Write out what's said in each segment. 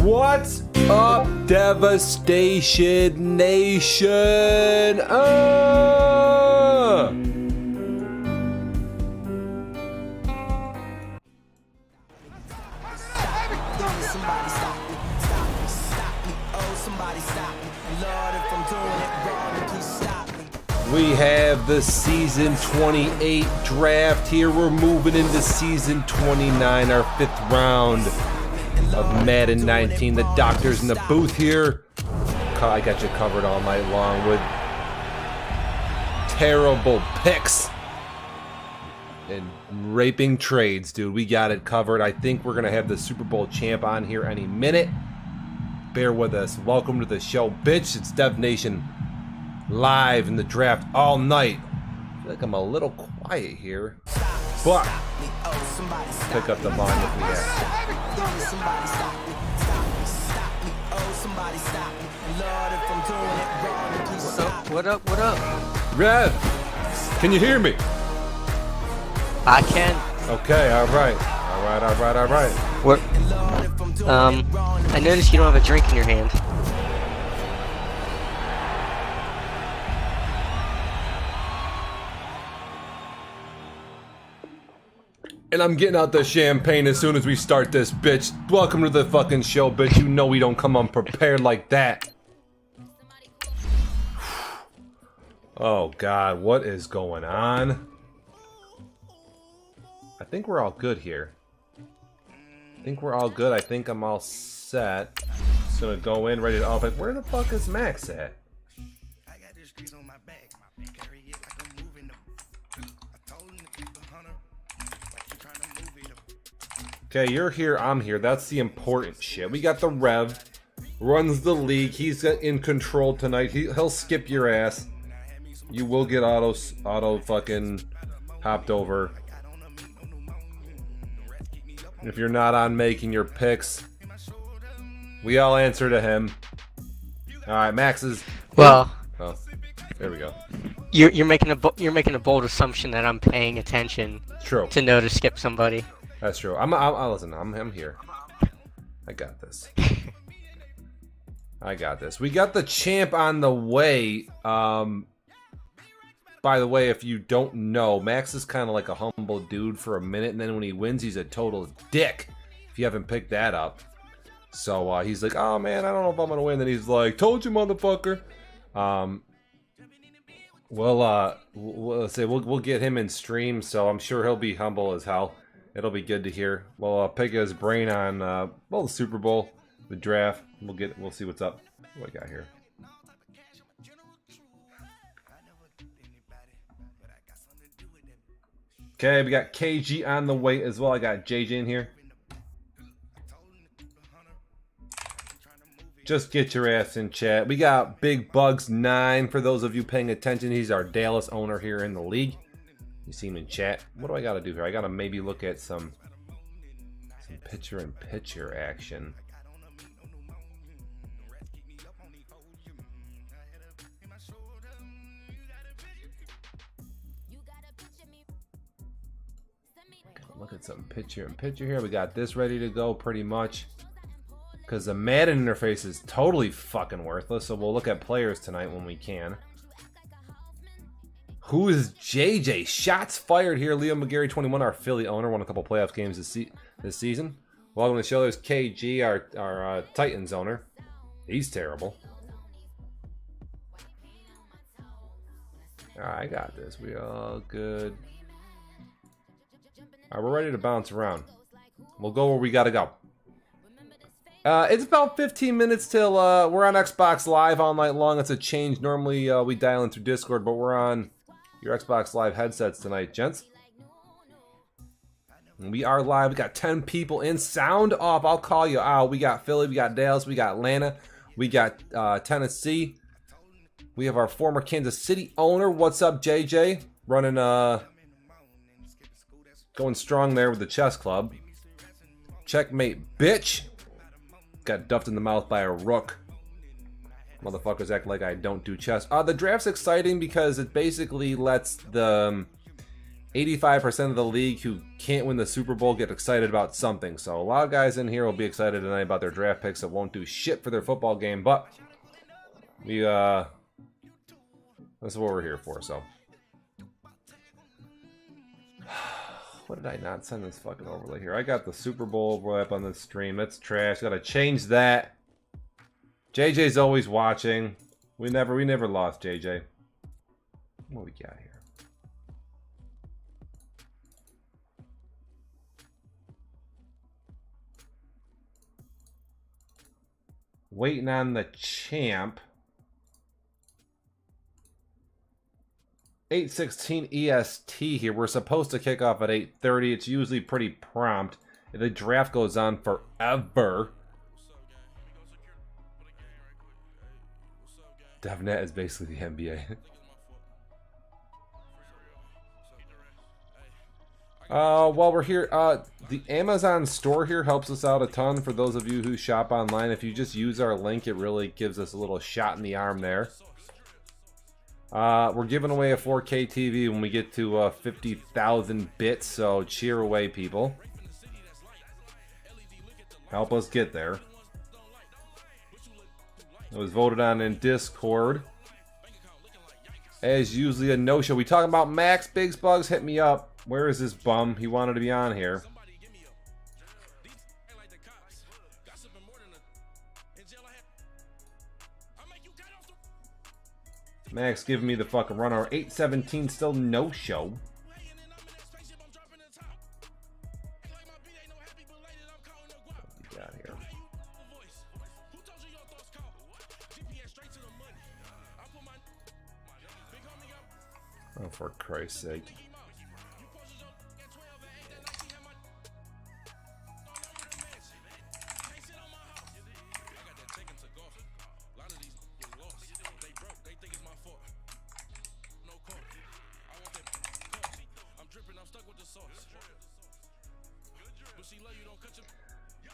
What's up, Devastation Nation? We have the season 28 draft here. We're moving into season 29, our 5th round of Madden 19. The doctor's in the booth here. I got you covered all night long with terrible picks and raping trades, dude. We got it covered. I think we're gonna have the Super Bowl champ on here any minute. Bear with us. Welcome to the show, bitch. It's Dev Nation live in the draft all night. I feel like I'm a little quiet here, but pick up the volume if we have to. What up? What up? Rev, can you hear me? I can. Okay, all right. What? I noticed you don't have a drink in your hand. And I'm getting out the champagne as soon as we start this, bitch. Welcome to the fucking show, bitch. You know we don't come unprepared like that. Oh, God. What is going on? I think we're all good here. I think we're all good. I think I'm all set. Just gonna go in, ready to off it. Where the fuck is Max at? Okay, you're here, I'm here. That's the important shit. We got the Rev. Runs the league. He's in control tonight. He'll skip your ass. You will get auto fucking hopped over. If you're not on making your picks, we all answer to him. Alright, Max is... Well... Oh, there we go. You're making a bold assumption that I'm paying attention. True. To know to skip somebody. That's true. Listen, I'm here. I got this. I got this. We got the champ on the way. By the way, if you don't know, Max is kind of like a humble dude for a minute, and then when he wins, he's a total dick. If you haven't picked that up. So he's like, oh man, I don't know if I'm gonna win. Then he's like, told you, motherfucker. Let's say we'll get him in stream, so I'm sure he'll be humble as hell. It'll be good to hear. We'll pick his brain on the Super Bowl, the draft. We'll see what's up. What I got here? Okay, we got KG on the way as well. I got JJ in here. Just get your ass in chat. We got Big Bugs 9 for those of you paying attention. He's our Dallas owner here in the league. You see him in chat. What do I got to do here? I got to maybe look at some picture-in-picture action. Look at some picture-in-picture here. We got this ready to go pretty much. Because the Madden interface is totally fucking worthless. So we'll look at players tonight when we can. Who is JJ? Shots fired here. Leo McGarry, 21, our Philly owner. Won a couple playoff games this season. Welcome to the show. There's KG, our Titans owner. He's terrible. Alright, I got this. We all good. Alright, we're ready to bounce around. We'll go where we gotta go. It's about 15 minutes till we're on Xbox Live all night long. It's a change. Normally we dial in through Discord, but we're on your Xbox Live headsets tonight, gents. And we are live. We got 10 people in. Sound off. I'll call you out. We got Philly. We got Dallas. We got Atlanta. We got Tennessee. We have our former Kansas City owner. What's up, JJ? Running, going strong there with the chess club. Checkmate, bitch. Got duffed in the mouth by a rook. Motherfuckers act like I don't do chess. The draft's exciting because it basically lets the 85% of the league who can't win the Super Bowl get excited about something. So a lot of guys in here will be excited tonight about their draft picks that won't do shit for their football game. But we this is what we're here for. So what did I not send this fucking overlay here? I got the Super Bowl overlay up on this stream. That's trash. Gotta change that. JJ's always watching. We never lost JJ. What we got here? Waiting on the champ. 8:16 EST here. We're supposed to kick off at 8:30. It's usually pretty prompt. The draft goes on forever. DevNet is basically the NBA. While we're here, the Amazon store here helps us out a ton for those of you who shop online. If you just use our link, it really gives us a little shot in the arm there. We're giving away a 4K TV when we get to 50,000 bits, so cheer away, people. Help us get there. It was voted on in Discord. As usually a no-show. We talking about Max, Bigs Bugs, hit me up. Where is this bum? He wanted to be on here. Max giving me the fucking runner. 8:17, still no show. What we got here? Oh, for Christ's sake.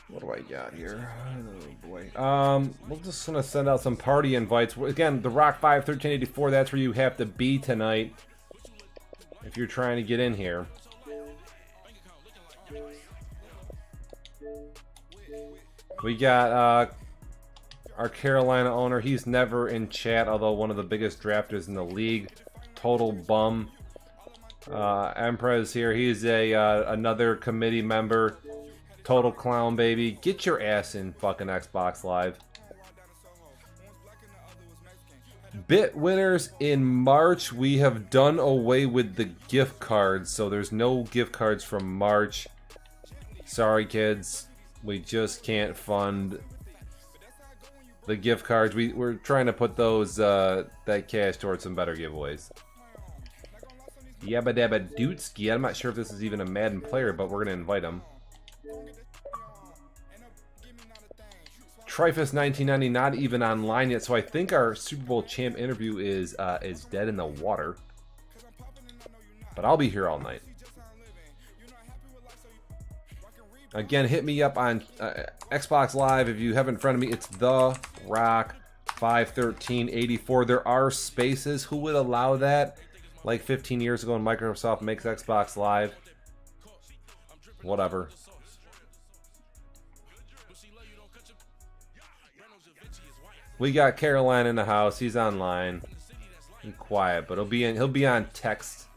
What do I got here? Oh boy. We're just gonna send out some party invites. Again, the Rock 5 1384. That's where you have to be tonight if you're trying to get in here. We got our Carolina owner. He's never in chat, although one of the biggest drafters in the league. Total bum. Empress here. He's another committee member. Total clown, baby. Get your ass in fucking Xbox Live. Bit winners in March. We have done away with the gift cards, so there's no gift cards from March. Sorry, kids. We just can't fund the gift cards. We're trying to put those that cash towards some better giveaways. Yabba Dabba Dootsky. I'm not sure if this is even a Madden player, but we're gonna invite him. Trifus 1990 not even online yet, so I think our Super Bowl champ interview is dead in the water. But I'll be here all night. Again, hit me up on Xbox Live if you have in front of me. It's the Rock 51384. There are spaces. Who would allow that? Like 15 years ago when Microsoft makes Xbox Live. Whatever. We got Caroline in the house. He's online. He's quiet, but he'll be on text.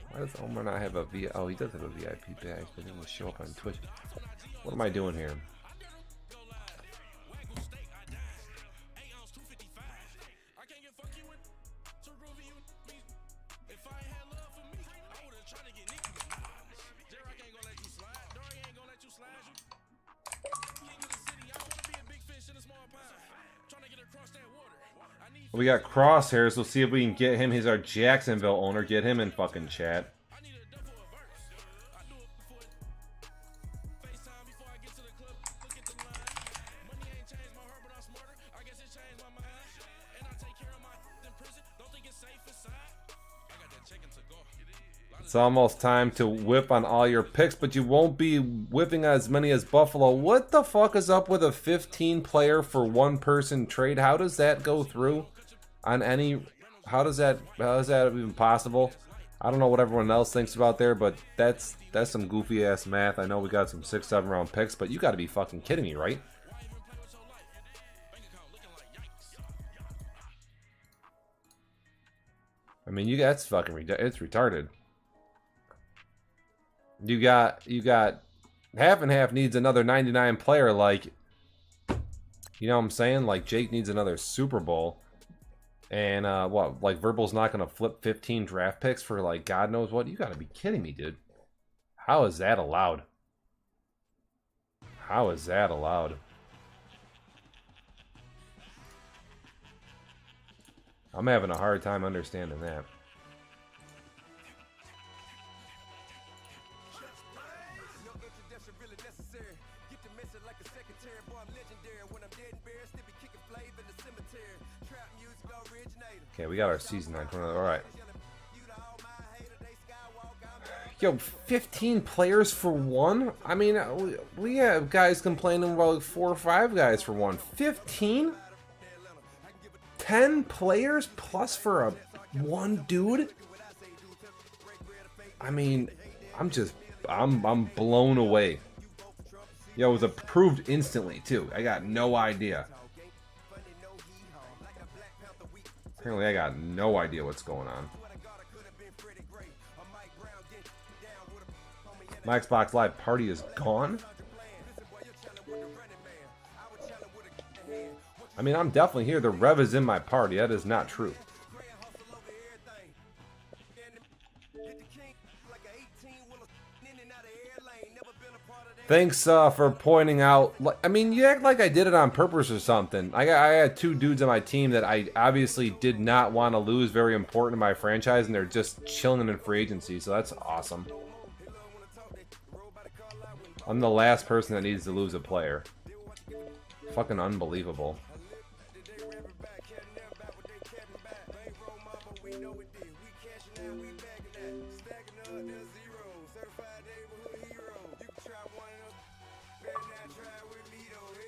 Why does Omar not have a VIP? Oh, he does have a VIP badge, but it will show up on Twitch. What am I doing here? We got Crosshairs. We'll see if we can get him. He's our Jacksonville owner. Get him in fucking chat. It's almost time to whip on all your picks, but you won't be whipping as many as Buffalo. What the fuck is up with a 15 player for one person trade? How does that go through on any? How is that even possible? I don't know what everyone else thinks about there, but that's some goofy ass math. I know we got some 6-7 round picks, but you got to be fucking kidding me, right? I mean, that's fucking it's retarded. You got half and half needs another 99 player, like, you know what I'm saying? Like Jake needs another Super Bowl. And what, like Verbal's not gonna flip 15 draft picks for like God knows what? You gotta be kidding me, dude. How is that allowed? How is that allowed? I'm having a hard time understanding that. Okay, we got our season 9 tournament. All right. Yo, 15 players for one? I mean, we have guys complaining about 4 or 5 guys for one. 15? 10 players plus for a one dude? I mean, I'm blown away. Yo, it was approved instantly too. I got no idea. Apparently I got no idea what's going on. My Xbox Live party is gone? I mean, I'm definitely here. The Rev is in my party. That is not true. Thanks for pointing out. I mean, you act like I did it on purpose or something. I had 2 dudes on my team that I obviously did not want to lose, very important in my franchise, and they're just chilling in free agency, so that's awesome. I'm the last person that needs to lose a player. Fucking unbelievable.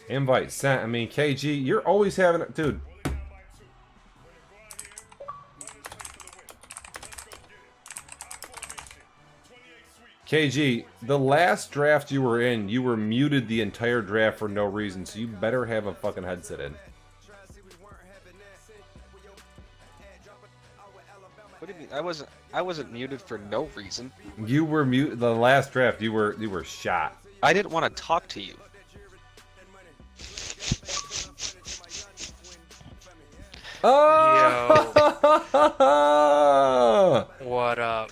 Invite sent. I mean, KG, you're always having it, dude. KG, the last draft you were in, you were muted the entire draft for no reason, so you better have a fucking headset in. What do you mean? I wasn't muted for no reason. You were muted the last draft. You were shot. I didn't want to talk to you. Oh! What up?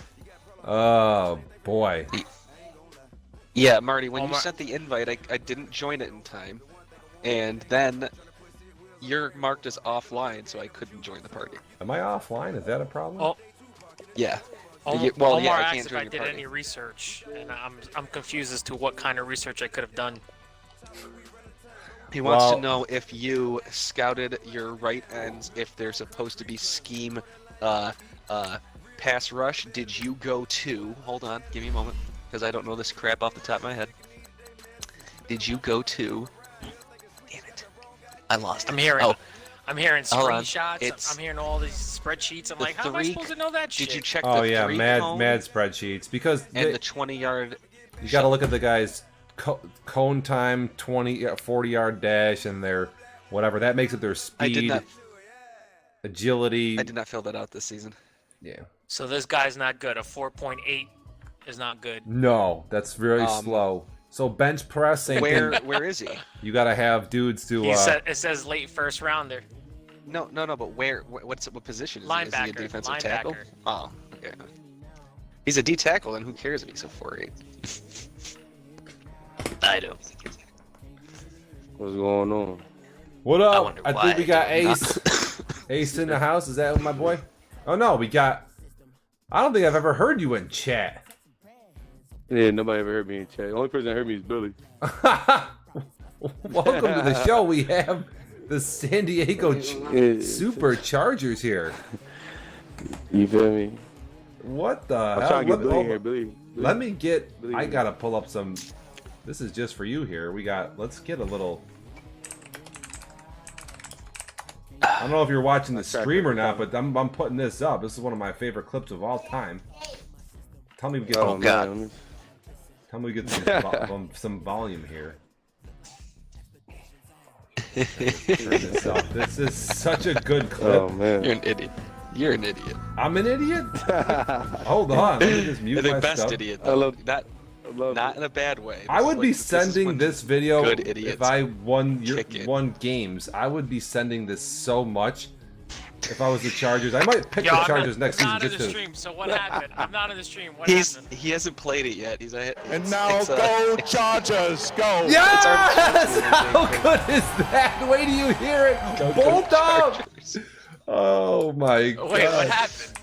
Oh boy. Yeah, Marty, when Oh, you sent the invite, I didn't join it in time, and then you're marked as offline, so I couldn't join the party. Am I offline? Is that a problem? Oh, Yeah. Omar I asked can't if join I your did party. any research, and I'm confused as to what kind of research I could have done. He wants Well- to know if you scouted your right ends, if they're supposed to be scheme, pass rush. Did you go to? Hold on, give me a moment, because I don't know this crap off the top of my head. Did you go to? Damn it, I lost. I'm hearing, Oh, I'm hearing Hold on. screenshots. It's- I'm hearing all these spreadsheets. I'm the like, how am I three- supposed to know that shit? did you check Oh the yeah, three mad cone spreadsheets because and the 20-yard? you got to look at the guy's cone time, 40-yard dash, and their whatever that makes it their speed, agility. I did not fill that out this season. Yeah. So this guy's not good. A 4.8 is not good. No, that's very slow. So bench pressing. Where is he? You got to have dudes to. It says late first rounder. No, but what position is he? Is he a Linebacker, defensive tackle? linebacker. Oh, okay. He's a D tackle, then who cares if he's a 4'8"? I do. What's going on? What I up? wonder I why. think we got Ace. Ace in the house. Is that my boy? Oh no, we got. I don't think I've ever heard you in chat. Yeah, nobody ever heard me in chat. The only person that heard me is Billy. Welcome to the show. We have the San Diego Superchargers here. You feel me? What the I'm hell? trying to get Billy here, Billy. Let me get. Billy. I gotta pull up some. This is just for you here. We got. Let's get a little. I don't know if you're watching the stream or not, but I'm putting this up. This is one of my favorite clips of all time. Tell me we get. Oh, God. man. Tell me we get some volume here. Turn this up. This is such a good clip. Oh, man. You're an idiot. You're an idiot. I'm an idiot. Hold on. Let me just mute You're my the best stuff. idiot. I Though. love- That. I love Not it. in a bad way. I would be This is sending when this video good idiots if I won kick it. won games. I would be sending this so much if I was the Chargers. I might pick Yo, the I'm Chargers not, next season not in just the to. stream. So what happened? I'm not in the stream. What He happened? hasn't played it yet. And now go Chargers, go! Yes! How good is that? Wait till you hear it. Bolt up! Oh my Wait, god! what happened?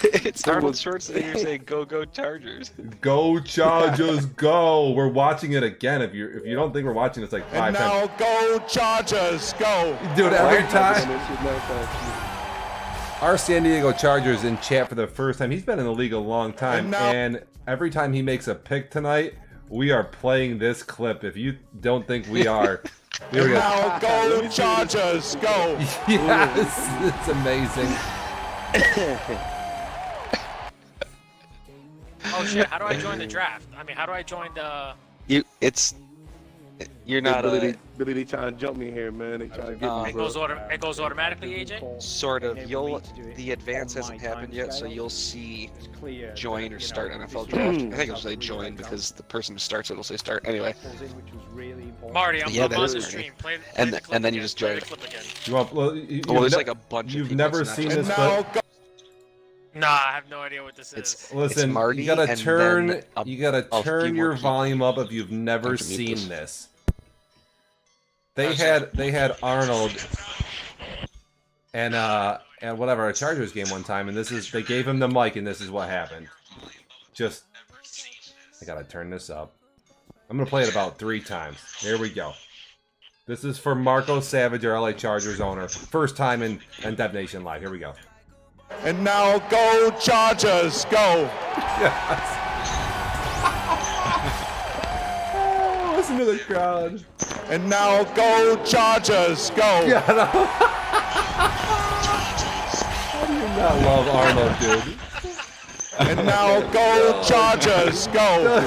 It's Arnold Schwarzenegger saying "Go Chargers." Go Chargers, go! We're watching it again. If you don't think we're watching this like And 5 times, now go Chargers, go! dude, every time. This shit last time. Our San Diego Chargers in chat for the first time. He's been in the league a long time, And now- and every time he makes a pick tonight, we are playing this clip. If you don't think we are, here we And go. now go Chargers, go! Yes, it's amazing. Oh shit! How do I join the draft? I mean, how do I join the? It's You're not Billy, they trying to jump me here, man. They trying to get me, It bro. goes automatically, AJ. sort of. The advance hasn't happened yet, so you'll see join or start NFL draft. I think it'll say join because the person who starts it will say start. Anyway. Marty, I'm Yeah, on that the is stream. Play And the th- clip and then you again. just Play join. the clip again. You want? Well, Well, there's like a bunch of You've people. never It's not seen just- this And clip. now go. Nah, I have no idea what this is. It's Listen, Marty you gotta and turn. then You gotta a turn few your more people. volume up if you've never Bunch of seen mucus. this. They had Arnold and whatever a Chargers game one time, and they gave him the mic, and this is what happened. Just I gotta turn this up. I'm gonna play it about 3 times. There we go. This is for Marco Savage, our LA Chargers owner. First time in Dev Nation Live. Here we go. And now go Chargers, go. Oh, listen to the crowd. And now go Chargers, go. Yeah, no. How do you not love Arnold, dude? And now go Chargers, go.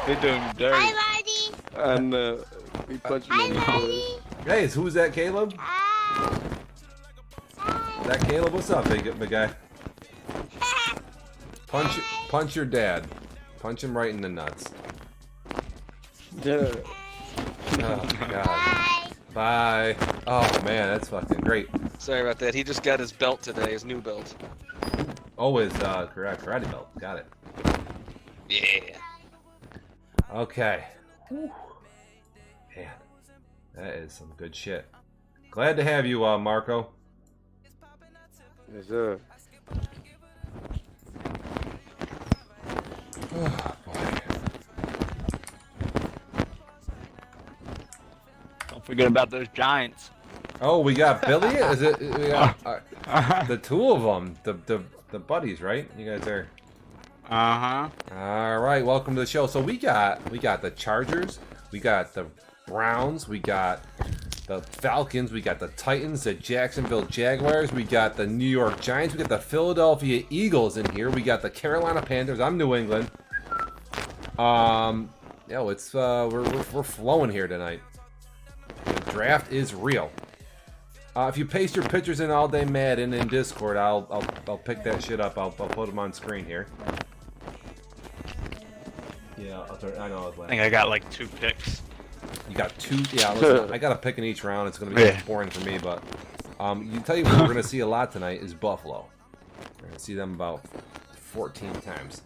They're doing dirty. Hi, Marty. And he punched me in the Hi, face. Marty. Hey, who's that, Caleb? Hi. Is that Caleb? What's up, big guy? Punch your dad. Punch him right in the nuts. Yeah. Oh, God. Hi. Bye. Oh, man, that's fucking great. Sorry about that. He just got his belt today, his new belt. Oh, his karate belt. Got it. Yeah. Okay. Whew. Man, that is some good shit. Glad to have you, Marco. Yes, sir. Oh, boy. Don't forget about those Giants. Oh, we got Billy. Is it? We got the 2 of them. The buddies, right? You guys are. Uh-huh. All right, welcome to the show. So we got the Chargers, we got the Browns, we got the Falcons, we got the Titans, the Jacksonville Jaguars, we got the New York Giants, we got the Philadelphia Eagles in here, we got the Carolina Panthers. I'm New England. It's we're flowing here tonight. The draft is real. If you paste your pictures in All Day Mad and in Discord, I'll pick that shit up. I'll put them on screen here. Yeah, I'll turn. I know I was I laughing. think I got like 2 picks. You got 2. Yeah, listen, I got a pick in each round. It's gonna be boring for me, but you tell you what we're gonna see a lot tonight is Buffalo. We're gonna see them about 14 times.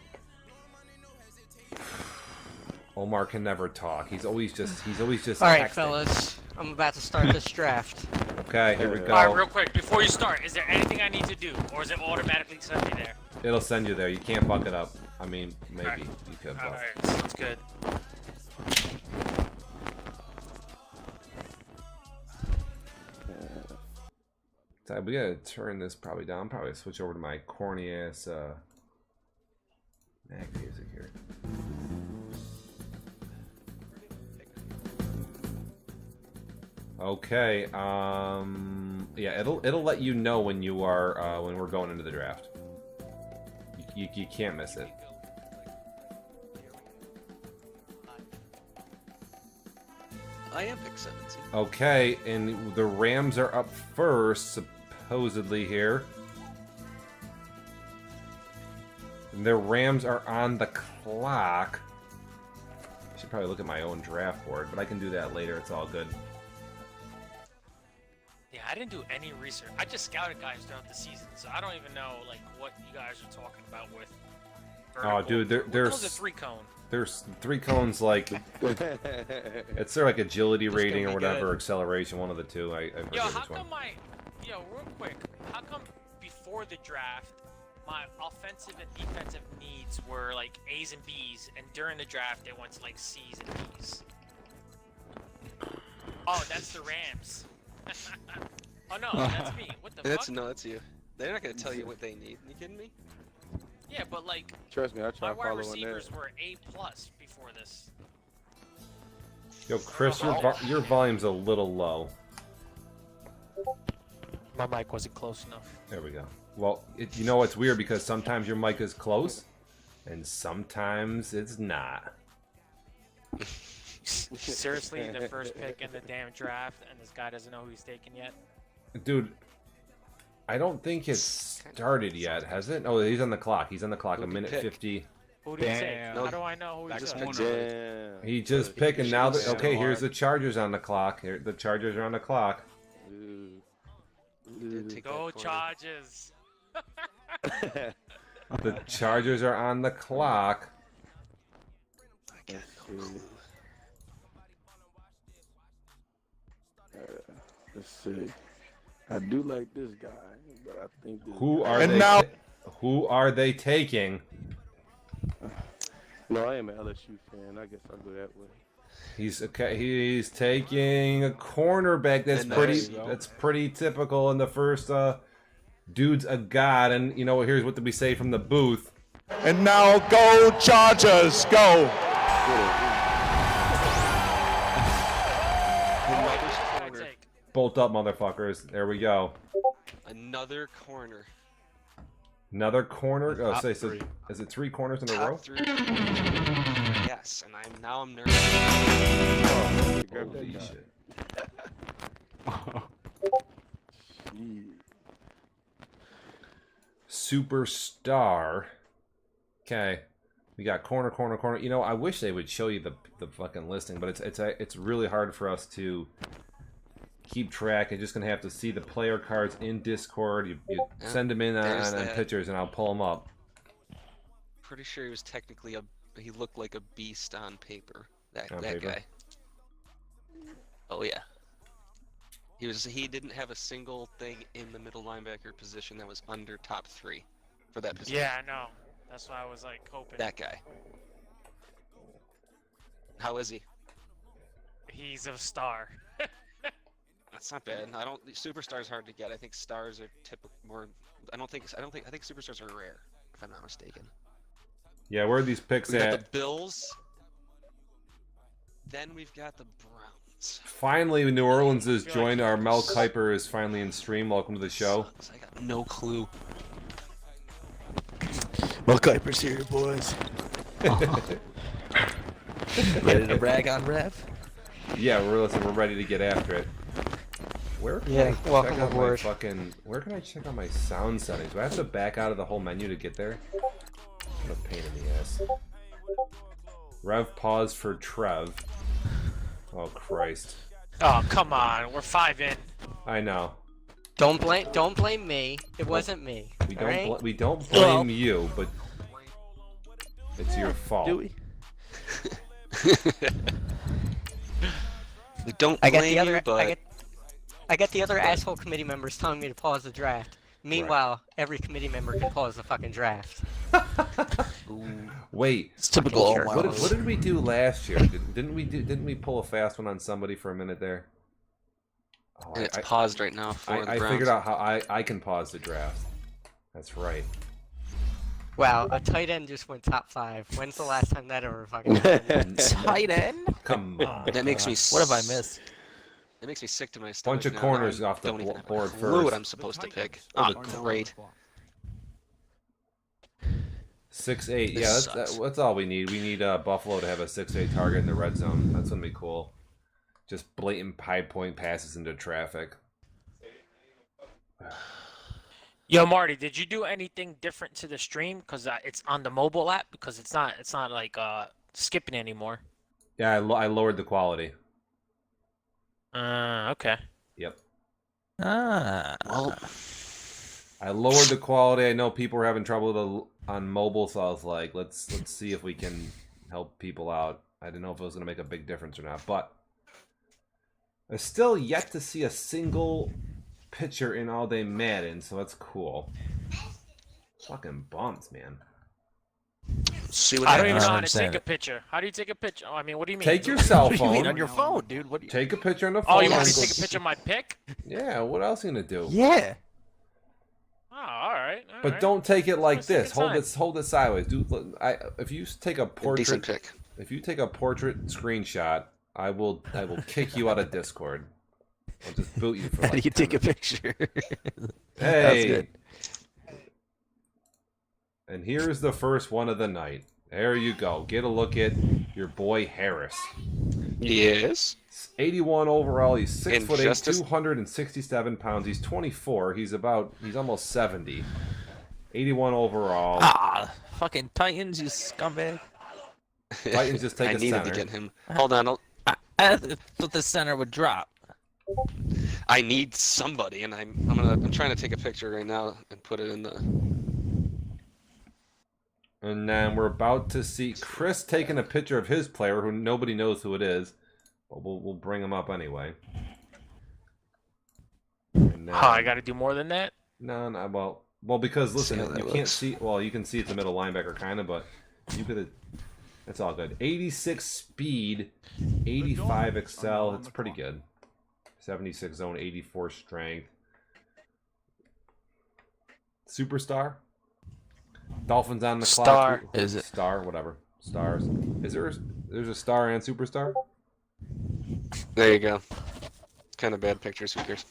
Omar can never talk. He's always just. All right, texting. fellas. I'm about to start this draft. Okay, here we go. All right, real quick, before you start, is there anything I need to do, or is it automatically send me there? It'll send you there. You can't fuck it up. I mean, maybe Alright. you could. All But... right, sounds good. So we gotta turn this probably down. Probably switch over to my corny ass Mac music here. Okay. Yeah, it'll let you know when you are when we're going into the draft. You can't miss it. I am pick 17. Okay, and the Rams are up first, supposedly here. And the Rams are on the clock. I should probably look at my own draft board, but I can do that later. It's all good. Yeah, I didn't do any research. I just scouted guys throughout the season, so I don't even know like what you guys are talking about with. Oh, dude, there's What was a 3-cone? There's 3 cones like it's their like agility rating or whatever, acceleration, one of the 2. I forget Yo, which how one. come real quick, how come before the draft, my offensive and defensive needs were like A's and B's, and during the draft they went to like C's and D's? Oh, that's the Rams. Oh no, that's me. What the fuck? That's you. They're not gonna tell you what they need. You kidding me? Yeah, but like Trust me, I try my to wide follow on receivers that. were A+ before this. Yo, Chris, your volume's a little low. My mic wasn't close enough. There we go. Well, you know it's weird because sometimes your mic is close, And sometimes it's not. Seriously, the first pick in the damn draft, and this guy doesn't know who he's taking yet. Dude, I don't think it's started yet, has it? Oh, he's on the clock. He's on the clock. Who'd A you minute pick? 50. Who did he take? Damn. How do I know who he Just took? picked Damn. He just picked, and now that, okay, Damn. here's the Chargers on the clock. Here, the Chargers are on the clock. Ooh. Did take Go that corner. Chargers! The Chargers are on the clock. Let's see. Let's see. I do like this guy, but I think this Who guy- are And they? now- Who are they taking? No, I am an LSU fan. I guess I'll go that way. He's okay. He's taking a cornerback. That's And pretty. there you go. That's pretty typical in the first. Dude's a god, and you know here's what we say from the booth. And now go Chargers, go. Another Who should I corner. take? Bolt up, motherfuckers. There we go. Another corner. Another corner. Oh, Top say so. three. Is it 3 corners in a Top row? 3. Yes, and I'm nervous. Grab that Holy guy. shit. Shit. Superstar. Okay, we got corner, corner, corner. You know, I wish they would show you the fucking listing, but it's really hard for us to keep track. You're just gonna have to see the player cards in Discord. You Yeah, send them in there's on that. pictures, and I'll pull them up. Pretty sure he was technically he looked like a beast on paper. That On that paper? guy. Oh yeah. He didn't have a single thing in the middle linebacker position that was under top 3 for that position. Yeah, I know. That's why I was like hoping. That guy. How is he? He's a star. That's not bad. Superstars hard to get. I think stars are typical more. I think superstars are rare, if I'm not mistaken. Yeah, where are these picks We got at? the Bills. Then we've got the Browns. Finally, New Orleans has joined. Our Mel Kiper is finally in stream. Welcome to the show. Sucks. I got no clue. Mel Kiper's here, boys. Ready to brag on Rev? Yeah, we're ready to get after it. Where can Yeah, I welcome check out my aboard. where can I check out my sound settings? Do I have to back out of the whole menu to get there? What a pain in the ass. Rev pause for Trev. Oh Christ. Oh, come on. We're 5 in. I know. Don't blame me. It wasn't me. We don't blame you, but it's your fault. Do we? We don't I got blame the other. you, but I got the other asshole committee members telling me to pause the draft. Meanwhile, every committee member can pause the fucking draft. Wait. It's typical Sure. Omar. What did we do last year? Didn't we pull a fast one on somebody for a minute there? Oh, and it's paused right now for the I Browns. figured out how I can pause the draft. That's right. Wow, a tight end just went top 5. When's the last time that ever fucking happened? Tight end? Come on. That makes me. What have I missed? It makes me sick to my stomach. Bunch of now. corners I off the don't even have a board clue what first. I'm supposed to pick. Oh, great. 6'8". Yeah, This that's all we need. We need Buffalo to have a 6'8" target in the red zone. That's gonna be cool. Just blatant high point passes into traffic. Yo, Marty, did you do anything different to the stream? Because it's on the mobile app. Because it's not like skipping anymore. Yeah, I lowered the quality. Okay. Yep. Ah. Well, I lowered the quality. I know people were having trouble on mobile, so I was like, let's see if we can help people out. I didn't know if it was going to make a big difference or not, but I still yet to see a single picture in All Day Madden, so that's cool. Fucking bums, man. see what I don't happens. even know how to understand take a it. picture. How do you take a picture? Oh, I mean, what do you mean? Take your cell What do you mean phone. on your phone, dude? What do you... Take a picture on the phone. Oh, you want me to and take a picture of my pick? Yeah, what else are you gonna do? Yeah. Oh, all right. But don't take it like Let's take this. your time. Hold it sideways, dude. If you take a Decent portrait, pick. if you take a portrait screenshot, I will kick you out of Discord. I'll just boot you for How like do you 10 take a picture? Hey, That's good. And here's the first one of the night. There you go. Get a look at your boy Harris. Yes. 81 overall. He's 6 And foot 8, just as- 267 pounds. He's 24. He's almost 70. 81 overall. Ah, fucking Titans, you scumbag. Titans just take I a needed center. to get him. Hold on. I thought the center would drop. I need somebody, and I'm trying to take a picture right now and put it in the. And then we're about to see Chris taking a picture of his player, who nobody knows who it is, but we'll bring him up anyway. And then, I got to do more than that. No, well, because listen, See how that you can't looks. see. Well, you can see it's a middle linebacker kind of, but you could. It's all good. 86 speed, 85 excel. It's pretty good. 76 zone, 84 strength. Superstar. Dolphins on the Star. clock. Is it? Star? Whatever. Stars. There's a star and superstar? There you go. Kind of bad pictures. Who cares?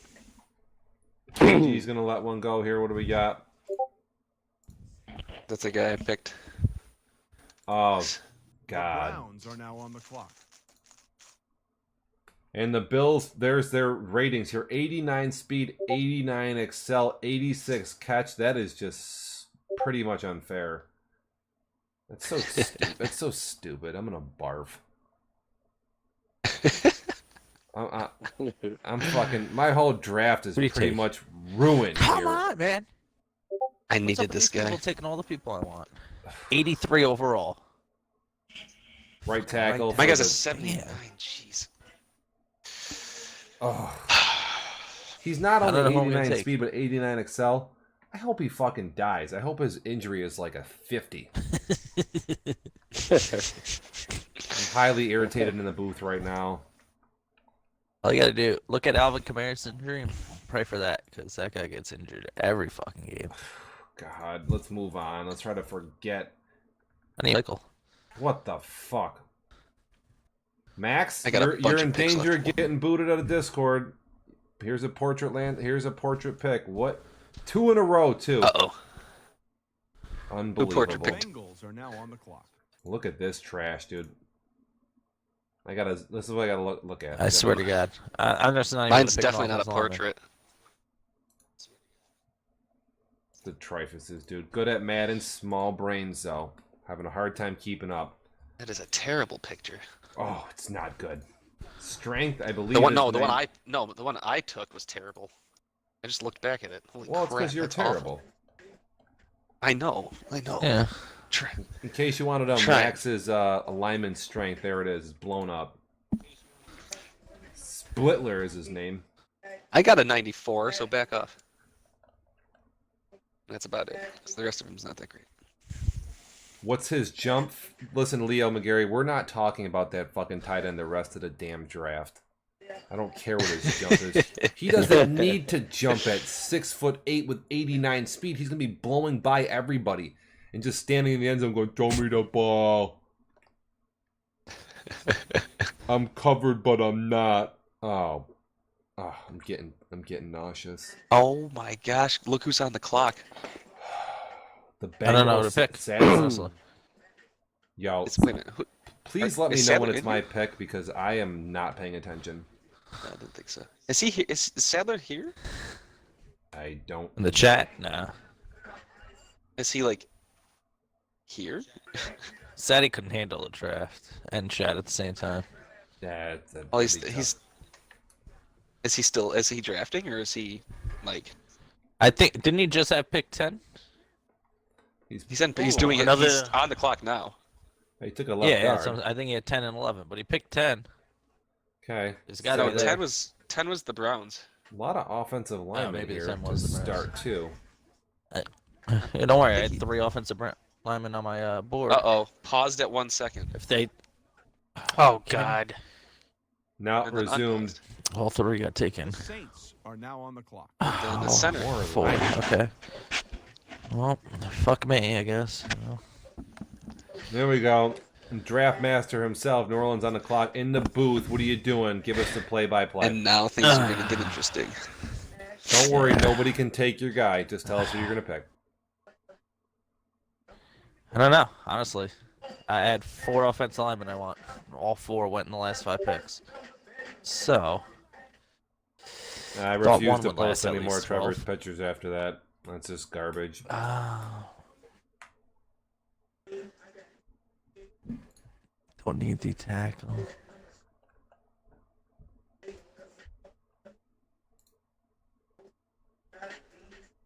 He's gonna let one go here. What do we got? That's the guy I picked. Oh, The God. Browns are now on the clock. And the Bills, there's their ratings here. 89 speed, 89 excel, 86 catch. That is just pretty much unfair. That's so stupid. That's so stupid. I'm gonna barf. I'm fucking. My whole draft is What do you pretty take? much ruined Come here. on, man. I What's up needed with this these people guy. taking all the people I want. 83 overall. Right tackle. Right My for guy's a the- 79. Jeez. Oh. He's not I don't only know who I'm gonna 89 take. speed, but 89 excel. I hope he fucking dies. I hope his injury is like a 50. I'm highly irritated in the booth right now. All you gotta do, look at Alvin Kamara's injury and pray for that, because that guy gets injured every fucking game. God, let's move on. Let's try to forget. I need Michael. What the fuck? Max, I got a you're bunch in of picks danger of left. getting booted out of Discord. Here's a portrait pick. What? 2 in a row, too. Uh-oh. Unbelievable. portrait picked? Bengals are now on the clock. Look at this trash, dude. This is what I gotta look at. I swear to God. I'm just not even Mine's gonna pick definitely not a offensive lineman. portrait. The Trifuses, dude. Good at Madden, small brains, though. Having a hard time keeping up. That is a terrible picture. Oh, it's not good. Strength, I believe. The one, is no, the one nine- the one I took was terrible. I just looked back at it. Holy Well, it's crap, because you're that's awful. terrible. I know. Yeah. In case you wanted to know, Try it. Max's alignment strength, there it is. It's blown up. Splitler is his name. I got a 94, so back off. That's about it. 'Cause the rest of him's not that great. What's his jump? Listen, Leo McGarry, we're not talking about that fucking tight end the rest of the damn draft. I don't care what his jump is. He doesn't need to jump at 6'8" with 89 speed. He's gonna be blowing by everybody and just standing in the end zone going, "Throw me the ball." I'm covered, but I'm not. Oh, I'm getting nauseous. Oh my gosh! Look who's on the clock. The I don't know Bengals, who to pick. Sadly. Yo, It's wait a minute. Who, please let me is know when Sadler it's in my here? pick because I am not paying attention. I don't think so. Is he here? Is Sadler here? I don't. In the chat? Nah. Is he like here? Sadie couldn't handle the draft and chat at the same time. That's a Well, he's pretty he's. tough- Is he drafting or is he like? I think, didn't he just have pick 10? He's doing it. another- He's on the clock now. He took a left Yeah, guard. so I think he had 10 and 11, but he picked 10. Okay. He's got to No, be there. 10 was the Browns. A lot of offensive linemen maybe here Sam to was the Browns. start too. Yeah, don't worry, I had 3 offensive linemen on my board. Uh-oh. Paused at 1 second. If they, Oh God. Now And then resumed. unpaused. all 3 got taken. The Saints are now on the clock. then the center. more 4, linemen. okay. Well, fuck me, I guess. Well, There we go. Draft master himself, New Orleans on the clock, in the booth. What are you doing? Give us the play-by-play. And now things are going to get interesting. Don't worry, nobody can take your guy. Just tell us who you're gonna pick. I don't know, honestly. I had 4 offensive linemen I want. All 4 went in the last 5 picks. So, I thought refuse one to would last post at any more least Trevor's 12. pictures after that. That's just garbage. Don't need the tackle.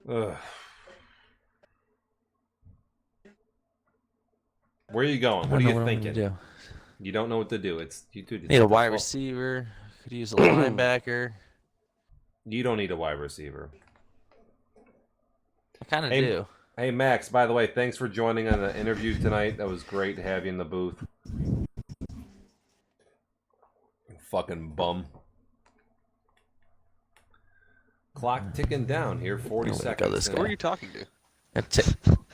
Ugh. Where are you going? What are you thinking? Do. You don't know what to do. It's you do. Need a wide receiver. Could use a linebacker. You don't need a wide receiver. I kind of Hey, do. Hey Max, by the way, thanks for joining on the interview tonight. That was great to have you in the booth. Fucking bum. Clock ticking down here, 40 seconds. this Who guy. are you talking to?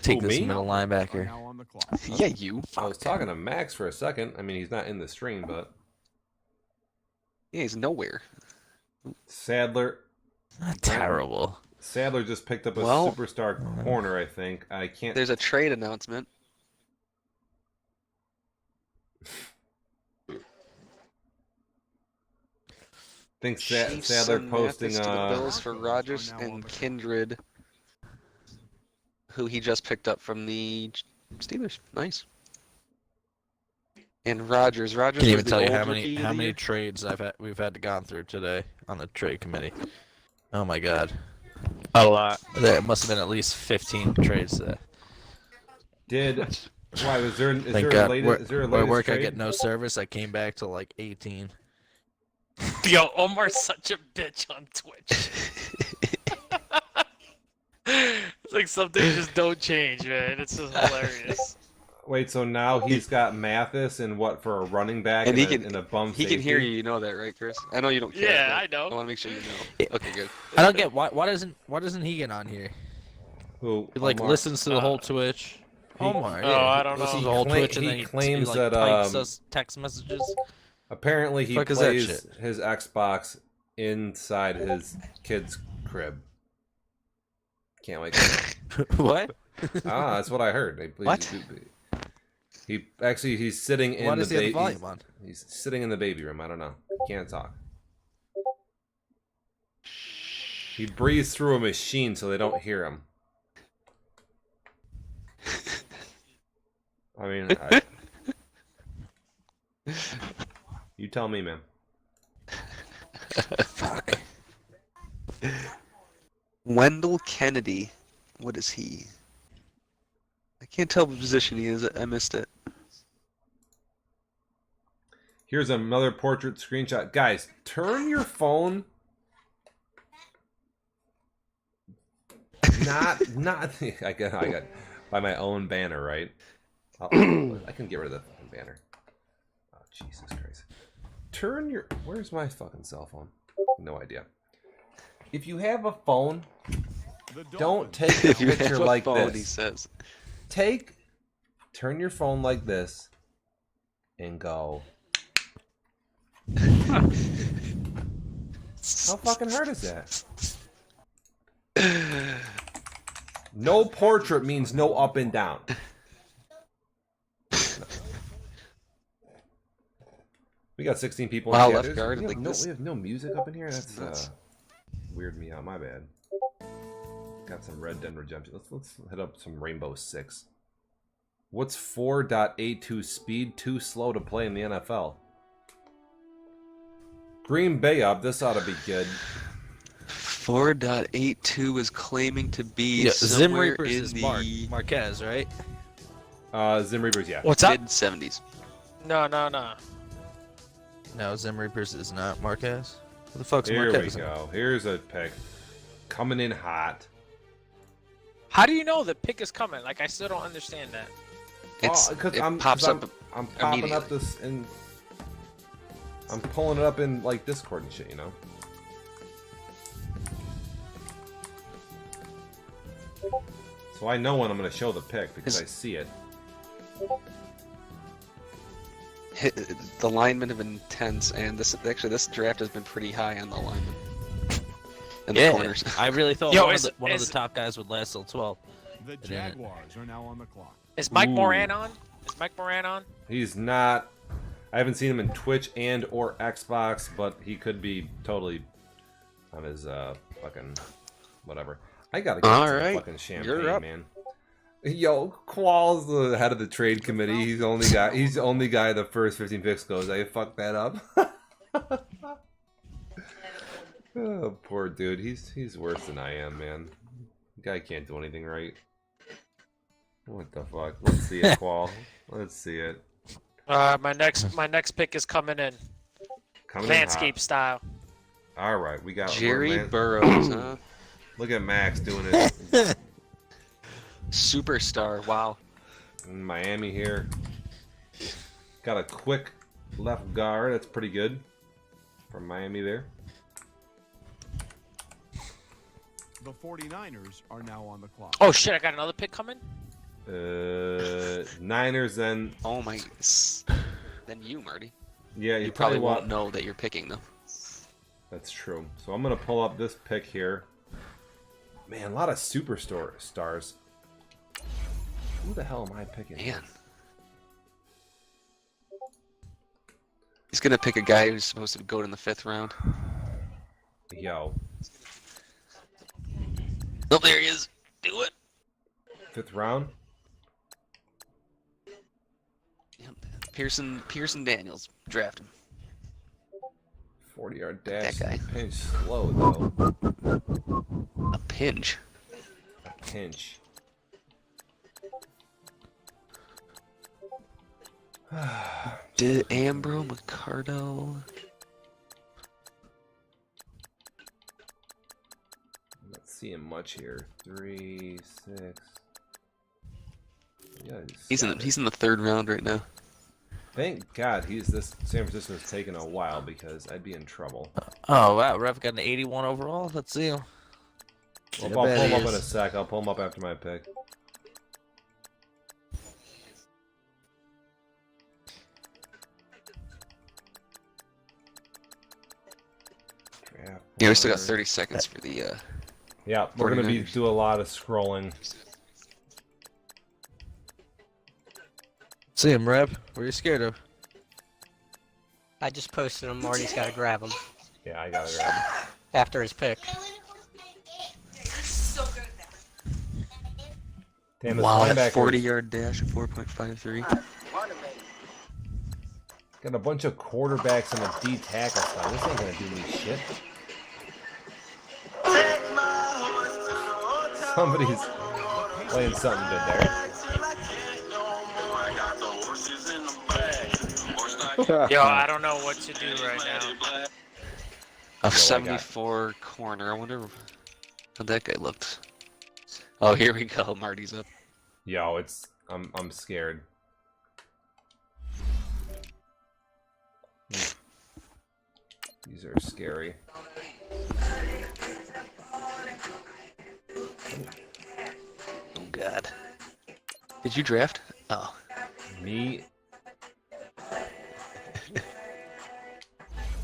Take Who, this me? middle linebacker. Yeah, you. I was talking to Max for a second. I mean, he's not in the stream, but Yeah, he's nowhere. Sadler. Terrible. Sadler just picked up a Well- superstar corner, I think. I can't. There's a trade announcement. think Chiefs Sadler send posting Mathis to the Bills for Rodgers and Kindred, who he just picked up from the Steelers. Nice. And Rodgers. Can was you even the tell you old how rookie of many the year? trades we've had to gone through today on the trade committee? Oh my god. A lot. There must have been at least 15 trades today. Why was there? Is Thank there God. a latest? Is there a Where latest work I trade? get no service. I came back to like 18. Yo, Omar's such a bitch on Twitch. It's like some things just don't change, man. It's just hilarious. Wait, so now he's got Mathis and what for a running back And and a bum He safety? can hear you. You know that, right, Chris? I know you don't care. Yeah, but I know. I want to make sure you know. Okay, good. I don't get why doesn't he get on here? Who? He like Omar? listens to the whole Twitch. Omar, Oh, yeah. I don't Listens to know. the whole He Twitch and he then he claims like, that, types us text messages. Apparently, he Fuck is that plays shit? his Xbox inside his kid's crib. Can't wait. What? That's what I heard. What? He's sitting in Why the does he have the baby. volume on? He's sitting in the baby room. I don't know. Can't talk. He breathes through a machine so they don't hear him. I mean, you tell me, man. Fuck. Wendell Kennedy. What is he? I can't tell what position he is. I missed it. Here's another portrait screenshot. Guys, turn your phone. Not. I got by my own banner, right? I can get rid of the fucking banner. Oh, Jesus Christ. Turn your. Where's my fucking cell phone? No idea. If you have a phone, don't take a If you picture have a like phone, this. he says. Turn your phone like this, and go. How fucking hard is that? No portrait means no up and down. We got 16 people in Wow, chat. left There's- guard, we have like no, this. we have no music up in here. That's nuts. weird me out. My bad. Got some Red Dead Redemption. Let's hit up some Rainbow Six. What's 4.82 speed too slow to play in the NFL? Green Bay up. This ought to be good. 4.82 is claiming to be Yeah, Zim somewhere Reapers in is the Marquez, right? Zim Reapers, yeah. What's up? mid-70s. No. No, Zim Reapers is not Marquez. Who the fuck's Here we Marquez? go. Here's a pick. Coming in hot. How do you know the pick is coming? Like, I still don't understand that. It pops up. I'm popping up immediately. this and I'm pulling it up in like Discord and shit, you know. So I know when I'm gonna show the pick because I see it. The linemen have been tense, and this draft has been pretty high on the linemen. And the corners. I really thought Yo, one is- of the is- top guys would last till 12. The didn't. Jaguars are now on the clock. Is Mike Ooh. Moran on? Is Mike Moran on? He's not. I haven't seen him in Twitch and or Xbox, but he could be totally on his fucking whatever. I gotta get some Alright, fucking you're champagne, up. man. Yo, Qual's the head of the trade committee. He's the only guy the first 15 picks goes, I fucked that up. Oh, poor dude. He's worse than I am, man. The guy can't do anything right. What the fuck? Let's see it, Qual. Let's see it. My next pick is coming in. Coming in hot. Landscape style. All right, we got Jerry Burrows, huh? Look at Max doing it Superstar. Wow. in Miami here. Got a quick left guard. That's pretty good from Miami there. The 49ers are now on the clock. Oh shit! I got another pick coming. Niners then. Oh my. Then you, Marty. Yeah, You probably won't know that you're picking them. That's true. So I'm gonna pull up this pick here. Man, a lot of stars. Who the hell am I picking? Man. He's gonna pick a guy who's supposed to go in the 5th round. Yo, Oh, there he is. Do it. 5th round. Yep. Pearson Daniels. Draft him. 40-yard dash. That guy. Pinch slow though. A pinch. A pinch. Did Ambro McCardo? Not seeing much here. 3, 6. Yeah, He's in the 3rd round right now. Thank God this San Francisco's taking a while because I'd be in trouble. Oh wow, Rev got an 81 overall. Let's see him. Well, I'll pull him up in a sec. I'll pull him up after my pick. Yeah, we still got 30 seconds for the. Yeah, we're gonna 49ers. do a lot of scrolling. See him, Rev. What are you scared of? I just posted him. Marty's got to grab him Yeah, I gotta grab him. after his pick. Damn, this Wow, linebacker that 40-yard dash at 4.53. got a bunch of quarterbacks and a D tackle spot. This ain't gonna do me shit. Somebody's playing something good there. Yo, I don't know what to do right now. A 74 corner. I wonder how that guy looked. Oh, here we go. Marty's up. Yo, I'm scared. These are scary. Oh God. Did you draft? Oh. Me.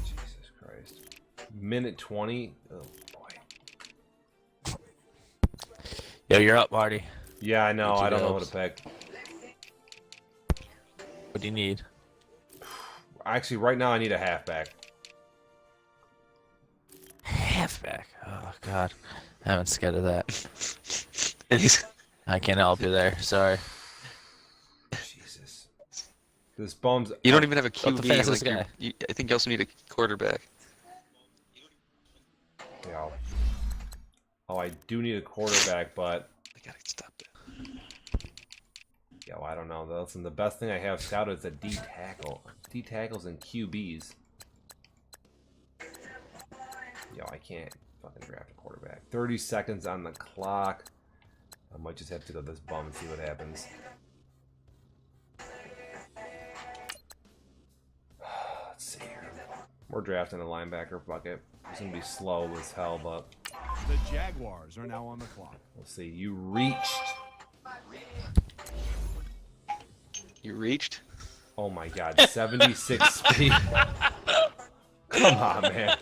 Jesus Christ. Minute 20. Oh boy. Yo, you're up, Marty. Yeah, I know. What'd you I don't know go? what to pick. What do you need? Actually, right now I need a halfback. Halfback. Oh God, I'm scared of that. And he's I can't help you there. Sorry. Jesus. This bums. you don't even have a What the QB. fastest Like guy? I think you also need a quarterback. Yeah. Oh, I do need a quarterback, but I gotta stop that. yo, I don't know. Listen, the best thing I have scouted is a D tackle. D tackles and QBs. Yo, I can't fucking draft a quarterback. 30 seconds on the clock. I might just have to go this bum and see what happens. Let's see here. We're drafting a linebacker bucket. It's gonna be slow as hell, but The Jaguars are now on the clock. we'll see. You reached. You reached? Oh my God, 76 speed. Come on, man.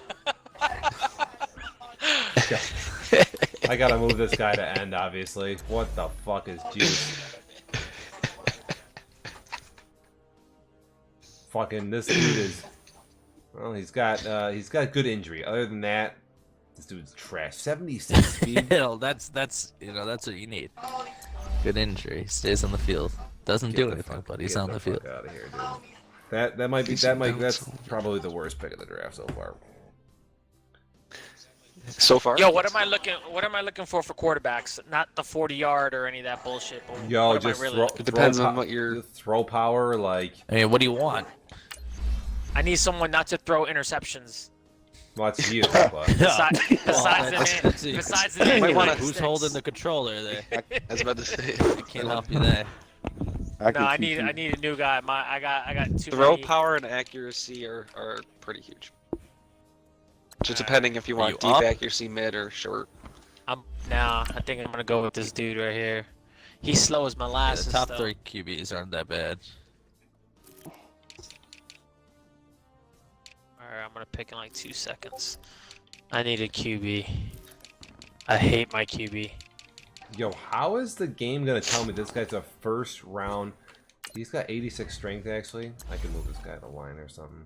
I gotta move this guy to end, obviously. What the fuck is juice? fucking this dude is. Well, he's got good injury. Other than that, this dude's trash. 76 speed. That's that's what you need. Good injury. Stays on the field. Doesn't do anything, but he's on the field. Out of here, dude. That's probably the worst pick of the draft so far. So far. Yo, what am I looking for quarterbacks? Not the 40-yard or any of that bullshit. But Yo, what am I just really throw, looking It depends throw on po- what you're. throw power. Like, I mean, what do you want? I need someone not to throw interceptions. well, that's you. But Besides that's the it. besides the Might wanna- Who's holding the controller there? I was about to say. I can't help you there. No, I need a new guy. I got too Throw many. power and accuracy are pretty huge. Just depending if you Are want you deep up? accuracy, mid, or short. I think I'm gonna go with this dude right here. He's slow as Yeah, molasses. the top though. 3 QBs aren't that bad. Alright, I'm gonna pick in like 2 seconds. I need a QB. I hate my QB. yo, how is the game gonna tell me this guy's a first round? He's got 86 strength actually. I can move this guy to the line or something.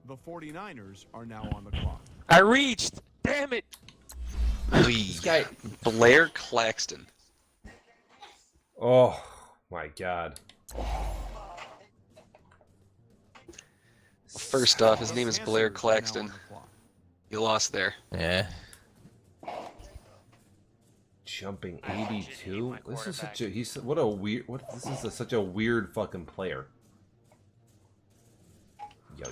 The 49ers are now on the clock. I reached! Damn it! This guy. Blair Claxton. Oh my god. First off, his name is Panthers Blair are now on Claxton. the clock. You lost there. Yeah. Jumping I legit hate 82. my This is such a quarterback. this is such a weird fucking player. Yo,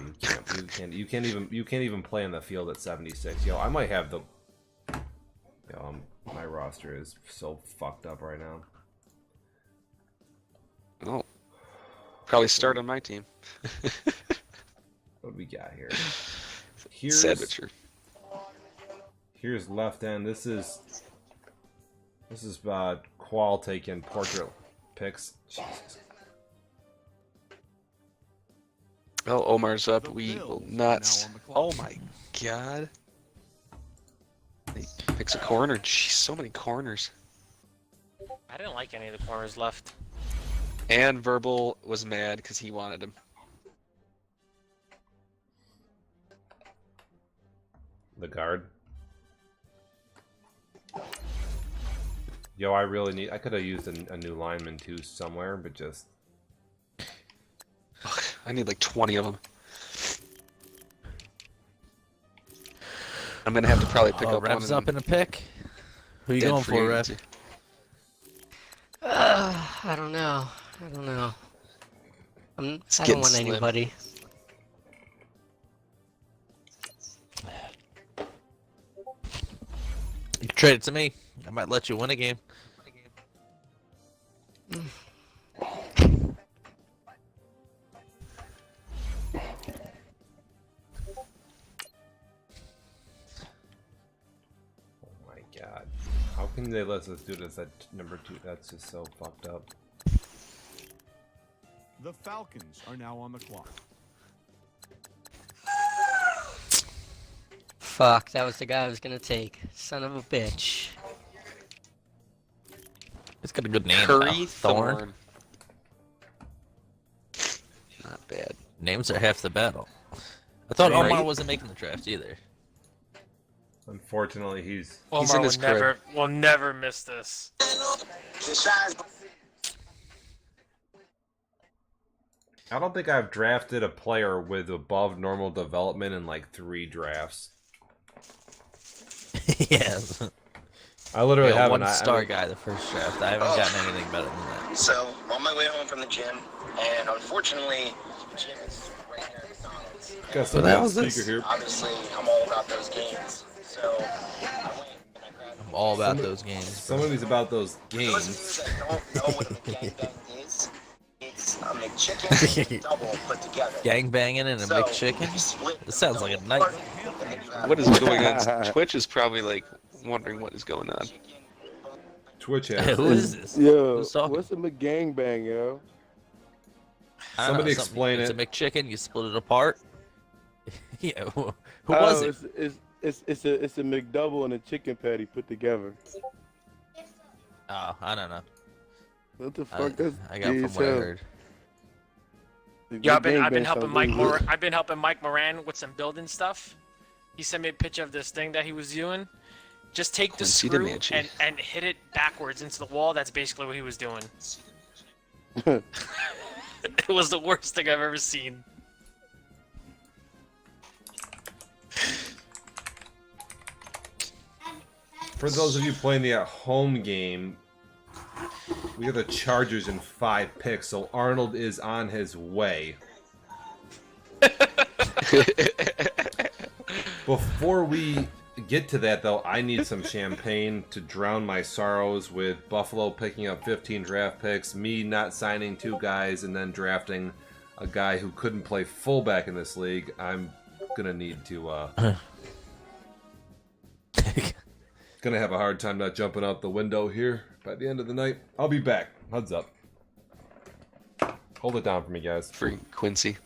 you can't even play on the field at 76. Yo, I might have the. Yo, my roster is so fucked up right now. Oh. Probably start on my team. What do we got here? Sad but true. Here's left end. This is Qual taking portrait picks. Jesus. Oh, Omar's up. The We Bills will are not. now on the clock. Oh my god. He picks a corner. Jeez, so many corners. I didn't like any of the corners left. And Verbal was mad because he wanted him. The guard. Yo, I could have used a new lineman too somewhere, but just. Ugh, I need like 20 of them. I'm gonna have to probably pick up one. Rev's up in a pick. Who you dead going free for, Rev? agency. I don't know. I don't know. I getting don't want slim. anybody. You can trade it to me. I might let you win a game. Oh my god. How can they let us do this at number 2? That's just so fucked up. The Falcons are now on the clock. Fuck, that was the guy I was gonna take. Son of a bitch. It's got a good name. Curry now. Thorn. Not bad. Names are half the battle. I thought Right. Omar wasn't making the draft either. Unfortunately, he's Omar in his crib. will never miss this. I don't think I've drafted a player with above normal development in like 3 drafts. Yeah. I literally Yeah, haven't. one star guy the first draft. I haven't gotten anything better than that. So, on my way home from the gym, and unfortunately, the gym is right here in McDonald's. Got What the hell is speaker this? here. Obviously, I'm all about those games. So, I went and I grabbed I'm all about those games. Somebody's about those For those of games. you that don't know what a gangbang is, it's a McChicken double put together. Gang banging and a So, McChicken? you split This sounds like a the night. part, and then you have What is going on? Twitch is probably like wondering what is going on. chicken, Twitch Who has. is this? Yo, Who's talking? what's a McGangbang, yo? I don't Somebody something- explain it's it. a McChicken. You split it apart. Yeah. Who Oh, was it? It's a McDouble and a chicken patty put together. Oh, I don't know. What the I, fuck? That's I got gay from as what I hell. heard. Yeah, I've been helping I've been helping Mike Moran with some building stuff. He sent me a picture of this thing that he was doing. Just take the Quincy screw DeManchi. and hit it backwards into the wall. That's basically what he was doing. It was the worst thing I've ever seen. For those of you playing the at-home game, we have the Chargers in 5 picks, so Arnold is on his way. Before we get to that, though, I need some champagne to drown my sorrows with Buffalo picking up 15 draft picks, me not signing 2 guys, and then drafting a guy who couldn't play fullback in this league. I'm gonna need to, gonna have a hard time not jumping out the window here by the end of the night. I'll be back. Heads up. Hold it down for me, guys. Free Quincy.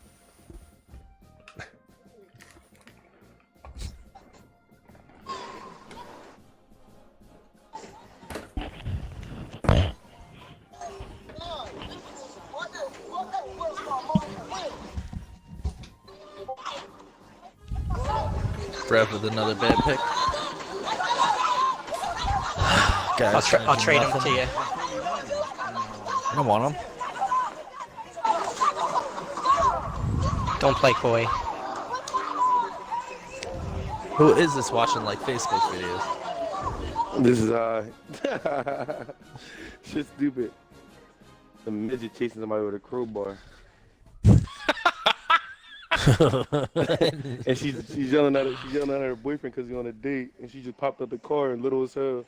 Brad with another bad pick. Guys, I'll trade him to you. I don't want him. Don't play coy. Who is this watching like Facebook videos? This is shit stupid. A midget chasing somebody with a crowbar. And she's yelling at her boyfriend because he's on a date, and she just popped up the car and little as hell.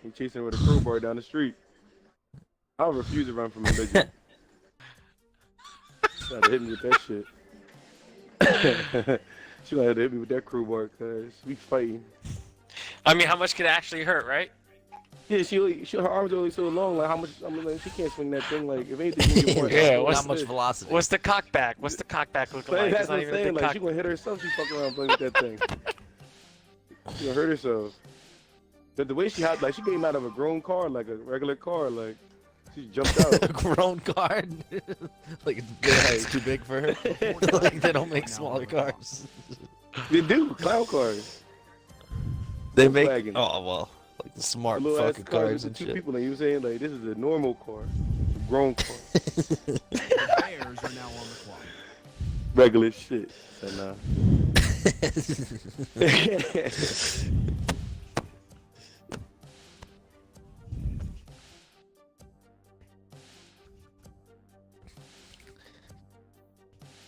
He chasing her with a crowbar down the street. I refuse to run from a midget. She tried to hit me with that shit. She gonna have to hit me with that crowbar because we fighting. I mean, how much could it actually hurt, right? Yeah, her arms are only so long. Like how much? I mean, like she can't swing that thing. Like if anything, you get more. Yeah, Not much velocity. What's the cockback? What's the cockback looking like? That's It's what not I'm even saying. the Like she gonna hit herself. She fucking around playing with that thing. She gonna hurt herself. But the way she had, like she came out of a grown car, like a regular car, like she jumped out. A grown car? Like it's too big for her? Like they don't make smaller cars. They do clown cars. They make Volkswagen. oh well, like the smart Little ass fucking cars cars with and the 2 shit. people. Like you saying, like this is a normal car, a grown car, The Bears are now on the clock. regular shit. So nah.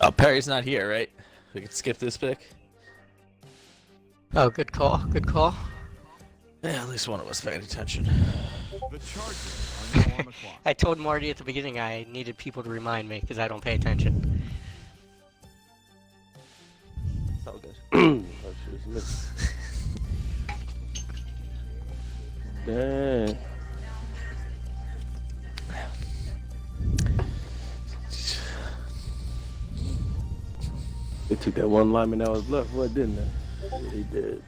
Oh, Perry's not here, right? We can skip this pick. Oh, good call. Good call. Yeah, at least one of us paying attention. The Chargers are now on the clock. I told Marty at the beginning I needed people to remind me because I don't pay attention. It's all good. Oh, shit, missed. Dang. They took that one lineman that was left, what, didn't they? Yeah, they did.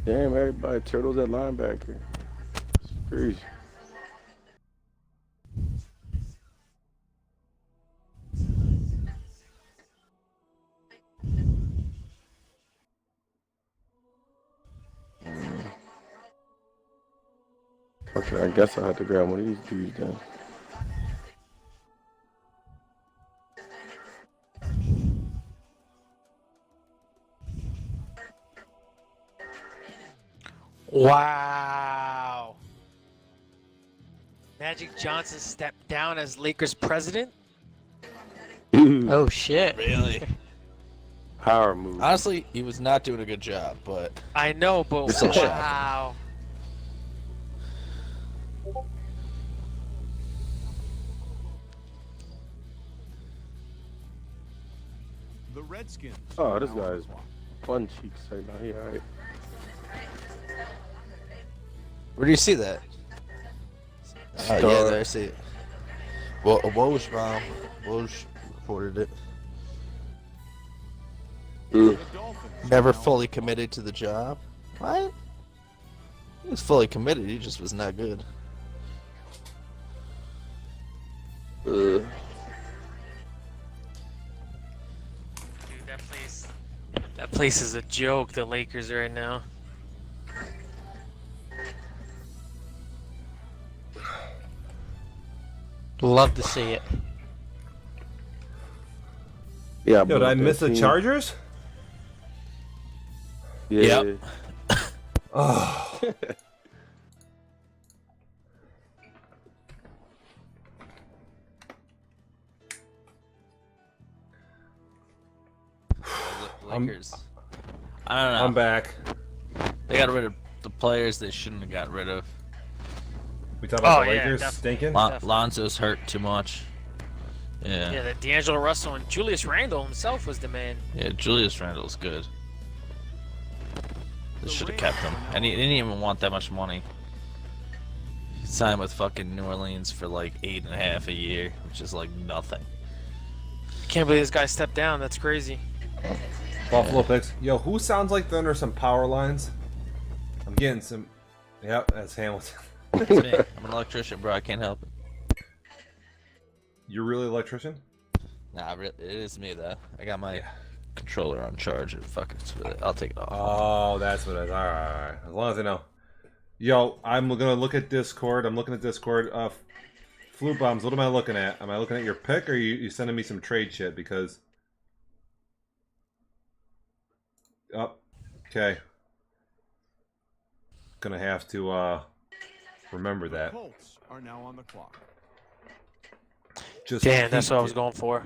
Damn, everybody turtles at linebacker. It's crazy. Okay, I guess I'll have to grab one of these dudes then. Wow. Magic Johnson stepped down as Lakers president? Oh shit. Really? Power move. Honestly, he was not doing a good job, but I know, but It's so shocking. wow. The Redskins. Oh, are this now on the guy's clock. fun cheeks right now. He alright. where do you see that? Yeah, I see it. Well, Woj, mom. Woj reported it. Never fully committed to the job. What? He was fully committed. He just was not good. Dude, that place is a joke. The Lakers right now. Love to see it. Yeah, Yo, did I miss the Chargers? Yeah. Yep. Oh. Lakers. I don't know. I'm back. They got rid of the players they shouldn't have got rid of. We talking about Oh, the yeah, Lakers definitely. stinking? Lonzo's hurt too much. Yeah. Yeah, that D'Angelo Russell and Julius Randle himself was the man. Yeah, Julius Randle's good. They should have kept him. And he didn't even want that much money. He signed with fucking New Orleans for like 8.5 a year, which is like nothing. Can't believe this guy stepped down. That's crazy. Buffalo picks. Yo, who sounds like they're under some power lines? I'm getting some. Yep, that's Hamilton. It's me. I'm an electrician, bro. I can't help it. You're really an electrician? Nah, it is me though. I got my controller on charge and fuck it with it. I'll take it off. Oh, that's what it is. All right. As long as I know. Yo, I'm gonna look at Discord. I'm looking at Discord. Flute bombs. What am I looking at? Am I looking at your pick, or you sending me some trade shit? Because. Oh, okay. Gonna have to remember that. Colts are now on the clock. Just Damn, that's peeked what I was it. going for.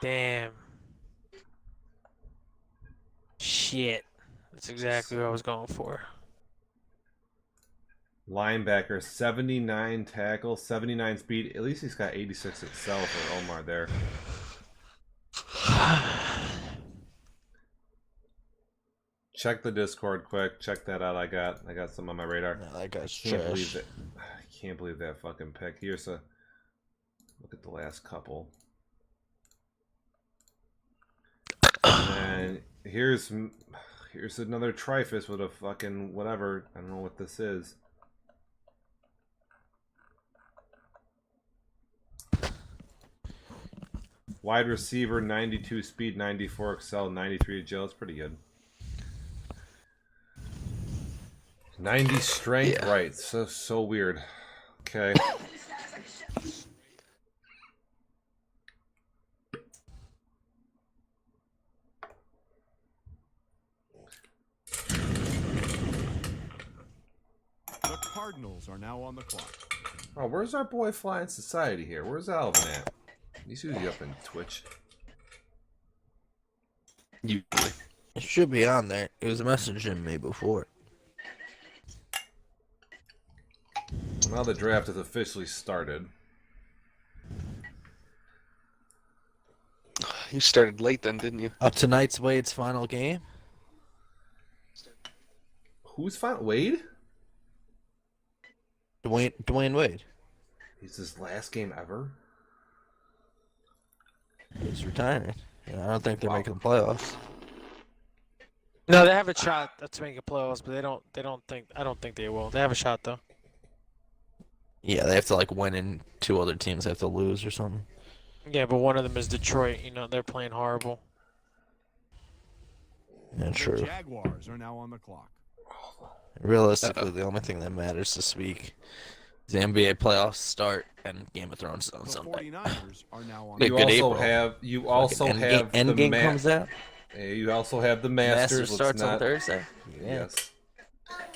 Damn. Shit. That's exactly what I was going for. Linebacker, 79 tackle, 79 speed. At least he's got 86 itself for Omar there. Check the Discord quick. Check that out. I got some on my radar. No, that guy's Can't trash. believe that. I can't believe that fucking pick. Here's a look at the last couple. And here's another Trifus with a fucking whatever. I don't know what this is. Wide receiver, 92 speed, 94 excel, 93 agile. It's pretty good. 90 strength, Yeah. right? So weird. Okay. The Cardinals are now on the clock. Oh, where's our boy Flying Society here? Where's Alvin at? He's usually up in Twitch. Usually. It should be on there. He was messaging me before. Now the draft has officially started. You started late then, didn't you? Tonight's Wade's final game. Who's fine? Wade? Dwayne Wade. He's his last game ever? He's retiring. Yeah, I don't think they're making the playoffs. No, they have a shot to make it playoffs, but I don't think they will. They have a shot though. Yeah, they have to like win and two other teams have to lose or something. Yeah, but one of them is Detroit. You know, they're playing horrible. Yeah, The true. Jaguars are now on the clock. Realistically, the only thing that matters this week is the NBA playoffs start and Game of Thrones on The Sunday. 49ers are now on Big the You good also April. have you also Fucking have the Endgame comes out. You also have the Masters. Masters Let's starts on not- Thursday. Yeah, Yes.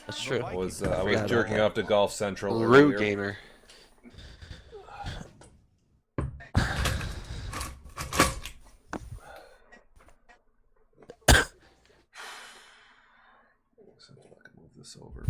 that's true. I was forgot jerking about off to Golf Central Rue earlier. gamer. Move this over.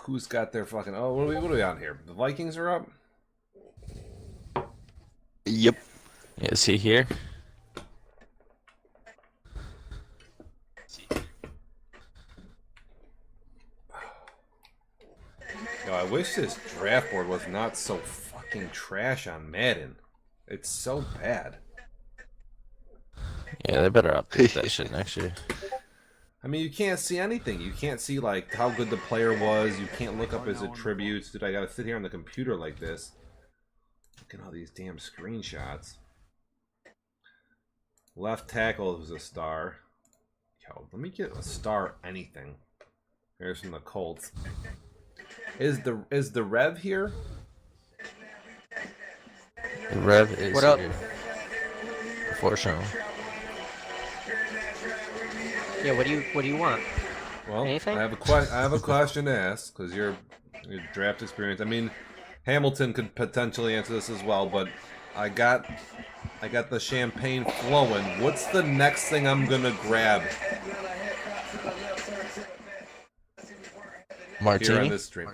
Who's got their fucking... Oh, what are we on here? The Vikings are up? Yep. Is he here? Yo, I wish this draft board was not so fucking trash on Madden. It's so bad. Yeah, they better update that shit next year. I mean, you can't see anything. You can't see, like, how good the player was. You can't look up his attributes. Dude, I gotta sit here on the computer like this. Look at all these damn screenshots. Left tackle was a star. Yo, let me get a star anything. Here's from the Colts. Is the Rev here? The Rev is What up? here. Unfortunately. Yeah, what do you want? Well, Anything? I have a question to ask because your draft experience. I mean, Hamilton could potentially answer this as well, but I got the champagne flowing. What's the next thing I'm gonna grab here on Martini? this stream?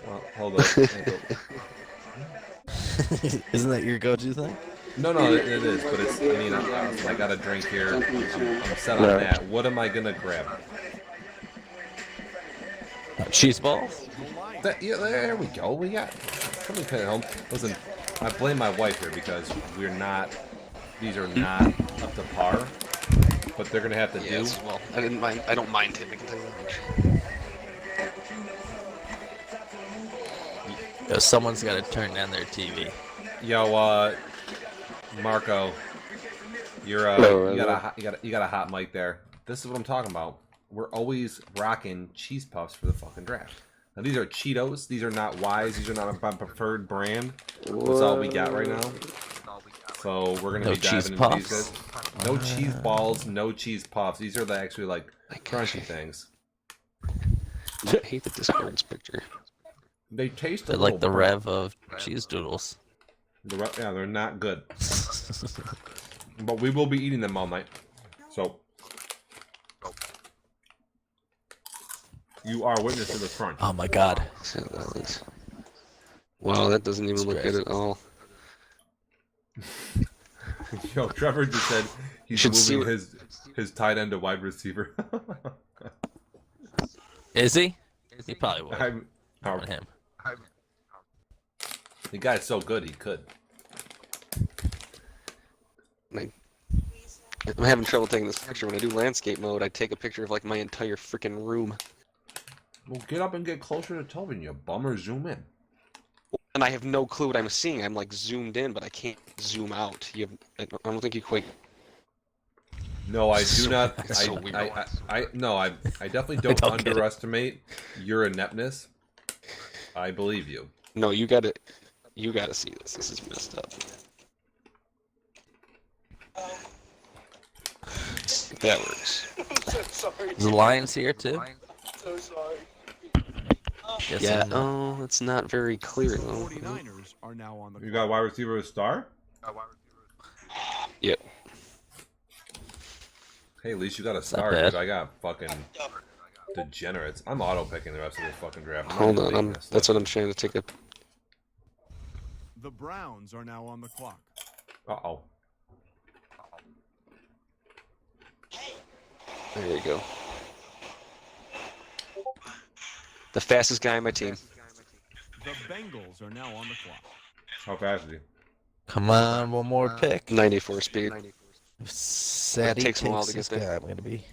Well, hold up. Isn't that your go-to thing? No, it is, but it's. I mean, I got a drink here. I'm set on that. What am I gonna grab? Cheese balls? Yeah, there we go. We got. Somebody pay at home. Listen, I blame my wife here because we're not. These are not up to par. But they're gonna have to do. Yes, well, I didn't mind. I don't mind him. I can tell you that much. Yo, someone's got to turn down their TV. Yo, Marco, you're you got a hot mic there. This is what I'm talking about. We're always rocking cheese puffs for the fucking draft. Now these are Cheetos. These are not Wise. These are not my preferred brand. That's all we got right now. So we're gonna No be cheese diving into puffs? these guys. No cheese balls. No cheese puffs. These are the actually like crunchy things. I hate the Discord's picture. They taste. They're like the Rev of cheese doodles. Yeah, they're not good. But we will be eating them all night. So you are witness to the front. Oh my god. Wow, that doesn't even look good at all. Yo, Trevor just said he's should see moving his tight end to wide receiver. Is he? He probably would. I'm On him. The guy's so good, he could. I'm having trouble taking this picture. When I do landscape mode, I take a picture of like my entire freaking room. Well, get up and get closer to Tobin, you bummer. Zoom in. And I have no clue what I'm seeing. I'm like zoomed in, but I can't zoom out. I don't think you quite. No, I do not. That's so weird. I definitely don't don't get it. underestimate your ineptness. I believe you. No, you gotta see this. This is messed up. That works. Is the Lions here too? So sorry. Guess Yeah. not. Oh, it's not very clear though. 49ers are now on the You got a wide receiver with star? Yep. Hey, at least you got a not star, bad. dude. I got fucking degenerates. I'm auto picking the rest of this fucking draft. I'm not Hold even on. making this That's list. what I'm trying to take a. The Browns are now on the clock. Uh-oh. There you go. The fastest guy on my team. The Bengals are now on the clock. How fast is he? Come on, one more pick. 94 speed. If Sadie takes takes a while to this get there. guy, I'm gonna be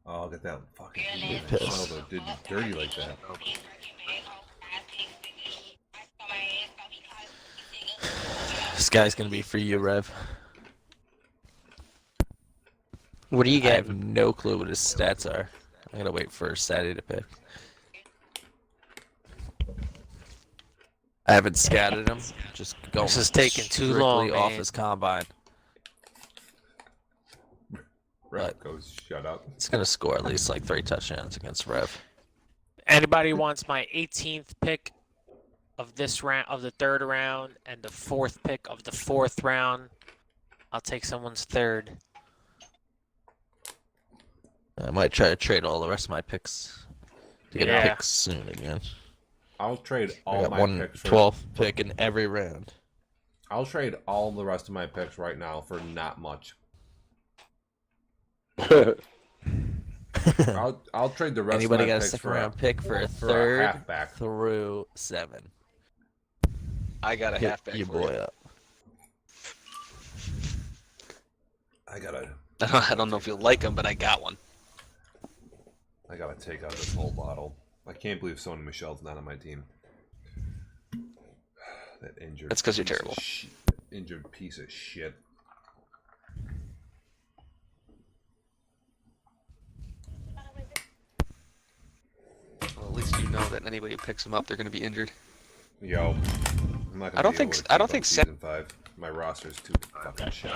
Oh, get that fucking pissed. son of a did you dirty like that. This guy's gonna be for you, Rev. What do you I get? have no clue what his stats are. I gotta wait for Sadie to pick. I haven't scattered him. Just going. This is taking too strictly long, off man. his combine. Rev goes, shut up. He's gonna score at least like 3 touchdowns against Rev. Anybody wants my 18th pick of this round, of the 3rd round, and the 4th pick of the 4th round? I'll take someone's 3rd. I might try to trade all the rest of my picks to get Yeah. picks soon again. I'll trade I all got my one picks for 12th pick in every round. I'll trade all the rest of my picks right now for not much. I'll trade the rest Anybody of my got a picks second for round pick for a for third a halfback. through 7? I got a Hit halfback your for boy you. up. I don't know if you'll like him, but I got one. I gotta take out this whole bottle. I can't believe Sony Michelle's not on my team. That injured. That's 'cause you're piece of terrible. Injured piece of shit. Well, at least you know that anybody who picks him up, they're going to be injured. Yo, I'm not gonna I don't be think- able to I don't keep think up se- season 5. My roster's too fucking shit.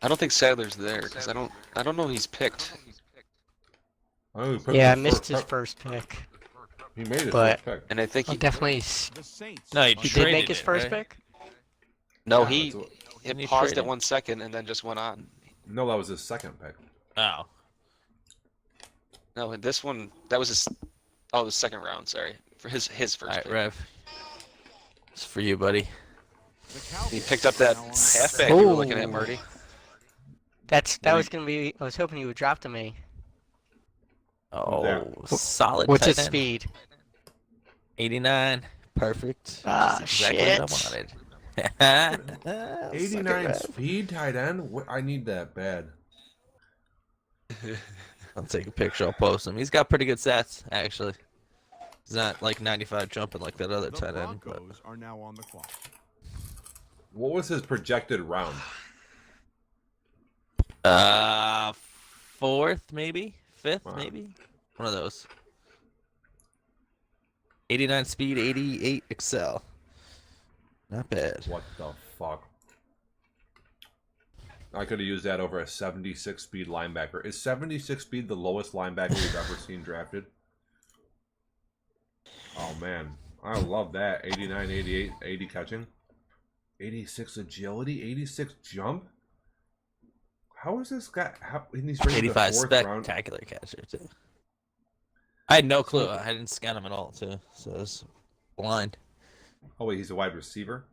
I don't think Sadler's there because I don't know he's picked. Oh, he put Yeah, I his missed first his pick. first pick. He made his but- first pick. And I think I'll he definitely. No, you He traded did make his it, first right? pick. no, Yeah, he that's what- Didn't he it paused trade at him? 1 second and then just went on. No, that was his second pick. Oh. No, and this one that was his. Oh, the second round. Sorry, for his first Alright, pick. Rev. It's for you, buddy. He picked up that halfback you were looking at, Ooh. Marty. That What was gonna be. I was hoping you would drop to me. Oh, solid. What's tight his end. speed? 89. Perfect. Ah, That's exactly what I wanted. 89 speed tight end? I need that bad. I'll take a picture. I'll post him. He's got pretty good stats, actually. He's not like 95 jumping like that other tight end. But... are now on the clock. What was his projected round? 4th, maybe? 5th, Wow. maybe? One of those. 89 speed, 88 excel. Not bad. What the fuck? I could have used that over a 76 speed linebacker. Is 76 speed the lowest linebacker we've ever seen drafted? Oh man, I love that. 89, 88, 80 catching. 86 agility, 86 jump. How is this guy? And he's rated the 85 4th round. spectacular catcher, too. I had no clue. I didn't scan him at all, too. So I was blind. Oh wait, he's a wide receiver.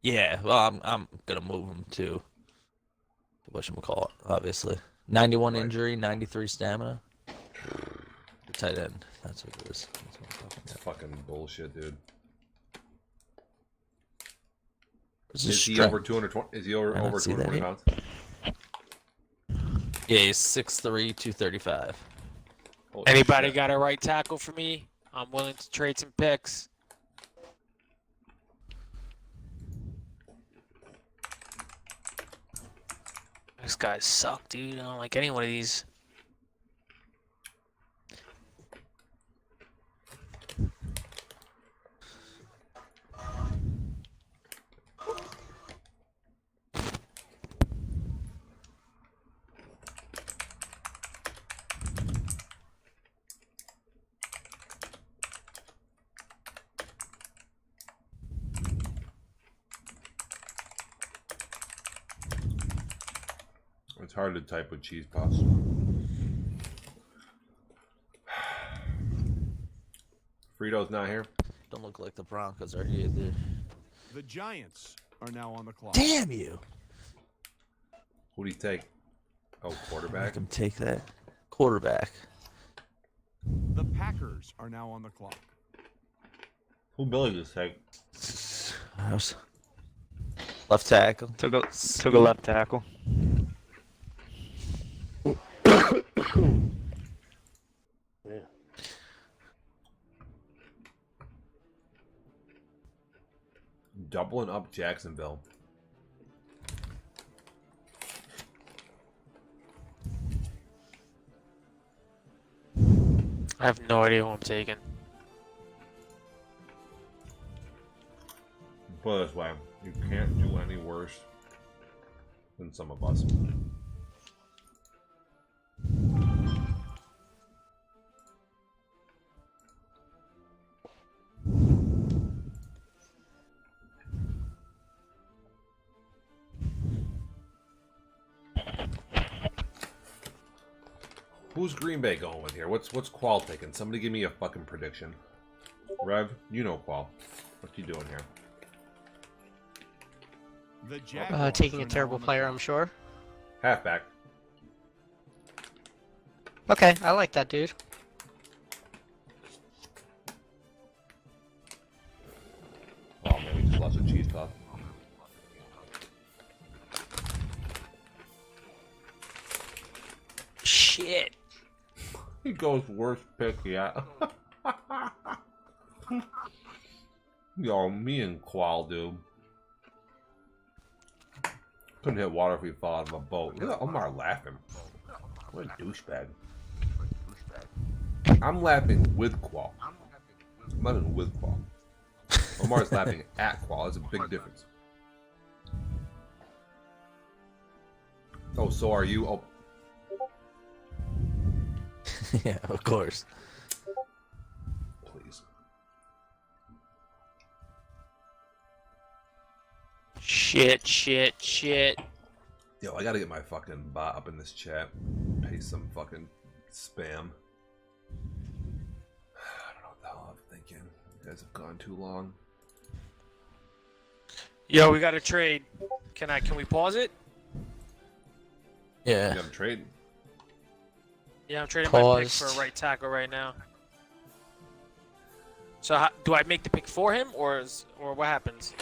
Yeah, well, I'm gonna move him to whatchamacallit, obviously. 91 Right. injury, 93 stamina. The tight end. That's what it is. That's what I'm talking It's about. fucking bullshit, dude. What's his Is he strength? over 220? Is he over, I don't over see that 220 here. pounds? Yeah, he's 6'3", 235. Holy Anybody shit. got a right tackle for me? I'm willing to trade some picks. These guys suck, dude. I don't like any one of these. It's hard to type with cheese puffs. Frito's not here. Don't look like the Broncos are here either. The Giants are now on the clock. Damn you! Who do you take? Oh, quarterback. Make him take that. Quarterback. The Packers are now on the clock. Who Billy just take? House. Left tackle. Took a left tackle. Doubling up Jacksonville. I have no idea who I'm taking. Put it this way, you can't do any worse than some of us. Who's Green Bay going with here? What's Qual taking? Somebody give me a fucking prediction. Rev, you know Qual. What you doing here? Taking a terrible player, I'm sure. Halfback. Okay, I like that dude. Oh man, we just lost a cheese puff. Shit. He goes worst pick yet. Yo, me and Qual, dude. Couldn't hit water if we fell out of a boat. Look at Omar laughing. What a douchebag. I'm laughing with Qual. I'm laughing with Qual. Omar's laughing at Qual. That's a big difference. Oh, so are you? Oh. Yeah, of course. Please. Shit. Yo, I gotta get my fucking bot up in this chat. Pay some fucking spam. I don't know what the hell I'm thinking. You guys have gone too long. Yo, we got to trade. Can we pause it? Yeah. You got to trade. Yeah, I'm trading my pick Paused. for a right tackle right now. So do I make the pick for him, or what happens?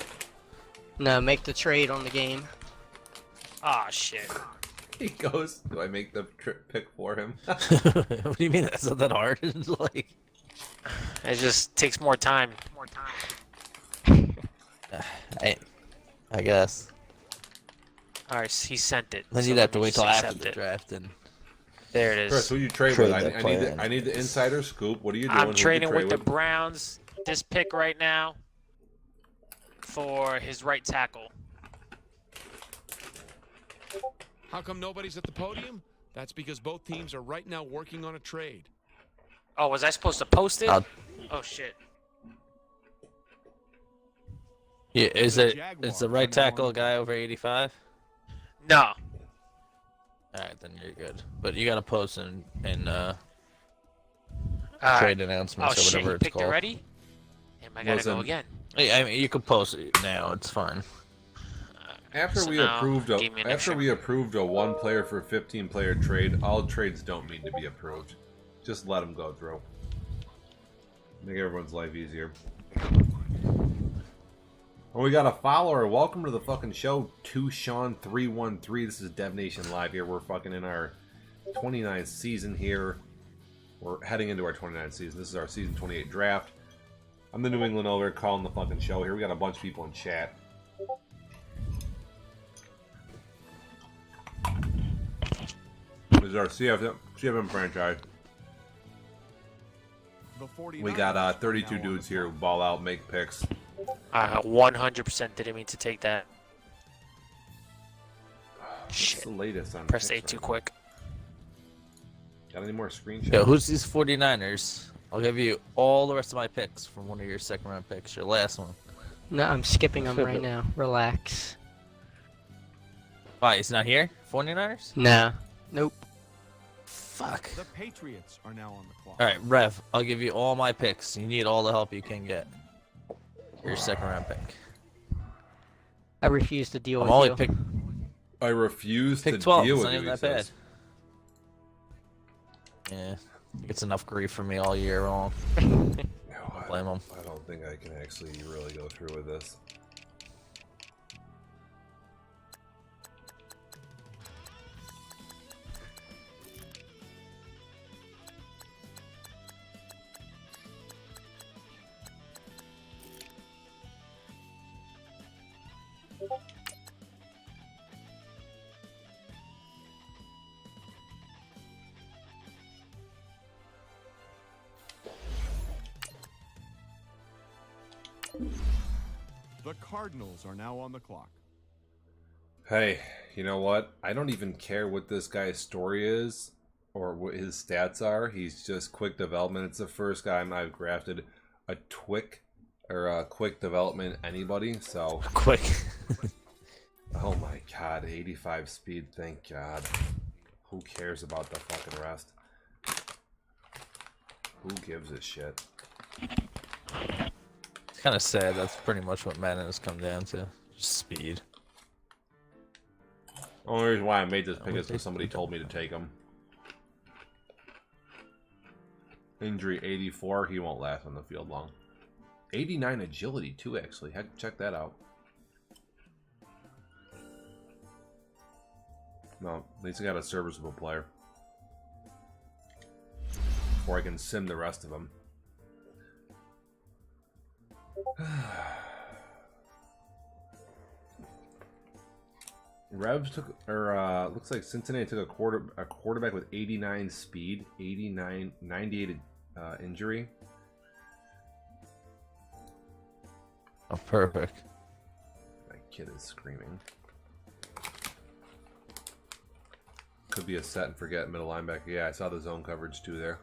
No, make the trade on the game. Ah, shit. He goes, do I make the pick for him? What do you mean that's not that hard? Like, It just takes more time. I guess. All right, he sent it. Then so you'd let have to me wait just till after accept the it. draft and. There it is. Chris, who you trade Trade with? that I need the insider scoop. What are you doing? I'm Who'd trading you with trade the Browns this pick right now for his right tackle. How come nobody's at the podium? That's because both teams are right now working on a trade. Oh, was I supposed to post it? Oh shit. Yeah, is The it? Jaguars Is the are right now tackle on a guy over 85? No. Alright, then you're good. But you gotta post in Alright. trade Oh announcements or shit, whatever he it's picked called. already? Damn, I gotta go Wasn't- again. Hey, I mean, you can post it now. It's fine. After So we now, approved give me an extra. a 1 player for 15 player trade, all trades don't need to be approved. Just let them go through. Make everyone's life easier. Well, we got a follower. Welcome to the fucking show, 2Sean313. This is Dev Nation Live here. We're fucking in our 29th season here. We're heading into our 29th season. This is our season 28 draft. I'm the New England over calling the fucking show here. We got a bunch of people in chat. This is our CFM franchise. We got 32 dudes here who ball out, make picks. I 100% didn't mean to take that. What's Shit. the latest on Press picks A too right now? quick. Got any more screenshots? Yeah, who's these 49ers? I'll give you all the rest of my picks from one of your second round picks, your last one. No, I'm skipping them right now. Relax. Why, he's not here? 49ers? No. Nope. Fuck. The Patriots are now on the clock. Alright, Rev, I'll give you all my picks. You need all the help you can get. Your second round pick. I refuse to deal I'm with only you. pick I refuse to 12. deal It's with not you. even He that bad. says. Yeah, it's enough grief for me all year long. No, Blame him. I don't think I can actually really go through with this. The Cardinals are now on the clock. Hey, you know what? I don't even care what this guy's story is or what his stats are. He's just quick development. It's the first guy I've drafted a quick development anybody. So Quick. oh my god, 85 speed. Thank God. Who cares about the fucking rest? Who gives a shit? It's kind of sad. That's pretty much what Madden has come down to. Just speed. Only reason why I made this pick is because somebody told me to take him. Injury 84. He won't last on the field long. 89 agility too, actually. Check that out. No, at least I got a serviceable player. Or I can sim the rest of them. Revs took, or looks like Cincinnati took a quarterback with 89 speed, 98 injury. Oh, perfect. That kid is screaming. Could be a set and forget middle linebacker. Yeah, I saw the zone coverage too there.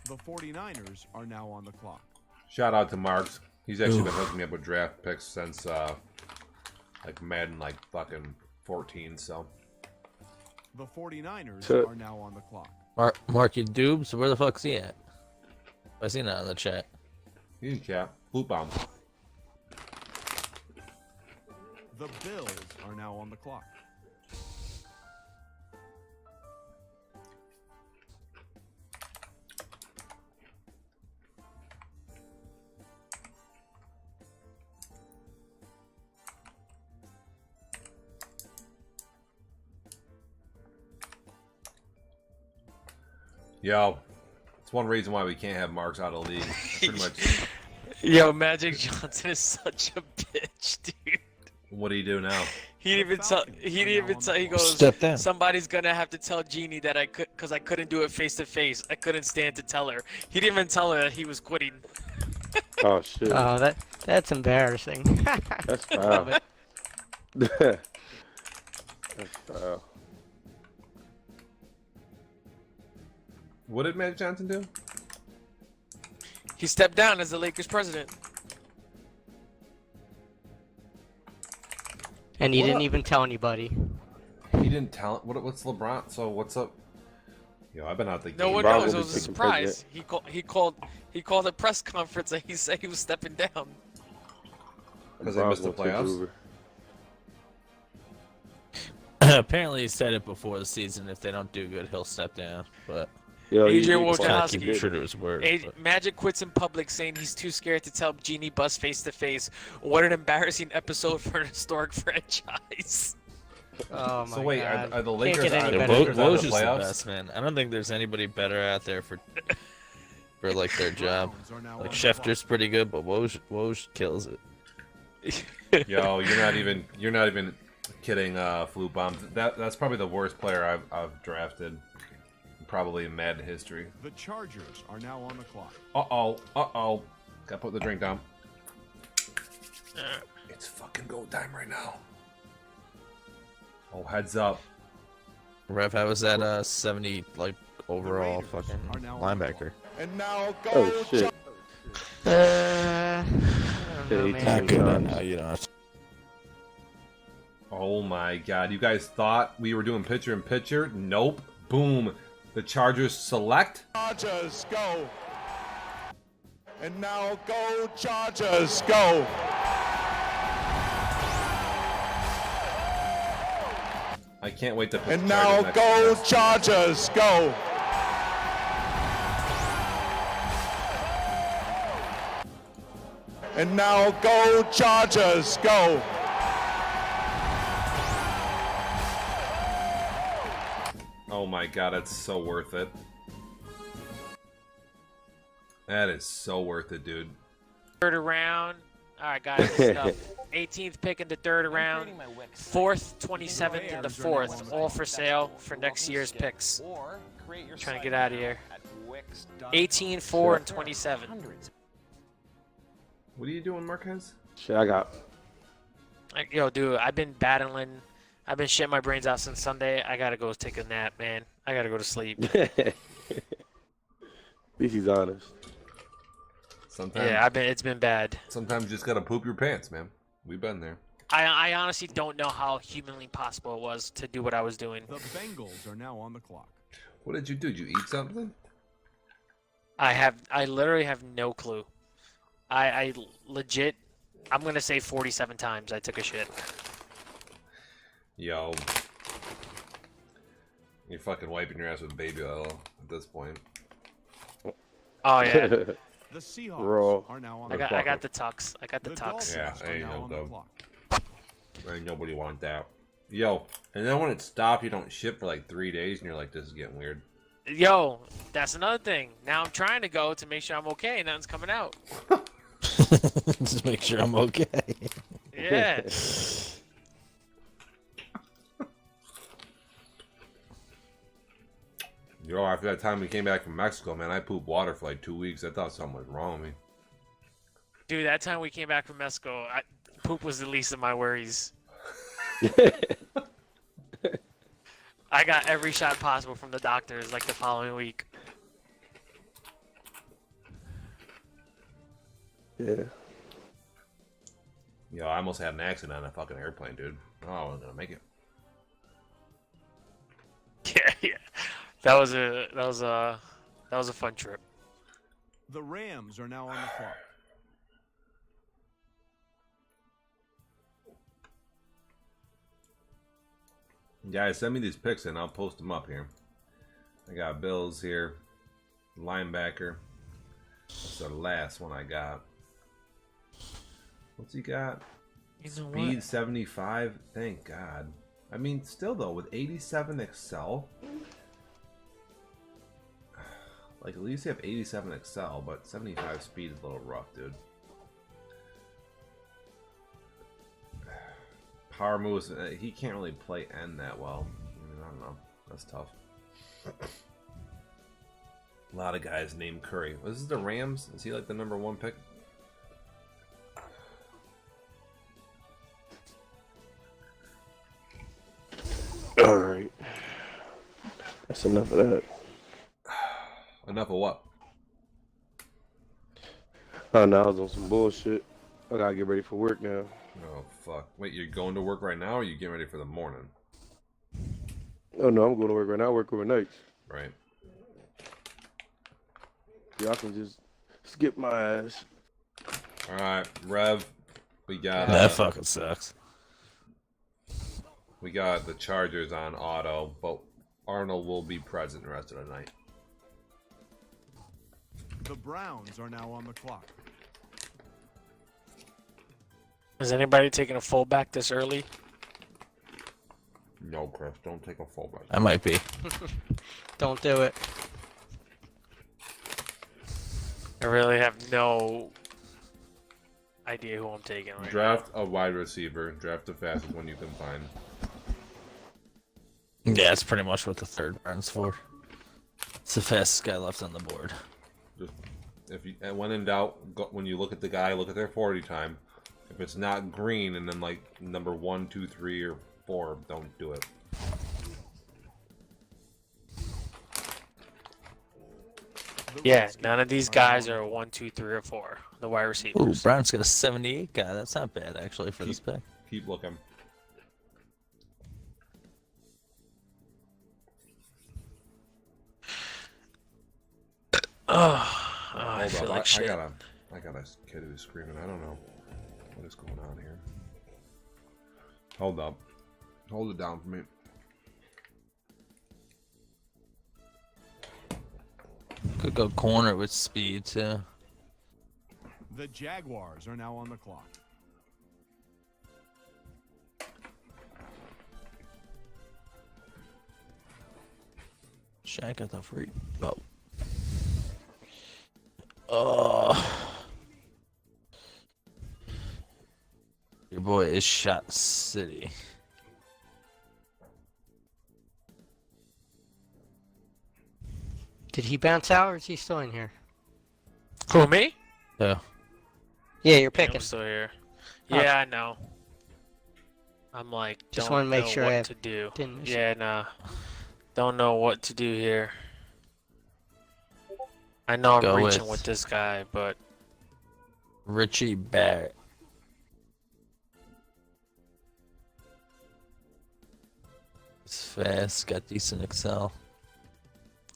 The 49ers are now on the clock. Shout out to Marks. He's actually been hooking me up with draft picks since like Madden like fucking 14, so. The 49ers So- are now on the clock. Marky Dubes, where the fuck's he at? I seen that in the chat. You can cap. Boot bomb. The Bills are now on the clock. Yo, it's one reason why we can't have Marks out of the league. Pretty much. Yo, Magic Johnson is such a bitch, dude. What do you do now? He didn't even tell. He didn't even tell. He goes, Step down. somebody's gonna have to tell Jeannie that I could, cause I couldn't do it face to face. I couldn't stand to tell her. He didn't even tell her that he was quitting. Oh shit. Oh, that's embarrassing. That's foul. Love it. That's foul. What did Magic Johnson do? He stepped down as the Lakers president. And he What didn't up? even tell anybody. He didn't tell. What's LeBron? So what's up? Yo, I've been out the game. No one LeBron knows. It will was be a taking surprise. He called a press conference and he said he was stepping down. Because they missed the Browns will take playoffs. over. Apparently, he said it before the season. If they don't do good, he'll step down. But Yo, Adrian you- he's kind of Wojnarowski. keeping true to his word. but- Magic quits in public saying he's too scared to tell Jeannie Buss face to face. What an embarrassing episode for an historic franchise. Oh my So wait, god. are the Can't Lakers get any out Yeah, of better Woj than Lakers out Woj of is the the playoffs? best, man. I don't think there's anybody better out there for like their job. Browns are now Like on the Schefter's pretty good, but Woj kills it. Yo, you're not even kidding. Flu bombs. That's probably the worst player I've drafted, probably in Madden history. clock. The Chargers are now on the clock. Uh-oh. Gotta put the drink down. It's fucking go time right now. Oh, heads up. Rev, how was that 70 like overall Raiders fucking are now on the linebacker? And now go Oh shit. I don't know, Yeah, man. Not good, I know, you know. Oh my god. You guys thought we were doing pitcher and pitcher? Nope. Boom. The Chargers select. Chargers go. And now go Chargers go. I can't wait to pick And the now Chargers go next. Chargers go. And now go Chargers go. Oh my god, it's so worth it. That is so worth it, dude. Third round. All right, guys. This is the 18th pick in the third round. 4th, 27th, and the 4th. All for sale for next year's picks. Trying to get out of here. 18, 4, and 27. What are you doing, Marquez? Shit, I got. Like, yo, dude, I've been battling. I've been shitting my brains out since Sunday. I gotta go take a nap, man. I gotta go to sleep. At least he's honest. Sometimes, Yeah, it's been bad. sometimes you just gotta poop your pants, man. We've been there. I honestly don't know how humanly possible it was to do what I was doing. The Bengals are now on the clock. What did you do? Did you eat something? I literally have no clue. I legit, I'm gonna say 47 times I took a shit. Yo. You're fucking wiping your ass with baby oil at this point. Oh yeah. The Seahawks Raw. are now on I the got clock. the tux. I got the tux. Yeah, Dolphins are ain't now no on the go. clock. Ain't nobody want that. Yo, and then when it stopped, you don't ship for like 3 days, and you're like, this is getting weird. Yo, that's another thing. Now I'm trying to go to make sure I'm okay. Nothing's coming out. Just make sure I'm okay. Yeah. Yo, after that time we came back from Mexico, man, I pooped water for like 2 weeks. I thought something was wrong with me. Dude, that time we came back from Mexico, poop was the least of my worries. I got every shot possible from the doctors like the following week. Yeah. Yo, I almost had an accident on a fucking airplane, dude. Oh, I wasn't gonna make it. Yeah. That was a fun trip. The Rams are now on the clock. Guys, send me these pics and I'll post them up here. I got Bills here. Linebacker. That's the last one I got. What's he got? Speed 75. Thank God. I mean, still though, with 87 Excel. Like, at least you have 87 Excel, but 75 speed is a little rough, dude. Power moves, he can't really play end that well. I mean, I don't know. That's tough. A lot of guys named Curry. This is the Rams? Is he like the #1 pick? Alright. That's enough of that. Enough of what? Oh, no, I was on some bullshit. I gotta get ready for work now. Oh, fuck. Wait, you're going to work right now, or are you getting ready for the morning? Oh, no, I'm going to work right now. I work overnight. Right. Y'all can just skip my ass. Alright, Rev. We got... That fucking sucks. We got the Chargers on auto, but Arnold will be present the rest of the night. The Browns are now on the clock. Is anybody taking a fullback this early? No, Chris, don't take a fullback. I might be. Don't do it. I really have no idea who I'm taking right Draft a wide receiver. Draft the fastest one you can find. Yeah, that's pretty much what the third round's for. It's the fastest guy left on the board. Just if you, and when in doubt, when you look at the guy, look at their 40 time. If it's not green and then like number 1, 2, 3, or 4, don't do it. Yeah, none of these guys are 1, 2, 3, or 4. The wide Ooh, receivers. Brown's got a 78 guy. That's not bad, actually, for this pick. Keep looking. I feel like shit. I got a kid who's screaming. I don't know what is going on here. Hold up. Hold it down for me. Could go corner with speed, too. The Jaguars are now on the clock. Shaq got the free. Oh. Oh. Your boy is Shot City. Did he bounce out or is he still in here? Who, me? Yeah. Yeah, you're Yeah, picking. I'm still here. Oh. Yeah, I know. I'm like, Just don't wanna make know sure what I to do. didn't miss Yeah, nah. Don't know what to do here. I know I'm Go reaching with- with this guy, but Richie Barrett. He's fast, got decent Excel.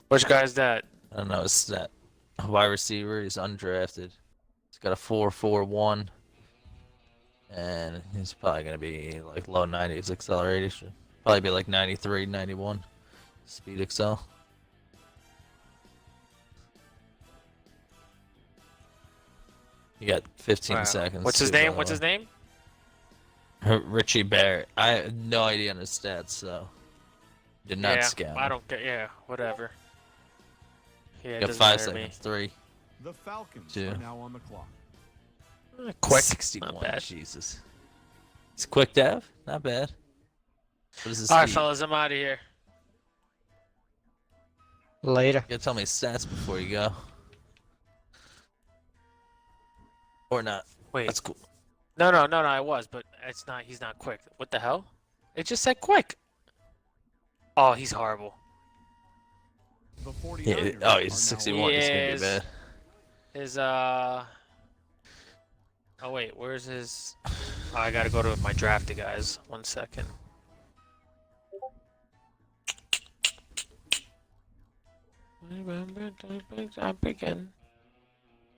Which guy's that? I don't know his stat. Wide receiver, he's undrafted. He's got a 4.41. And he's probably going to be like low 90s acceleration. Probably be like 93, 91 speed Excel. You got 15 Wow. seconds. What's his name? What's his name? Richie Barrett. I have no idea on his stats, so did not Yeah, scout. I don't get. Yeah, whatever. Yeah, it Got doesn't 5 matter to me. seconds. 3. The Falcons 2. are now on the clock. Quick. 61. Not bad. Jesus. It's quick dev. Not bad. What is this? All right, fellas, I'm out of here. Later. You gotta tell me stats before you go. Or not. Wait. That's cool. No, I was, but it's not. He's not quick. What the hell? It just said quick. Oh, he's horrible. The 49ers Yeah, oh, he's are 61. He's gonna be Yes. bad. His Oh wait, where's his? Oh, I gotta go to my drafted guys. 1 second.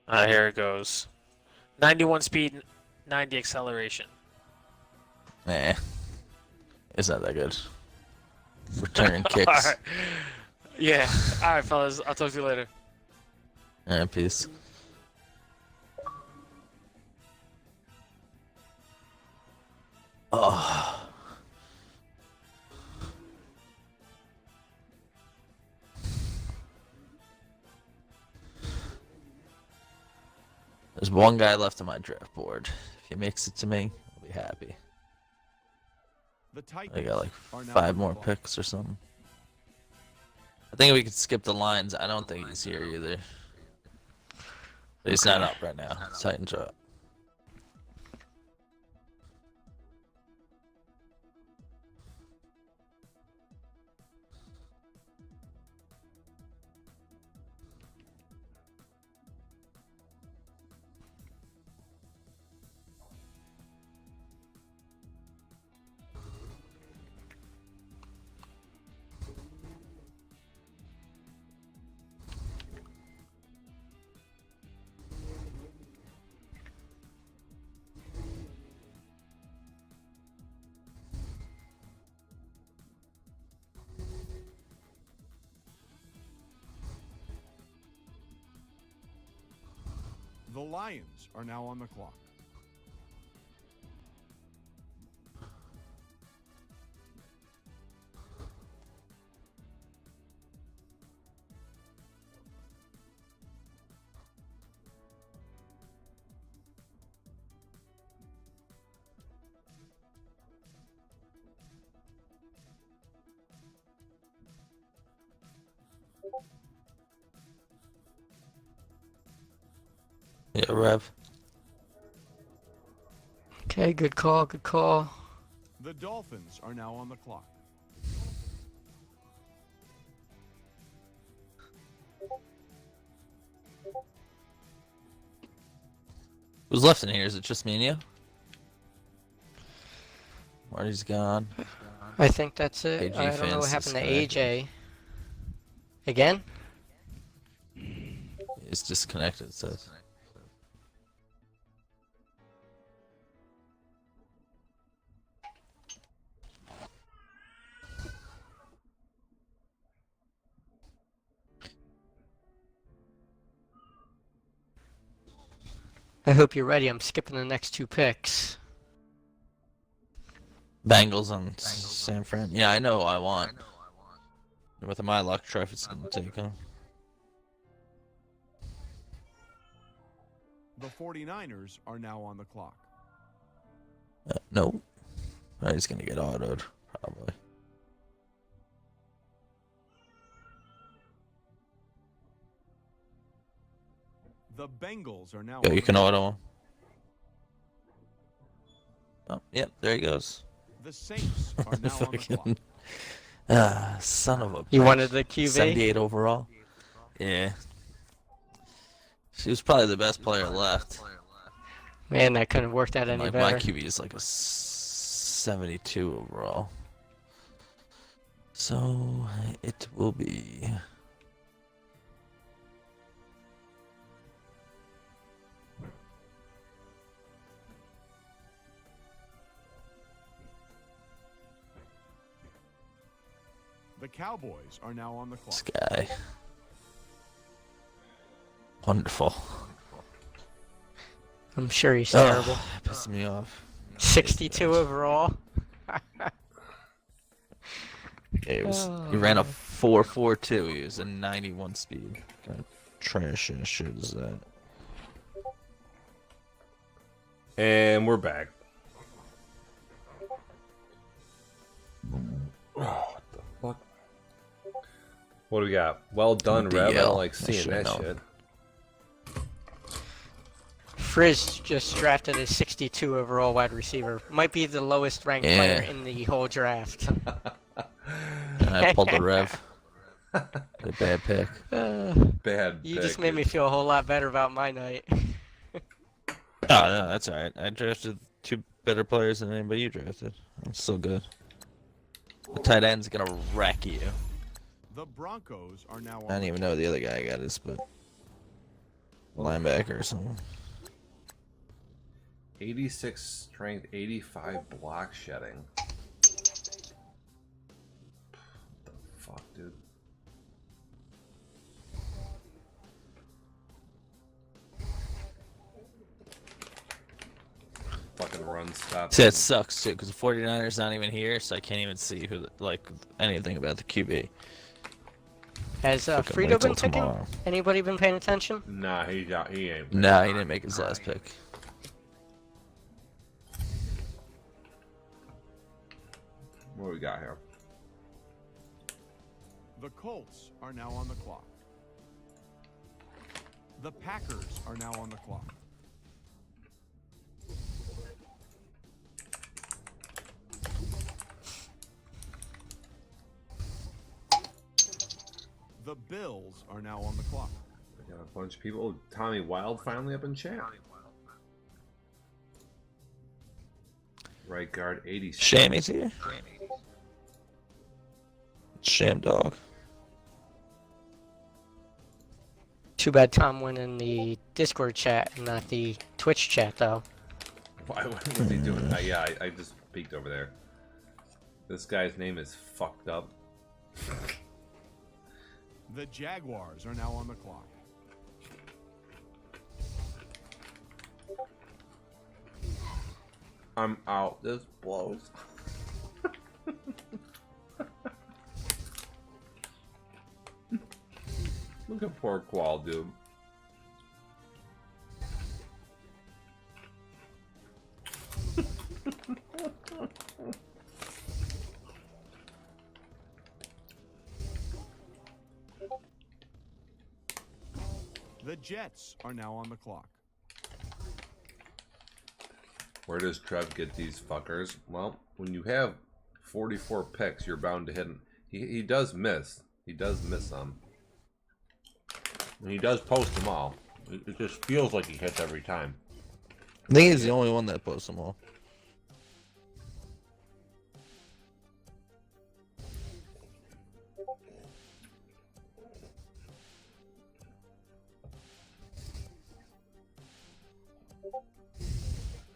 Here it goes. 91 speed, 90 acceleration. Nah. It's not that good. Returning kicks. Alright. Yeah. Alright, fellas. I'll talk to you later. Alright, peace. Oh. There's one guy left on my draft board. If he makes it to me, I'll be happy. The I Titans got like are now 5 on the more clock. picks or something. I think we could skip the lines. I don't think he's here either. But he's not up right now. Titans are up. The Lions are now on the clock. Yeah, Rev. Okay, good call, good call. The Dolphins are now on the clock. Who's left in here? Is it just me and you? Marty's gone. I think that's it. AJ I don't know what fans happened to disconnected. AJ. Again? It's disconnected, it says. I hope you're ready. I'm skipping the next 2 picks. Bengals on San Fran. Yeah, I know who I want. With my luck, Triffitt's gonna take him. The 49ers are now on the clock. Nope. Oh, he's gonna get autoed, probably. The Bengals are now Yo, on you the can clock. auto him. Oh, yep, there he goes. The Saints are now on the clock. Son of a You bitch. wanted the QB? 78 overall. Yeah. She was probably the best player left. Man, that couldn't have worked out any Like my better. QB is like a 72 overall. So it will be. The Cowboys are now on the This clock. guy. Wonderful. I'm sure he's terrible. Pissing me off. 62 overall. He ran a 4.42. He was a 91 speed. Kind of trash ass shit is that? And we're back. Oh, what the fuck? What do we got? Well done, Rev. I DL. don't like I seeing should've that known. shit. Frizz just drafted a 62 overall wide receiver. Might be the lowest ranked player in the whole draft. I pulled the Rev. A bad pick. Bad. You pick, just made dude. me feel a whole lot better about my night. Oh, no, that's alright. I drafted 2 better players than anybody you drafted. I'm still good. The tight end's gonna wreck you. The Broncos are now on I don't even know who the other guy got is, but linebacker or something. 86 strength, 85 block shedding. What the fuck, dude? Fucking run stop. See, that sucks too, because the 49ers not even here, so I can't even see who, anything about the QB. Has Fucking Frito wait till been picking? tomorrow. Anybody been paying attention? Nah, he ain't. Nah, he didn't make his last pick. What do we got here? The Colts are now on the clock. The Packers are now on the clock. The Bills are now on the clock. We got a bunch of people. Tommy Wild finally up in chat. Right guard, 86. Shammy's here. Sham dog. Too bad Tom went in the Discord chat and not the Twitch chat, though. Why? What was he doing? Yeah, I just peeked over there. This guy's name is fucked up. The Jaguars are now on the clock. I'm out. This blows. Look at poor Qual, dude. The Jets are now on the clock. Where does Trev get these fuckers? Well, when you have 44 picks, you're bound to hit him. He does miss. He does miss some. And he does post them all. It just feels like he hits every time. I think he's the only one that posts them all.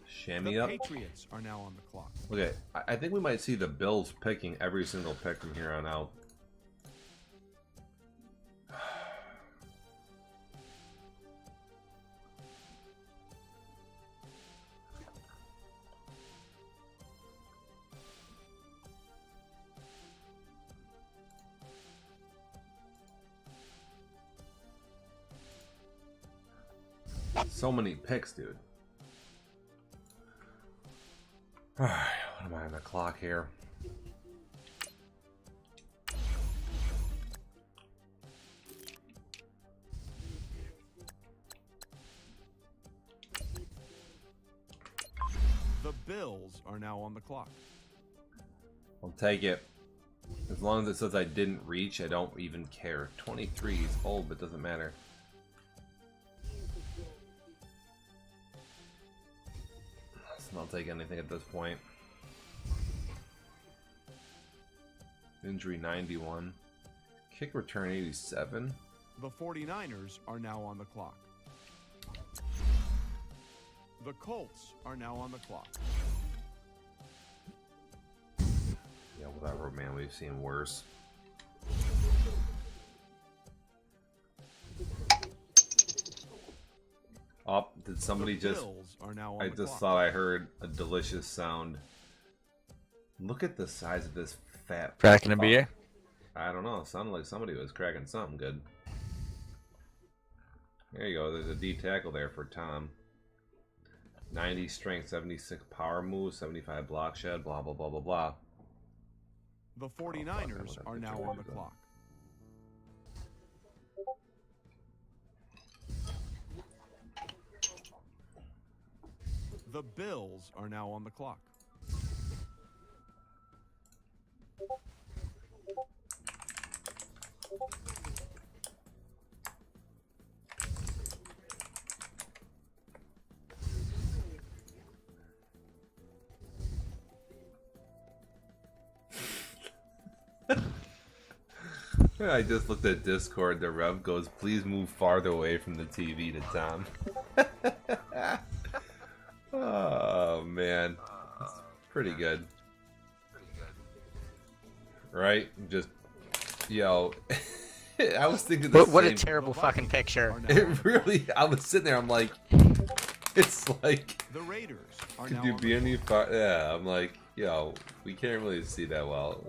Shammy The up. Patriots are now on the clock. Okay, I think we might see the Bills picking every single pick from here on out. So many picks, dude. Alright, what am I on the clock here? The Bills are now on the clock. I'll take it. As long as it says I didn't reach, I don't even care. 23 is old, but doesn't matter. So I'll take anything at this point. Injury 91. Kick return 87. The 49ers are now on the clock. The Colts are now on the clock. Yeah, whatever, man. We've seen worse. Oh, did somebody The just... Bills are now on I the just clock. thought I heard a delicious sound. Look at the size of this fat... Cracking a fuck. beer? I don't know. It sounded like somebody was cracking something good. There you go. There's a D tackle there for Tom. 90 strength, 76 power move, 75 block shed, blah, blah, blah, blah, blah. The 49ers are now on the clock. The Bills are now on the clock. I just looked at Discord. The Rev goes, please move farther away from the TV to Tom. Oh, man. That's pretty good. Right? Just, yo. I was thinking the What a same. terrible fucking picture. It really, I was sitting there, I'm like, it's like, The Raiders are could now you on be the any far? Yeah, I'm like, yo, we can't really see that well.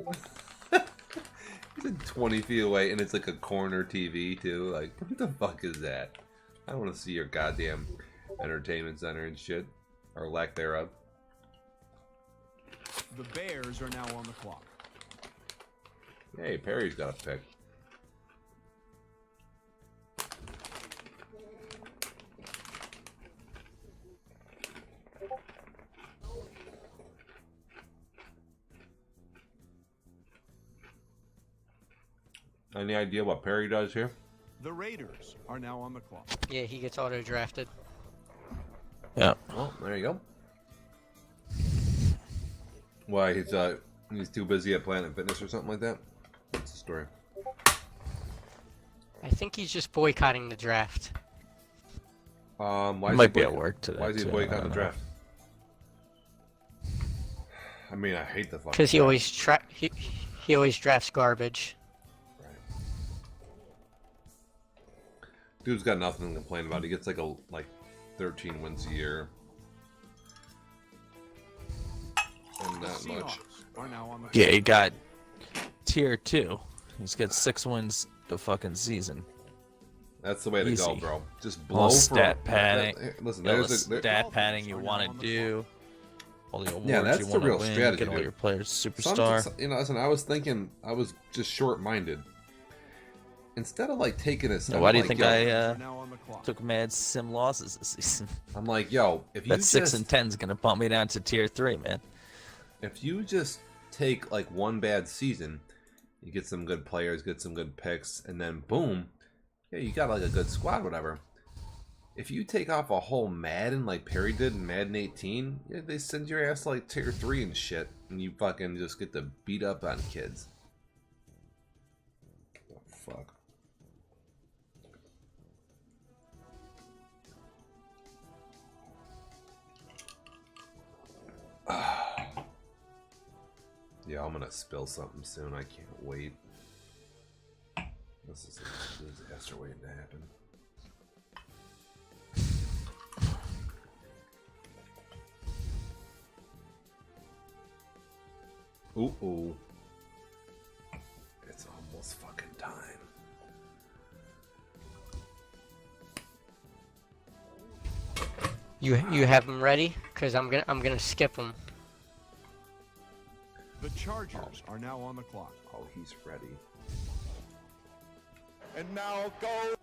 He's 20 feet away, and it's like a corner TV, too. Like, what the fuck is that? I don't want to see your goddamn entertainment center and shit. Or lack thereof. The Bears are now on the clock. Hey, Perry's got a pick. Any idea what Perry does here? The Raiders are now on the clock. Yeah, he gets auto drafted. Yeah. Well, there you go. Why, he's too busy at Planet Fitness or something like that? What's the story? I think he's just boycotting the draft. Why He is might he be at boycott- work today. Why is he too, I boycotting don't the know. draft? I mean, I hate the fucking Because he draft. always he always drafts garbage. Dude's got nothing to complain about. He gets like 13 wins a year. And The not much. Seahawks are now on the clock. Yeah, he got tier 2. He's got 6 wins the fucking season. That's the way to go, Easy. bro. Just blow All for stat padding. Listen, All the there's a, stat padding you want to do. All the awards that's you the want to real win. strategy, Get all dude. your players superstar. listen, I was thinking, I was just short-minded. Instead of like taking a step, Why do you like, think yo, I Are now on the clock. took mad sim losses this season? I'm like, yo, if you That just 6 and 10 is gonna bump me down to tier 3, man. if you just take like one bad season, you get some good players, get some good picks, and then boom, yeah, you got like a good squad, whatever. If you take off a whole Madden like Perry did in Madden 18, yeah, they send your ass to like tier 3 and shit, and you fucking just get to beat up on kids. Oh, fuck. Yeah, I'm gonna spill something soon. I can't wait. This is a disaster waiting to happen. Ooh. It's almost fucking time. You have him ready? Cause I'm gonna skip him. The Chargers are now on the clock. Oh, he's ready. And now go.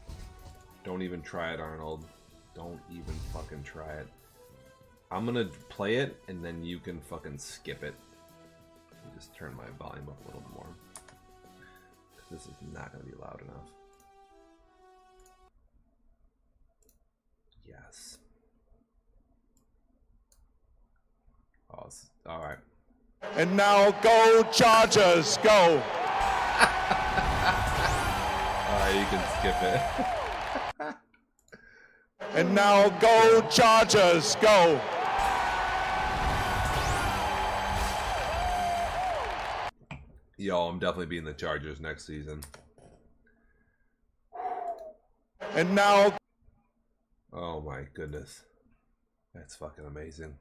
Don't even try it, Arnold. Don't even fucking try it. I'm gonna play it, and then you can fucking skip it. Let me just turn my volume up a little more. This is not gonna be loud enough. Yes. Oh, alright. And now go Chargers, go. you can skip it. And now go Chargers, go. Yo, I'm definitely beating the Chargers next season. And now. Oh my goodness. That's fucking amazing.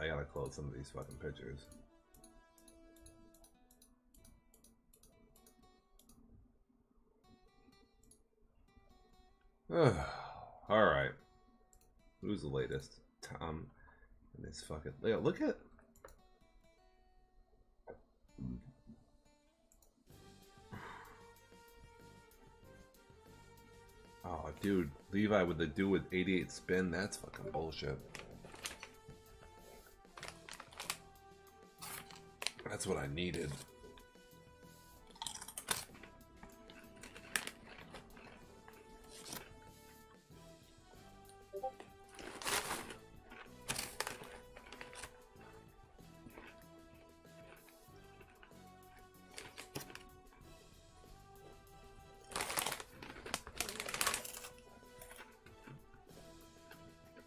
I gotta close some of these fucking pictures. Alright. Who's the latest? Tom and his fucking... Look at... Oh, dude. Levi with the dude with 88 spin? That's fucking bullshit. That's what I needed.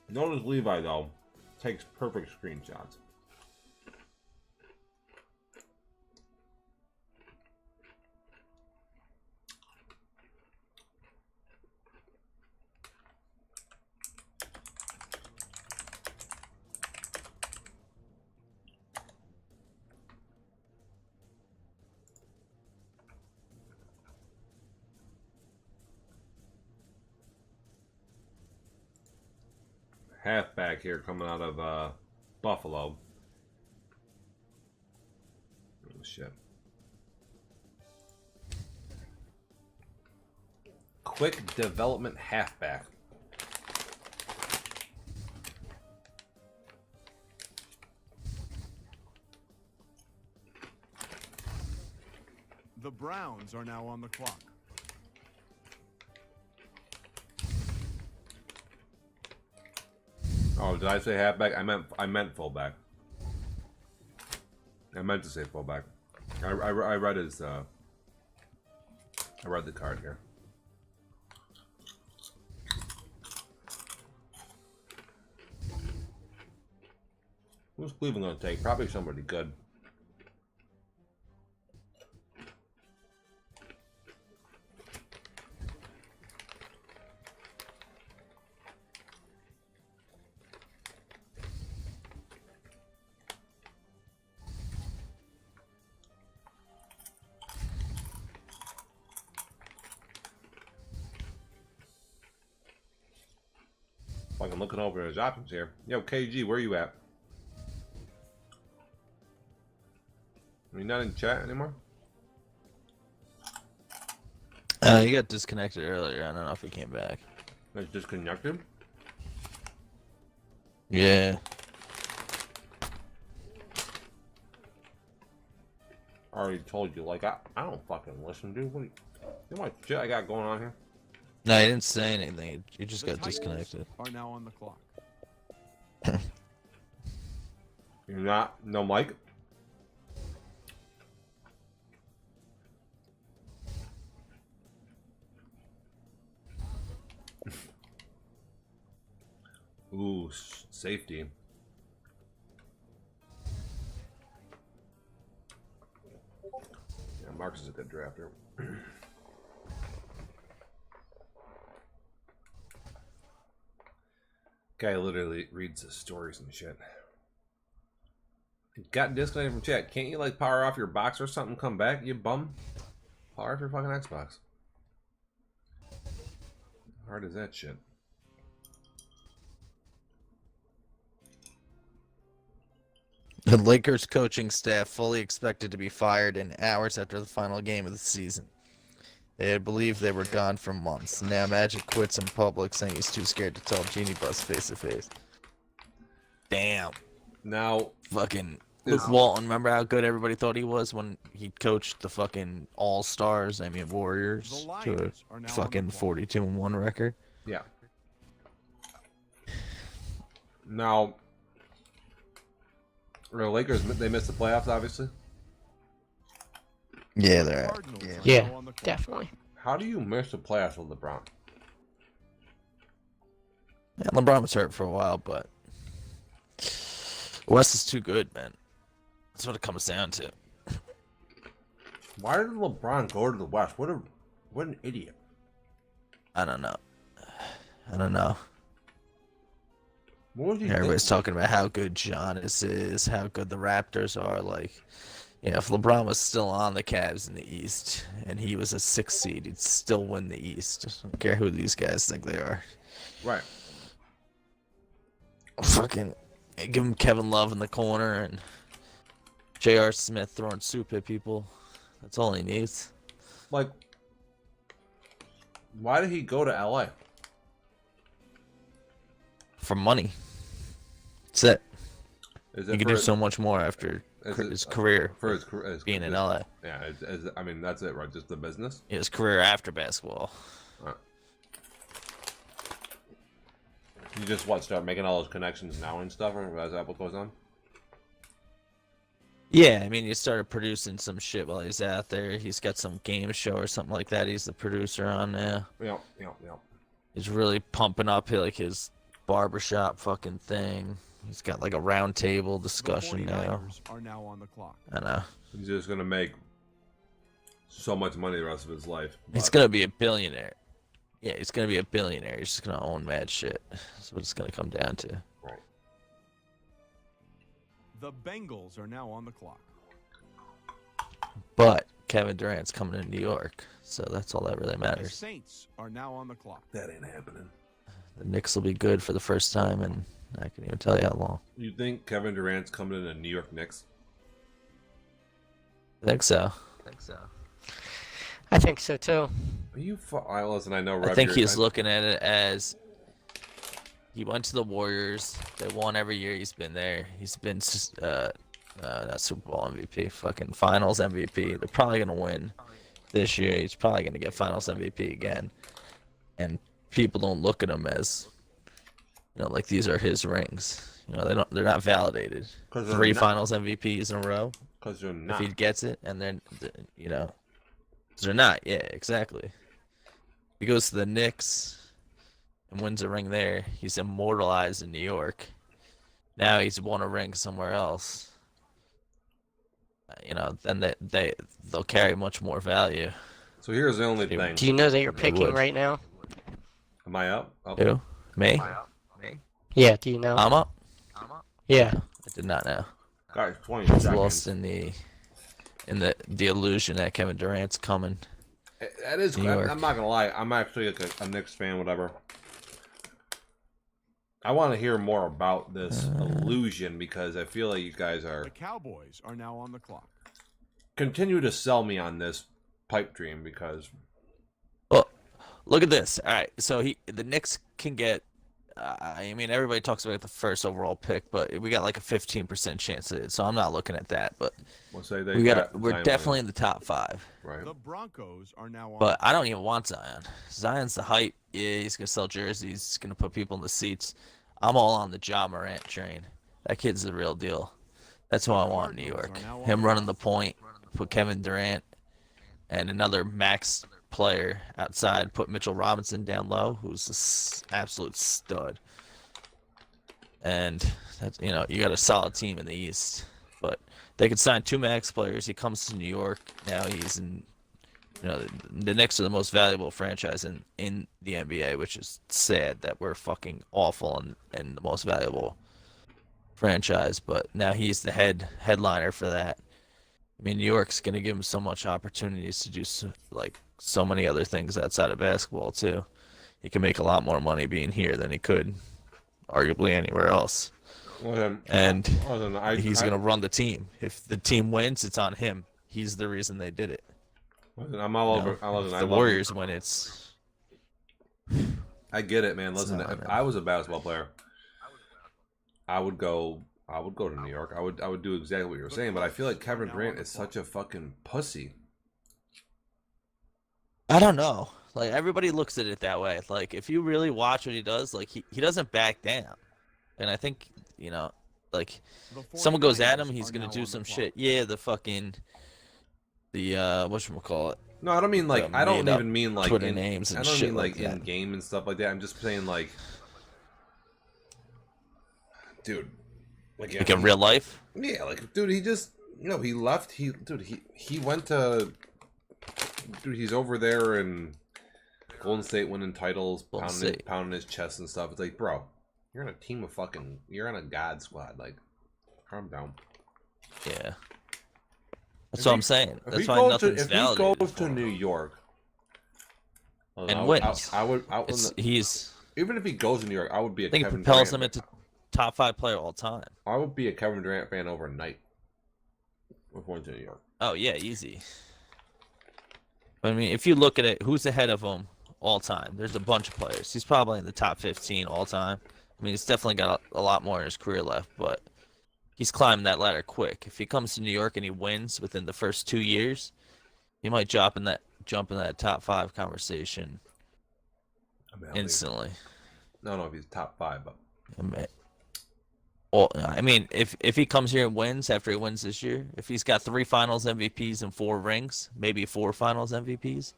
Notice Levi, though, takes perfect screenshots. Halfback here coming out of Buffalo. Oh shit. Quick development halfback. The Browns are now on the clock. Oh, did I say halfback? I meant fullback. I meant to say fullback. I read his I read the card here. Who's Cleveland gonna take? Probably somebody good. I'm looking over his options here. Yo, KG, where you at? Are you not in chat anymore? He got disconnected earlier. I don't know if he came back. It's disconnected? Yeah. I already told you, like, I don't fucking listen, dude. What do you know what shit I got going on here? No, he didn't say anything. He just got disconnected. Are now on the clock. You're not? No mic? Ooh, safety. Yeah, Marcus is a good drafter. Guy literally reads the stories and shit. Got disconnected from chat. Can't you like power off your box or something? Come back, you bum. Power off your fucking Xbox. How hard is that shit? The Lakers coaching staff fully expected to be fired in hours after the final game of the season. They had believed they were gone for months. Now Magic quits in public saying he's too scared to tell Genie Bus face to face. Damn. Now, fucking Luke Walton, remember how good everybody thought he was when he coached the fucking All-Stars, I mean Warriors, to a fucking 42-1 record? Yeah. Now, The Lakers, they missed the playoffs, obviously. Yeah, they're at. Yeah, definitely. How do you miss the playoffs with LeBron? Yeah, LeBron was hurt for a while, but West is too good, man. That's what it comes down to. Why did LeBron go to the West? What an idiot. I don't know. I don't know. What was he Everybody's thinking? talking about how good Giannis is, how good the Raptors are. Like, if LeBron was still on the Cavs in the East and he was a 6th seed, he'd still win the East. I don't care who these guys think they are. Right. Fucking give him Kevin Love in the corner and J.R. Smith throwing soup at people. That's all he needs. Like, why did he go to LA? For money. That's it. Is He can do so much more after his career for his career being in LA. Yeah, I mean that's it, right? Just the business. His career after basketball. Right. You just start making all those connections now and stuff, or as Apple goes on. Yeah, I mean, he started producing some shit while he's out there. He's got some game show or something like that. He's the producer on now. Yeah. He's really pumping up like his barbershop fucking thing. He's got like a round table discussion now. Are now on the clock. I know. He's just gonna make so much money the rest of his life. He's gonna be a billionaire. Yeah, he's gonna be a billionaire. He's just gonna own mad shit. That's what it's gonna come down to. Right. The Bengals are now on the clock. But Kevin Durant's coming to New York, so that's all that really The matters. Saints are now on the clock. That ain't happening. The Knicks will be good for the first time, and I can't even tell you how long. You think Kevin Durant's coming to the New York Knicks? I think so. I think so too. Are you? Listen, I know. I think he's looking at it as he went to the Warriors. They won every year he's been there. He's been not Super Bowl MVP, fucking Finals MVP. They're probably gonna win this year. He's probably gonna get Finals MVP again. And people don't look at him as, like these are his rings. They're not validated. 3 Finals MVPs in a row. Because they're not. If he gets it, and then they're not. Yeah, exactly. He goes to the Knicks and wins a ring there. He's immortalized in New York. Now he's won a ring somewhere else. Then they'll carry much more value. So here's the only thing. Do you know that you're picking right now? Am I up? Who? Me? Yeah, do you know? I'm up? Yeah. I did not know. Guys, 20 I was seconds. lost in the illusion that Kevin Durant's coming. That is. New York. I'm not gonna lie. I'm actually a Knicks fan. Whatever. I want to hear more about this illusion because I feel like you guys are The Cowboys are now on the clock. continue to sell me on this pipe dream because Well, look at this. All right, so the Knicks can get. I mean, everybody talks about the first overall pick, but we got like a 15% chance of it. So I'm not looking at that. But we'll say we're definitely in the top 5. right. The Broncos are now on. But I don't even want Zion. Zion's the hype. Yeah, he's gonna sell jerseys. He's gonna put people in the seats. I'm all on the Ja Morant train. That kid's the real deal. That's who I want in New York. Him running the point. Put Kevin Durant and another max player outside. Put Mitchell Robinson down low, who's an absolute stud. And that's, you got a solid team in the East. But they could sign 2 max players. He comes to New York. Now he's in. The Knicks are the most valuable franchise in the NBA, which is sad that we're fucking awful and the most valuable franchise. But now he's the headliner for that. I mean, New York's going to give him so much opportunities to do so many other things outside of basketball, too. He can make a lot more money being here than he could, arguably, anywhere else. Well, And he's I- going to run the team. If the team wins, it's on him. He's the reason they did it. I'm all over. If the Warriors win, it's... I get it, man. Listen, not, if man. I was a basketball player, I would go to New York. I would do exactly what you were saying, but I feel like Kevin Durant is such a fucking pussy. I don't know. Like, everybody looks at it that way. Like, if you really watch what he does, like, he doesn't back down. And I think, like someone goes at him, he's gonna do some shit. Yeah, the whatchamacallit. No, I don't mean like I don't even mean like Twitter names and I don't shit mean like that. in game and stuff like that. I'm just saying like, dude, like in real life. Yeah, like dude, he just he left. He went to. Dude, he's over there in Golden State winning titles, pounding his chest and stuff. It's like, bro, you're on a team of fucking. You're on a god squad. Like, calm down. Yeah. That's what I'm saying. That's why nothing's validated. If he goes to New York and wins, he's even if he goes to New York, I would be a Kevin Kevin propels Durant him into top 5 player all time. I would be a Kevin Durant fan overnight if going to New York. Oh yeah, easy. But I mean, if you look at it, who's ahead of him all time? There's a bunch of players. He's probably in the top 15 all time. I mean, he's definitely got a lot more in his career left, but he's climbed that ladder quick. If he comes to New York and he wins within the first 2 years, he might jump in that top 5 conversation instantly. No, if he's top 5, but well, I mean, if he comes here and wins after he wins this year, if he's got 3 Finals MVPs and 4 rings, maybe 4 Finals MVPs,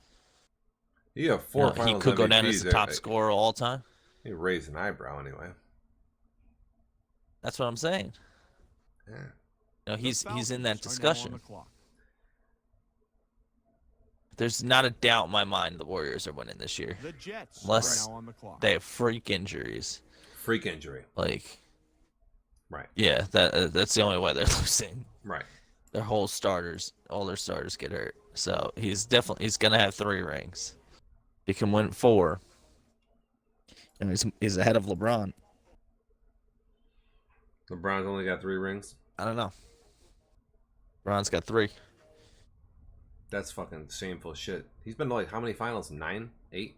you have 4 Finals he could MVPs, go down as the top scorer all time. He raised an eyebrow anyway. That's what I'm saying. Yeah. He's in that discussion. There's not a doubt in my mind the Warriors are winning this year, unless they have freak injuries. Freak injury. Like. Right. Yeah, that's the only way they're losing. Right. Their whole starters, all their starters get hurt. So he's gonna have 3 rings. He can win 4. And he's ahead of LeBron. LeBron's only got 3 rings? I don't know. LeBron's got 3. That's fucking shameful shit. He's been to like how many finals? 9? 8?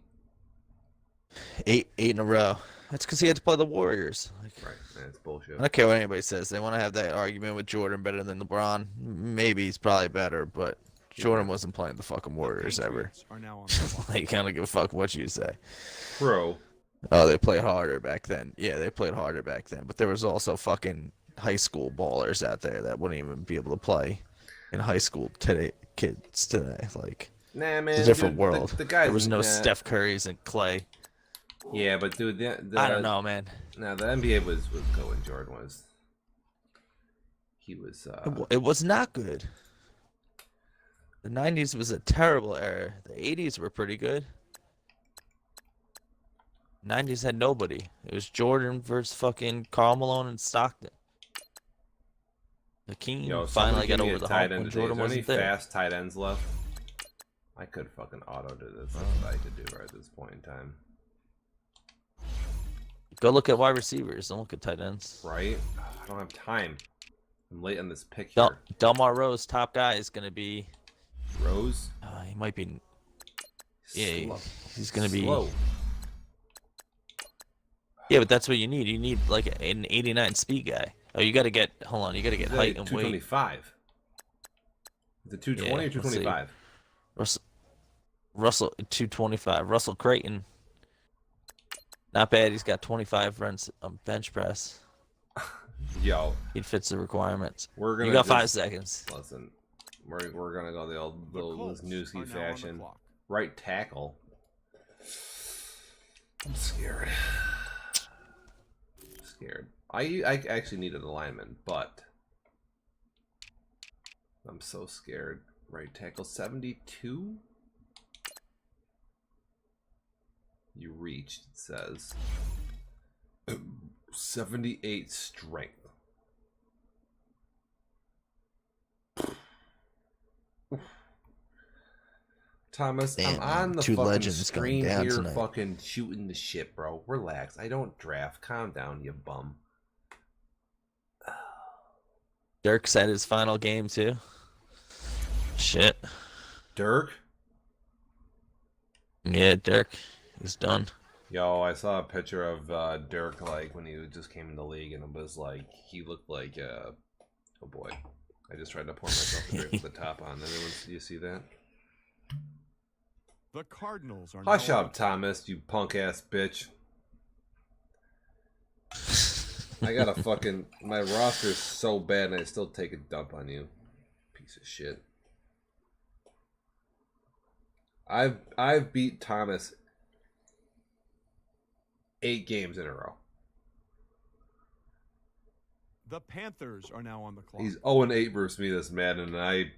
8 in a row. That's because he had to play the Warriors. Right, that's bullshit. I don't care what anybody says. They want to have that argument with Jordan better than LeBron. Maybe he's probably better, but Jordan wasn't playing the fucking Warriors ever. Like, I don't give a fuck what you say. Bro. Oh, they played harder back then. Yeah, they played harder back then. But there was also fucking high school ballers out there that wouldn't even be able to play in high school today. Kids today, like, nah, man, it's a different world. The guys, there was no Steph Currys and Clay. Yeah, but dude, I don't know, man. No, the NBA was good when Jordan was. He was. It was not good. The 90s was a terrible era. The 80s were pretty good. 90s had nobody. It was Jordan versus fucking Karl Malone and Stockton. Hakeem finally got over the hump when Jordan wasn't there. Fast tight ends left? I could fucking auto do this. That's what I could do right at this point in time. Go look at wide receivers. Don't look at tight ends. Right? I don't have time. I'm late on this pick here. Delmar Rose, top guy, is going to be... Rose? He might be... Yeah, he's going to be... Yeah, but that's what you need. You need like an 89 speed guy. Oh, you got to get... Hold on. You got to get height and weight. 225. Is it 220 or 225? Russell, 225. Russell Creighton. Not bad. He's got 25 runs on bench press. Yo. He fits the requirements. You got 5 seconds. Listen, we're going to go the old Wisniewski fashion. Right tackle. I'm scared. I actually needed a lineman, but I'm so scared. Right tackle 72. You reached, it says. 78 strength. Thomas, damn, I'm on the two fucking legends screen going down here tonight. fucking shooting the shit, bro. Relax. I don't draft. Calm down, you bum. Dirk's at his final game, too. Shit. Dirk? Yeah, Dirk. He's done. Yo, I saw a picture of Dirk, like, when he just came in the league, and it was like, he looked like, oh boy. I just tried to pour myself a drink with the top on. Do you see that? The Cardinals are Hush up, Thomas, you punk-ass bitch. I got a fucking... My roster's so bad and I still take a dump on you. Piece of shit. I've beat Thomas 8 games in a row. The Panthers are now on the clock. He's 0-8 versus me this Madden, and I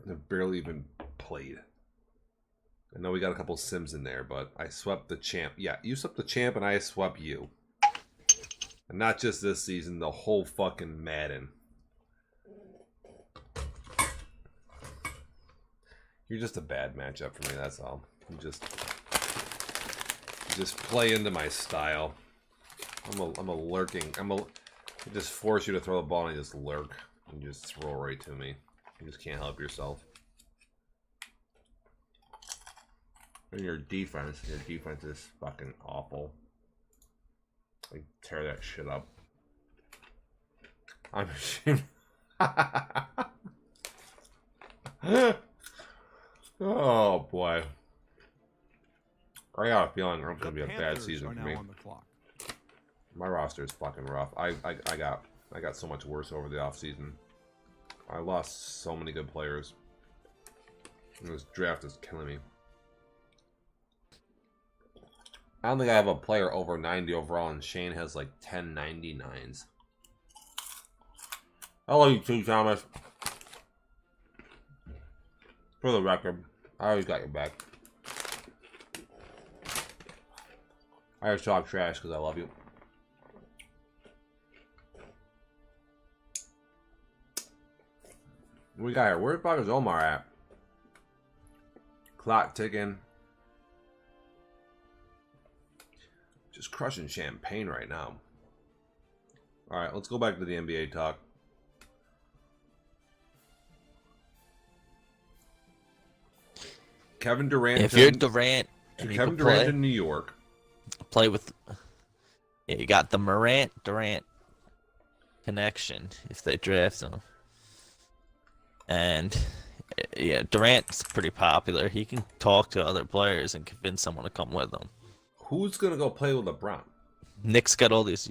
have barely even played. I know we got a couple Sims in there, but I swept the champ. Yeah, you swept the champ, and I swept you. And not just this season, the whole fucking Madden. You're just a bad matchup for me, that's all. You just play into my style. I'm a lurking. I just force you to throw the ball and you just lurk. And you just throw right to me. You just can't help yourself. And your defense is fucking awful. I tear that shit up. I'm ashamed. Oh boy. I got a feeling it's gonna be a bad season for me. My roster is fucking rough. I got so much worse over the off season. I lost so many good players. And this draft is killing me. I don't think I have a player over 90 overall, and Shane has like 10 99s. I love you too, Thomas. For the record, I always got your back. I just talk trash because I love you. What we got here? Where the fuck is Omar at? Clock ticking. Just crushing champagne right now. Alright, let's go back to the NBA talk. Kevin Durant. If you're Durant, and you Kevin can play, Durant in New York. Play with. Yeah, you got the Durant connection if they draft him. And yeah, Durant's pretty popular. He can talk to other players and convince someone to come with him. Who's gonna go play with LeBron? Nick's got all these,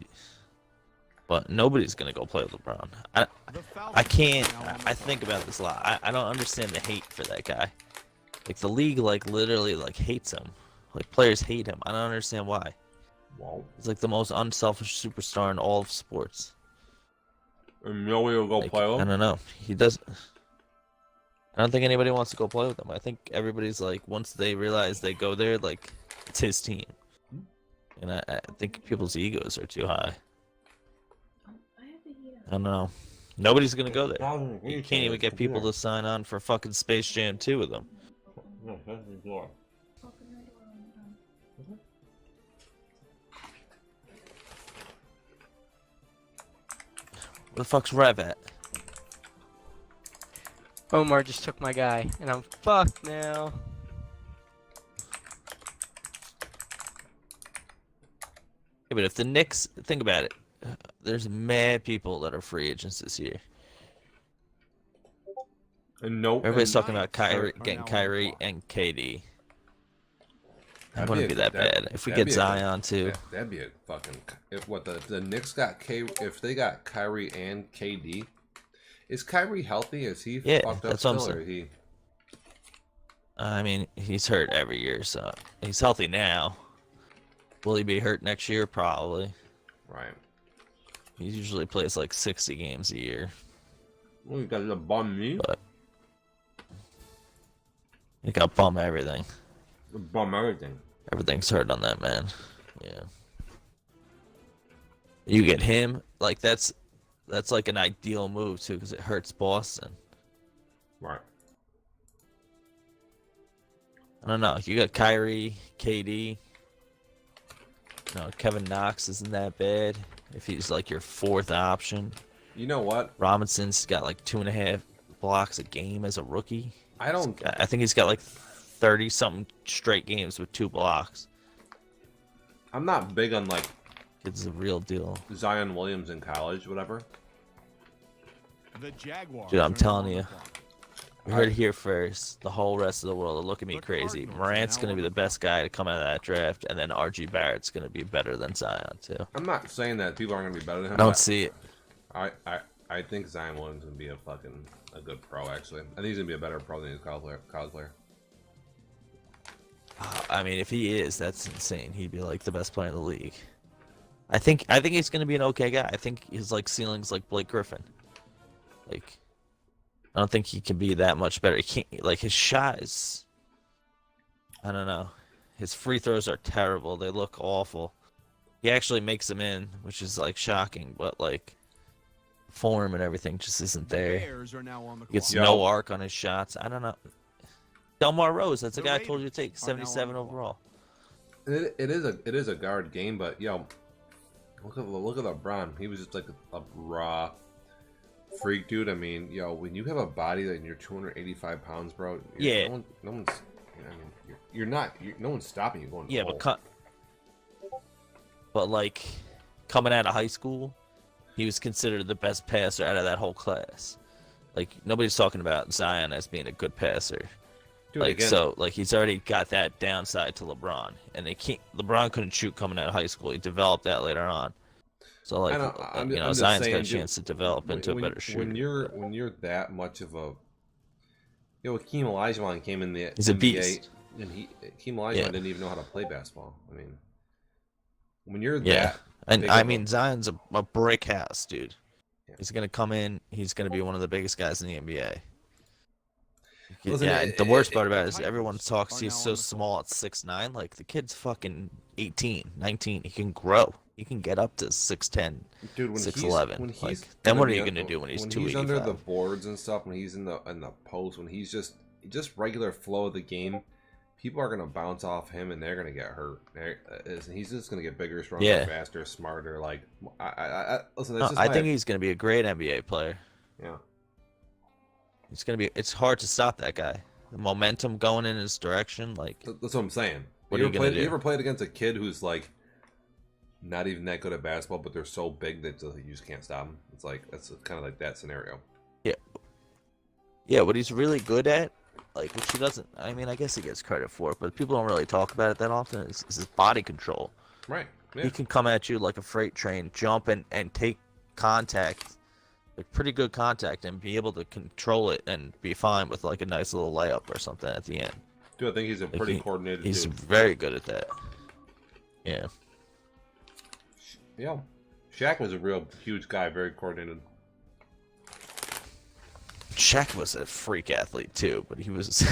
but nobody's gonna go play with LeBron. I can't. I think about this a lot. I don't understand the hate for that guy. Like the league, like literally, like hates him. Like players hate him. I don't understand why. Wow. He's like the most unselfish superstar in all of sports. And nobody will go play with him? I don't know. He doesn't. I don't think anybody wants to go play with him. I think everybody's like, once they realize they go there, like it's his team. And I think people's egos are too high. I don't know. Nobody's gonna go there. You can't even get people to sign on for fucking Space Jam 2 with them. No, that's the door. Where the fuck's Rev at? Omar just took my guy, and I'm fucked now. Yeah, but if the Knicks, think about it, there's mad people that are free agents this year. And no, everybody's talking about Kyrie, getting Kyrie and KD. That wouldn't be that bad. If we get Zion too, that'd be a fucking. If what the Knicks got if they got Kyrie and KD, is Kyrie healthy? Is he fucked up that's still, what I'm or saying. he? I mean, he's hurt every year, so he's healthy now. Will he be hurt next year? Probably. Right. He usually plays like 60 games a year. Well, you got to bum me. But he got bum everything. Bum everything. Everything's hurt on that man. Yeah. You get him, like that's like an ideal move too, because it hurts Boston. Right. I don't know. You got Kyrie, KD. No, Kevin Knox isn't that bad if he's like your fourth option. You know what? Robinson's got like 2.5 blocks a game as a rookie. I think he's got like 30-something straight games with 2 blocks. I'm not big on like. It's a real deal. Zion Williams in college, whatever. The Jaguars. Dude, I'm telling you. We heard it here first. The whole rest of the world will look at me crazy. Morant's going to be the best guy to come out of that draft, and then RG Barrett's going to be better than Zion, too. I'm not saying that people aren't going to be better than him. I don't see it. I think Zion Williams is going to be a good pro, actually. I think he's going to be a better pro than he's a college player. I mean, if he is, that's insane. He'd be like the best player in the league. I think he's going to be an okay guy. I think his like ceiling's like Blake Griffin. Like, I don't think he can be that much better. He can't, like, his shot is, I don't know. His free throws are terrible. They look awful. He actually makes them in, which is like shocking, but like form and everything just isn't there. He gets no arc on his shots. I don't know. Delmar Rose, that's the guy I told you to take, 77 overall. It is a guard game, but yo, look at LeBron. He was just like a raw freak, dude. I mean, yo, when you have a body that you're 285 pounds, bro. Yeah. No one's. I mean, you're not. No one's stopping you going. Yeah, full. but like coming out of high school, he was considered the best passer out of that whole class. Like nobody's talking about Zion as being a good passer. Like so, like he's already got that downside to LeBron, and LeBron couldn't shoot coming out of high school. He developed that later on. So like, Zion's got a chance to develop into a better shooter. When you're that much of a, Hakeem Olajuwon came in the he's NBA, a beast, and Hakeem Olajuwon didn't even know how to play basketball. I mean, when you're that, and I mean Zion's a brick house, dude. Yeah. He's gonna come in. He's gonna be one of the biggest guys in the NBA. Listen, the worst part about it is everyone talks he's so small at 6'9". Like the kid's fucking 18, 19. He can grow. He can get up to 6'10", dude, 6'11". Like then what are you gonna do when he's 285? When he's under the boards and stuff, when he's in the post, when he's just regular flow of the game, people are gonna bounce off him and they're gonna get hurt. He's just gonna get bigger, stronger, faster, smarter. Like listen, I think he's gonna be a great NBA player. Yeah. It's hard to stop that guy. The momentum going in his direction, like that's what I'm saying. What are you gonna do? You ever played against a kid who's like not even that good at basketball, but they're so big that you just can't stop them? It's like that's kind of like that scenario. Yeah. What he's really good at, like which he doesn't. I mean, I guess he gets credit for it, but people don't really talk about it that often. Is his body control. Right. Yeah. He can come at you like a freight train, jump and take contact. Like pretty good contact, and be able to control it and be fine with like a nice little layup or something at the end. Dude, I think he's a pretty coordinated He's dude. very good at that. Yeah. Yeah. Shaq was a real huge guy, very coordinated. Shaq was a freak athlete too, but he was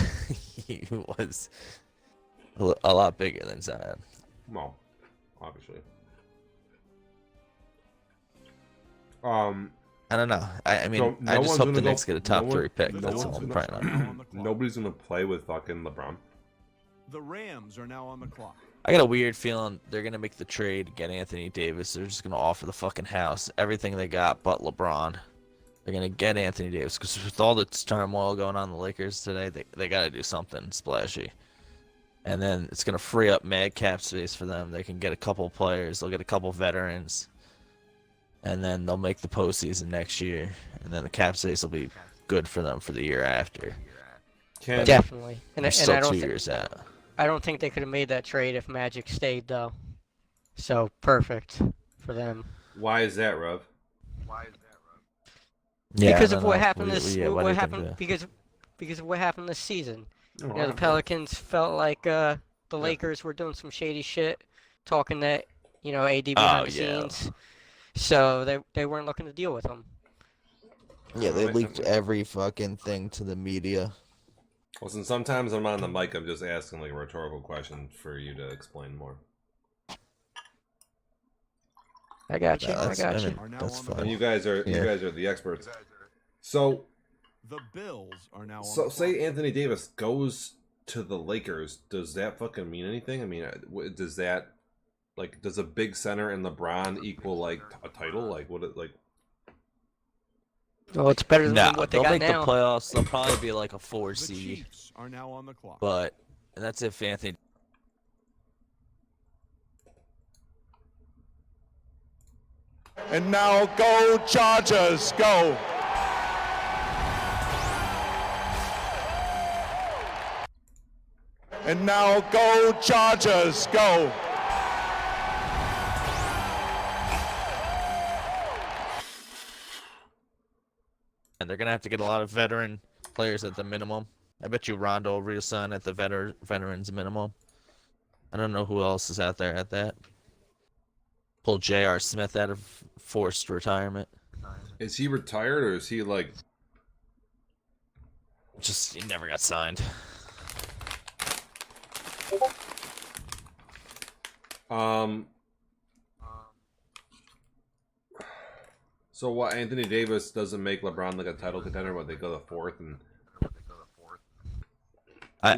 a lot bigger than Zion. Well, obviously. I don't know. I mean, so I just hope the Knicks get a top 3 pick. That's all I'm praying on. Nobody's gonna play with fucking LeBron. The Rams are now on the clock. I got a weird feeling they're gonna make the trade, get Anthony Davis. They're just gonna offer the fucking house, everything they got but LeBron. They're gonna get Anthony Davis because with all the turmoil going on in the Lakers today, they got to do something splashy. And then it's gonna free up mad cap space for them. They can get a couple players. They'll get a couple veterans. And then they'll make the postseason next year, and then the cap space will be good for them for the year after. Definitely, and still I don't 2 years out. I don't think they could have made that trade if Magic stayed though. So perfect for them. Why is that, Rev? Yeah, because of what happened because of what happened this season. The Pelicans felt like the Lakers were doing some shady shit, talking that AD behind the scenes. So they weren't looking to deal with him. Yeah, they leaked every fucking thing to the media. Listen, sometimes I'm on the mic, I'm just asking like a rhetorical question for you to explain more. I got you. That's fine. And you guys are the experts. So the Bills are now. So say Anthony Davis goes to the Lakers. Does that fucking mean anything? I mean, does that does a big center in LeBron equal like a title? Like what? Well, it's better than what they got now. They'll make the playoffs. They'll probably be like a 4 seed. The Chiefs are now on the clock. But that's if Anthony. And now go Chargers, go! And now go Chargers, go. And they're going to have to get a lot of veteran players at the minimum. I bet you Rondo will resign at the veterans minimum. I don't know who else is out there at that. Pull J.R. Smith out of forced retirement. Is he retired or is he like... Just, he never got signed. So what? Anthony Davis doesn't make LeBron like a title contender, but they go the fourth and.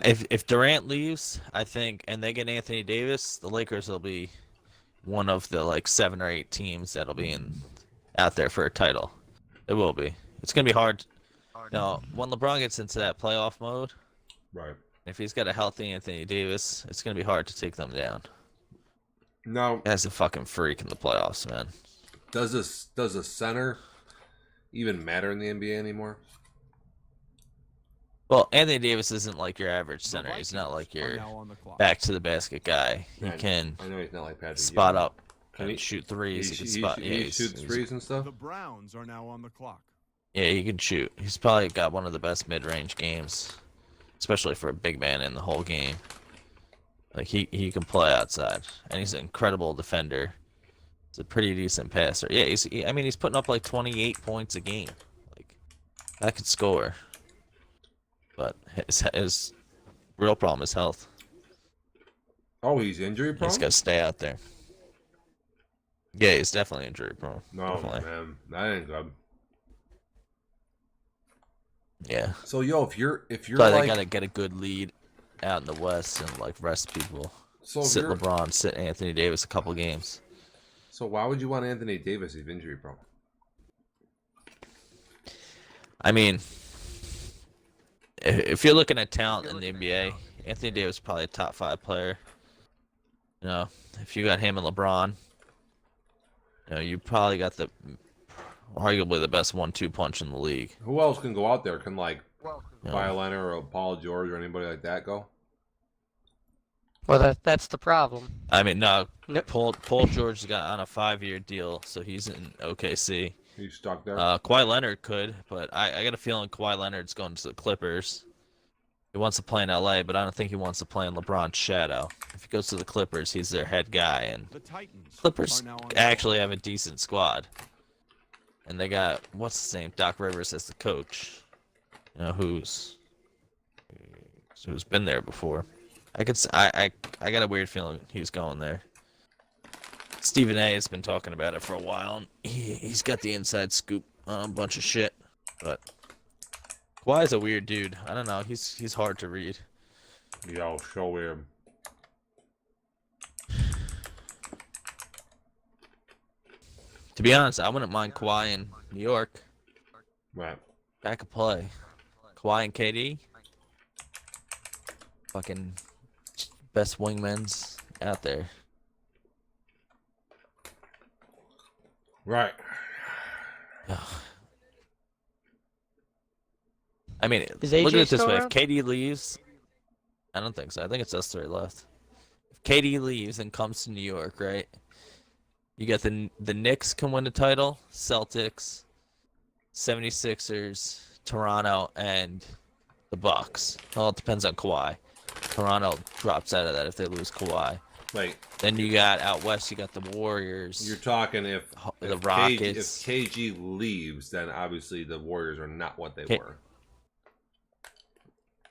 If Durant leaves, I think, and they get Anthony Davis, the Lakers will be one of the like 7 or 8 teams that'll be out there for a title. It will be. It's gonna be hard. Now, when LeBron gets into that playoff mode, right? If he's got a healthy Anthony Davis, it's gonna be hard to take them down. No, as a fucking freak in the playoffs, man. Does a center even matter in the NBA anymore? Well, Anthony Davis isn't like your average center. He's not like your back to the basket guy. He can I know he's not like Patrick spot Ewing. up and shoot threes. He can spot. He shoots threes and stuff. The Browns are now on the clock. Yeah, he can shoot. He's probably got one of the best mid-range games, especially for a big man in the whole game. Like he can play outside, and he's an incredible defender. He's a pretty decent passer. Yeah, he's putting up like 28 points a game. Like that could score, but his real problem is health. Oh, he's injury prone. He's got to stay out there. Yeah, he's definitely injury prone. No, definitely. man, that ain't good. Yeah. So if you're So like, they gotta get a good lead out in the West and like rest people. So sit LeBron, sit Anthony Davis a couple games. So why would you want Anthony Davis if injury prone? I mean, if you're looking at talent in the NBA, Anthony Davis is probably a top 5 player. You know, if you got him and LeBron, you know, you probably got arguably the best 1-2 punch in the league. Who else can go out there? Can like Yeah. Kawhi Leonard or Paul George or anybody like that go? Well, that's the problem. I mean, no, Paul George got on a 5-year deal, so he's in OKC. He's stuck there. Kawhi Leonard could, but I got a feeling Kawhi Leonard's going to the Clippers. He wants to play in LA, but I don't think he wants to play in LeBron's shadow. If he goes to the Clippers, he's their head guy, and Clippers actually have a decent squad. And they got, what's his name, Doc Rivers as the coach. You know, who's been there before. I got a weird feeling he's going there. Stephen A has been talking about it for a while, and he's got the inside scoop on a bunch of shit. But Kawhi's a weird dude. I don't know. He's hard to read. Yo, so weird. To be honest, I wouldn't mind Kawhi in New York. Right. Back of play. Kawhi and KD. Fucking best wingmans out there. Right. I mean, Is look AJ at it this still way. If around? KD leaves, I don't think so. I think it's us 3 left. If KD leaves and comes to New York, right? You got the Knicks can win the title, Celtics, 76ers, Toronto, and the Bucks. Well, it depends on Kawhi. Toronto drops out of that if they lose Kawhi. Wait. Then you got out west, you got the Warriors. You're talking if the Rockets. if KG leaves, then obviously the Warriors are not what they were.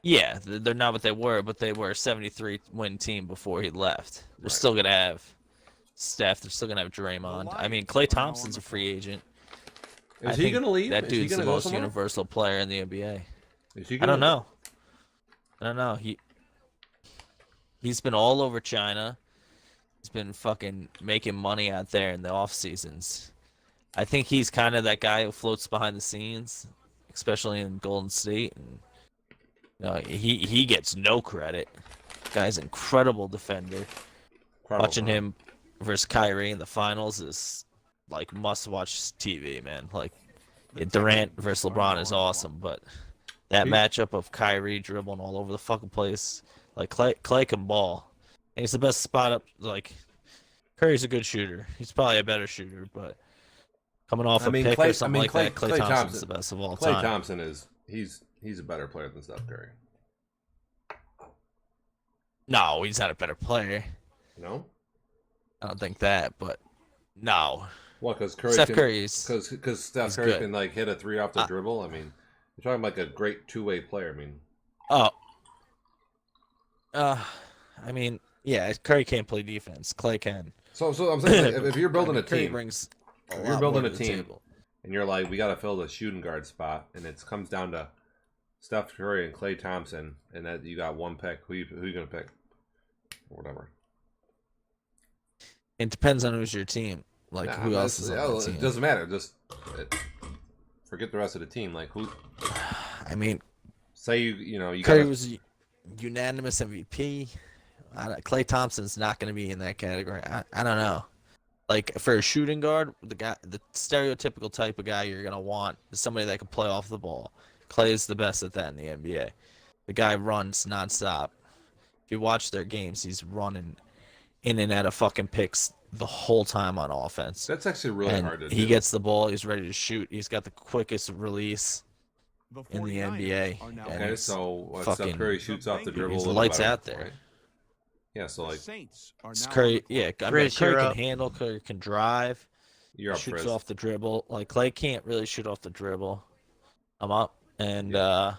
Yeah, they're not what they were, but they were a 73-win team before he left. They're still going to have Steph. They're still going to have Draymond. I mean, Klay Thompson's a free agent. Is he going to leave? That Is he dude's the gonna go most somewhere? universal player in the NBA. Is he I don't gonna- know. He's been all over China. He's been fucking making money out there in the off seasons. I think he's kind of that guy who floats behind the scenes, especially in Golden State. And he gets no credit. Guy's an incredible defender. Watching him versus Kyrie in the finals is like must-watch TV, man. Like Durant versus LeBron is awesome, but that matchup of Kyrie dribbling all over the fucking place, Like Clay can ball. And he's the best spot up. Like Curry's a good shooter. He's probably a better shooter, but coming off a pick or something like that, Klay Thompson's the best of all time. Klay Thompson he's a better player than Steph Curry. No, he's not a better player. No, I don't think that, but no. Well, because Steph Curry can like hit a three off the dribble. I mean, you're talking like a great two-way player. I mean, I mean, yeah, Curry can't play defense. Clay can. So I'm saying, like, if you're building a team, if you're building a team, and you're like, we got to fill the shooting guard spot, and it comes down to Steph Curry and Klay Thompson, and that you got one pick. Who you gonna pick? Or whatever. It depends on who's your team. Like who else is on the team. It doesn't matter. Just forget the rest of the team. Like who? I mean, say you Curry was unanimous MVP. Klay Thompson's not going to be in that category. I don't know. Like for a shooting guard, the stereotypical type of guy you're going to want is somebody that can play off the ball. Klay is the best at that in the NBA. The guy runs nonstop. If you watch their games, he's running in and out of fucking picks the whole time on offense. That's actually really hard to do. He gets the ball. He's ready to shoot. He's got the quickest release in the NBA. Okay, so Steph Curry shoots off the dribble. He's lights out there. Right? Yeah, so like Curry, Curry can handle. Curry can drive. You're up, shoots off the dribble. Like Klay can't really shoot off the dribble. I'm up, and yeah,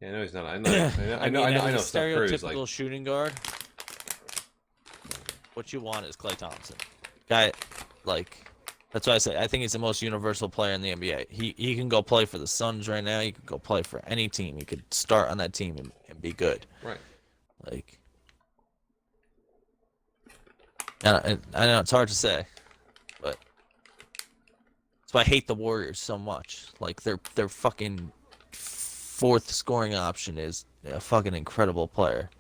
no, he's not. I know. I know. Steph Curry's like shooting guard. What you want is Klay Thompson, guy. Like that's why I say I think he's the most universal player in the NBA. He can go play for the Suns right now. He could go play for any team. He could start on that team and be good. Right. Like, I know it's hard to say, but that's why I hate the Warriors so much. Like their fucking fourth scoring option is a fucking incredible player.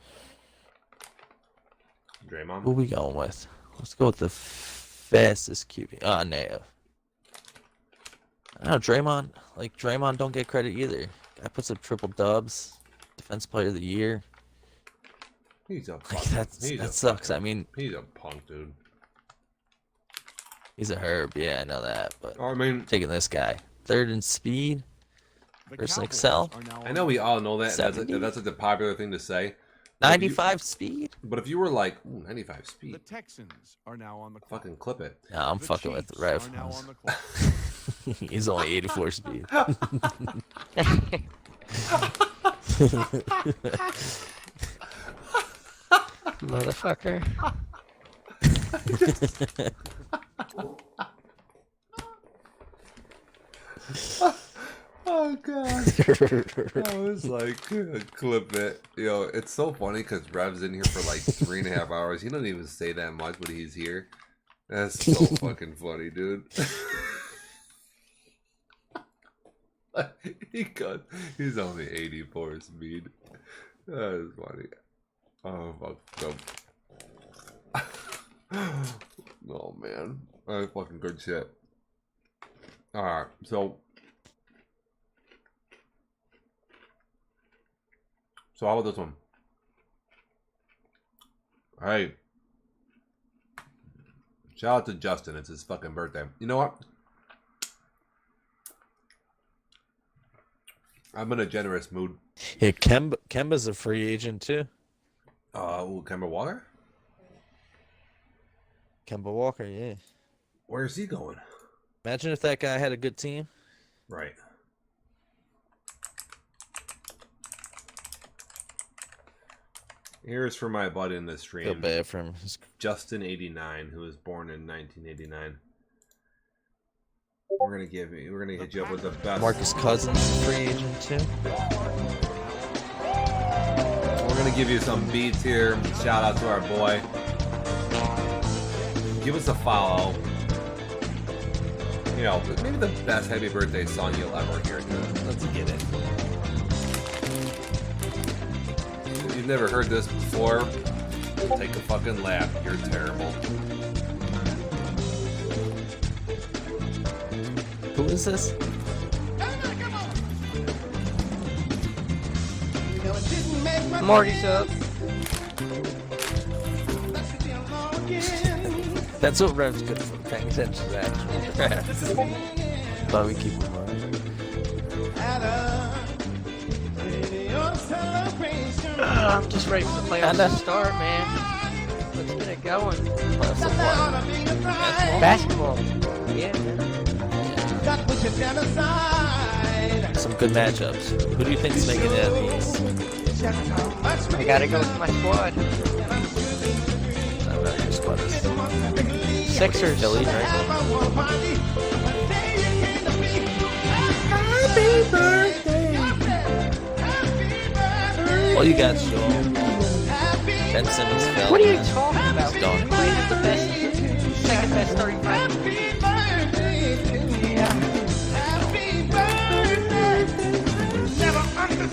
Draymond. Who we going with? Let's go with the fastest QB. Nav. I don't know, Draymond. Like Draymond don't get credit either. Guy puts up triple dubs, defense player of the year. He's a like punk. That sucks. I mean, he's a punk, dude. He's a herb. Yeah, I know that. But I mean, taking this guy third in speed versus Excel. I know we all know that. That's like the popular thing to say. 95 speed. But if you were like, ooh, 95 speed, the Texans are now on the clock. Fucking clip it. No, I'm fucking with the Rev. He's only 84 speed. Motherfucker. Oh god. I was like, clip it. It's so funny because Rev's in here for like 3.5 hours. He doesn't even say that much, but he's here. That's so fucking funny, dude. He's only 84 speed. That is funny. Oh fuck. Oh man. That's fucking good shit. Alright, so how about this one? Hey. Shout out to Justin. It's his fucking birthday. You know what? I'm in a generous mood. Yeah, Kemba's a free agent too. Kemba Walker? Kemba Walker, yeah. Where's he going? Imagine if that guy had a good team. Right. Here's for my buddy in this stream. Feel bad for him. Justin89, who was born in 1989. We're gonna hit you up with the best. Marcus Cousins, free agent too. We're gonna give you some beats here. Shout out to our boy. Give us a follow. Maybe the best happy birthday song you'll ever hear. Let's get it. If you've never heard this before, take a fucking laugh. You're terrible. Who is this? It didn't make Marty's up. That's what Rev's good for, paying attention to actual drafts. But we keep him on. I'm just ready for the playoffs to start, man. Let's get it going. Playoffs of what? Basketball. Yeah, man. Some good matchups. Who do you think's making it out of these? I gotta go with my squad. I don't know your squad is. Sixers. Philly, right? Well, you got Shaw. Ben Simmons fell. What are you talking about? He's done. He might have the best, second best starting five.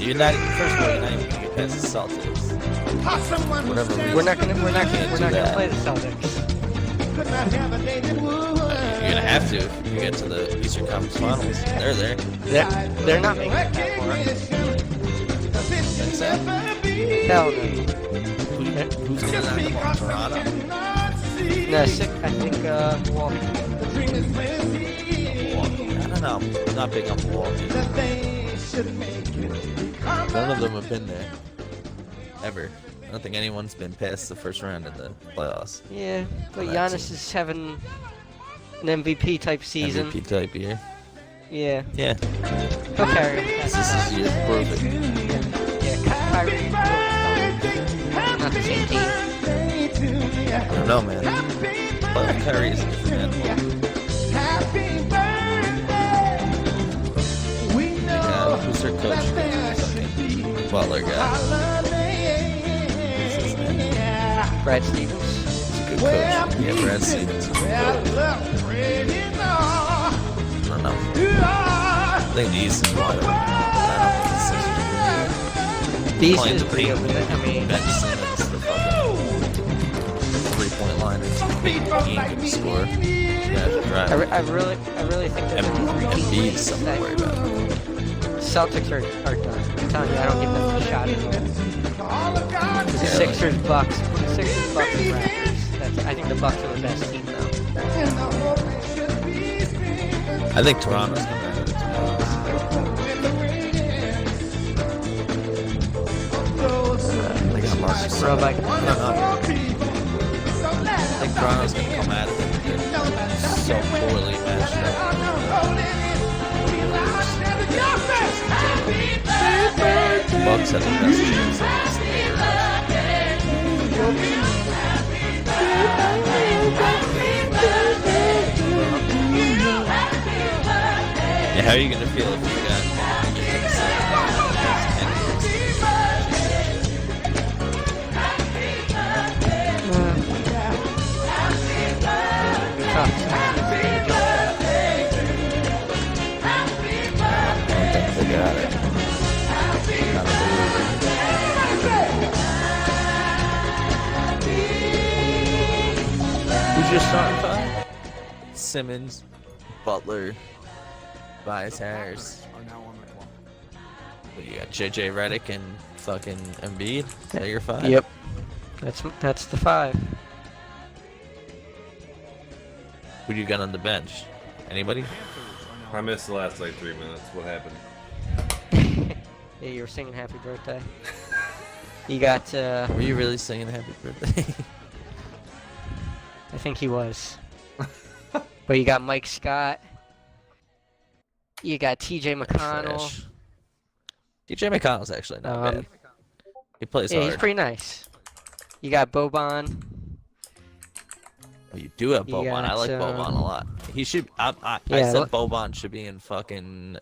You're not. First of all, you're not even gonna get past the Celtics. Whatever. We're not gonna play the Celtics. You're gonna have to if you get to the Eastern Conference Finals. They're there. They're not making it that far. Think so? Hell no. Who's gonna knock them off? Toronto? No, I think Milwaukee. Milwaukee. I don't know. I'm not big on Milwaukee. None of them have been there. Ever. I don't think anyone's been past the first round in the playoffs. Yeah, but Giannis is having an MVP type season. MVP type year. Yeah. Yeah. He'll carry him. This is his year to prove it. Yeah, Kyrie. Not the same team. I don't know, man. But Kyrie is a different animal. Yeah, who's their coach? Fucking Butler guy. What's his name? Brad Stevens. He's a good coach. Yeah, Brad Stevens. Is a good coach. I don't know. I think the East is wide open. I don't think The East Playing is the pretty big open. I mean, Ben Simmons, the fucking 3-point line is big game to score. I really think they're going to Embiid is something to worry about. Celtics are done. I'm telling you, I don't give them a shot at all. The Sixers, Bucks, and Raptors. I think the Bucks are the best team now. I think Toronto's going to have it. They got Marcus. Bro, like, I think Toronto's going to come at it. They're so poorly matched up. Bucks have the best chance of yeah, how are you going to feel if you got they got it. Who's your starting five? Simmons, Butler, Tobias Harris. What, you got JJ Redick and fucking Embiid? Is that your five? Yep. That's the five. Who do you got on the bench? Anybody? I missed the last like 3 minutes. What happened? Yeah, you were singing happy birthday. You got, Were you really singing happy birthday? I think he was. But you got Mike Scott. You got TJ McConnell. Trash. TJ McConnell's actually not bad. He plays Yeah, hard. he's pretty nice. You got Boban. Oh, you do have You Boban. I got, like Boban a lot. He should. I Yeah, said look- Boban should be in fucking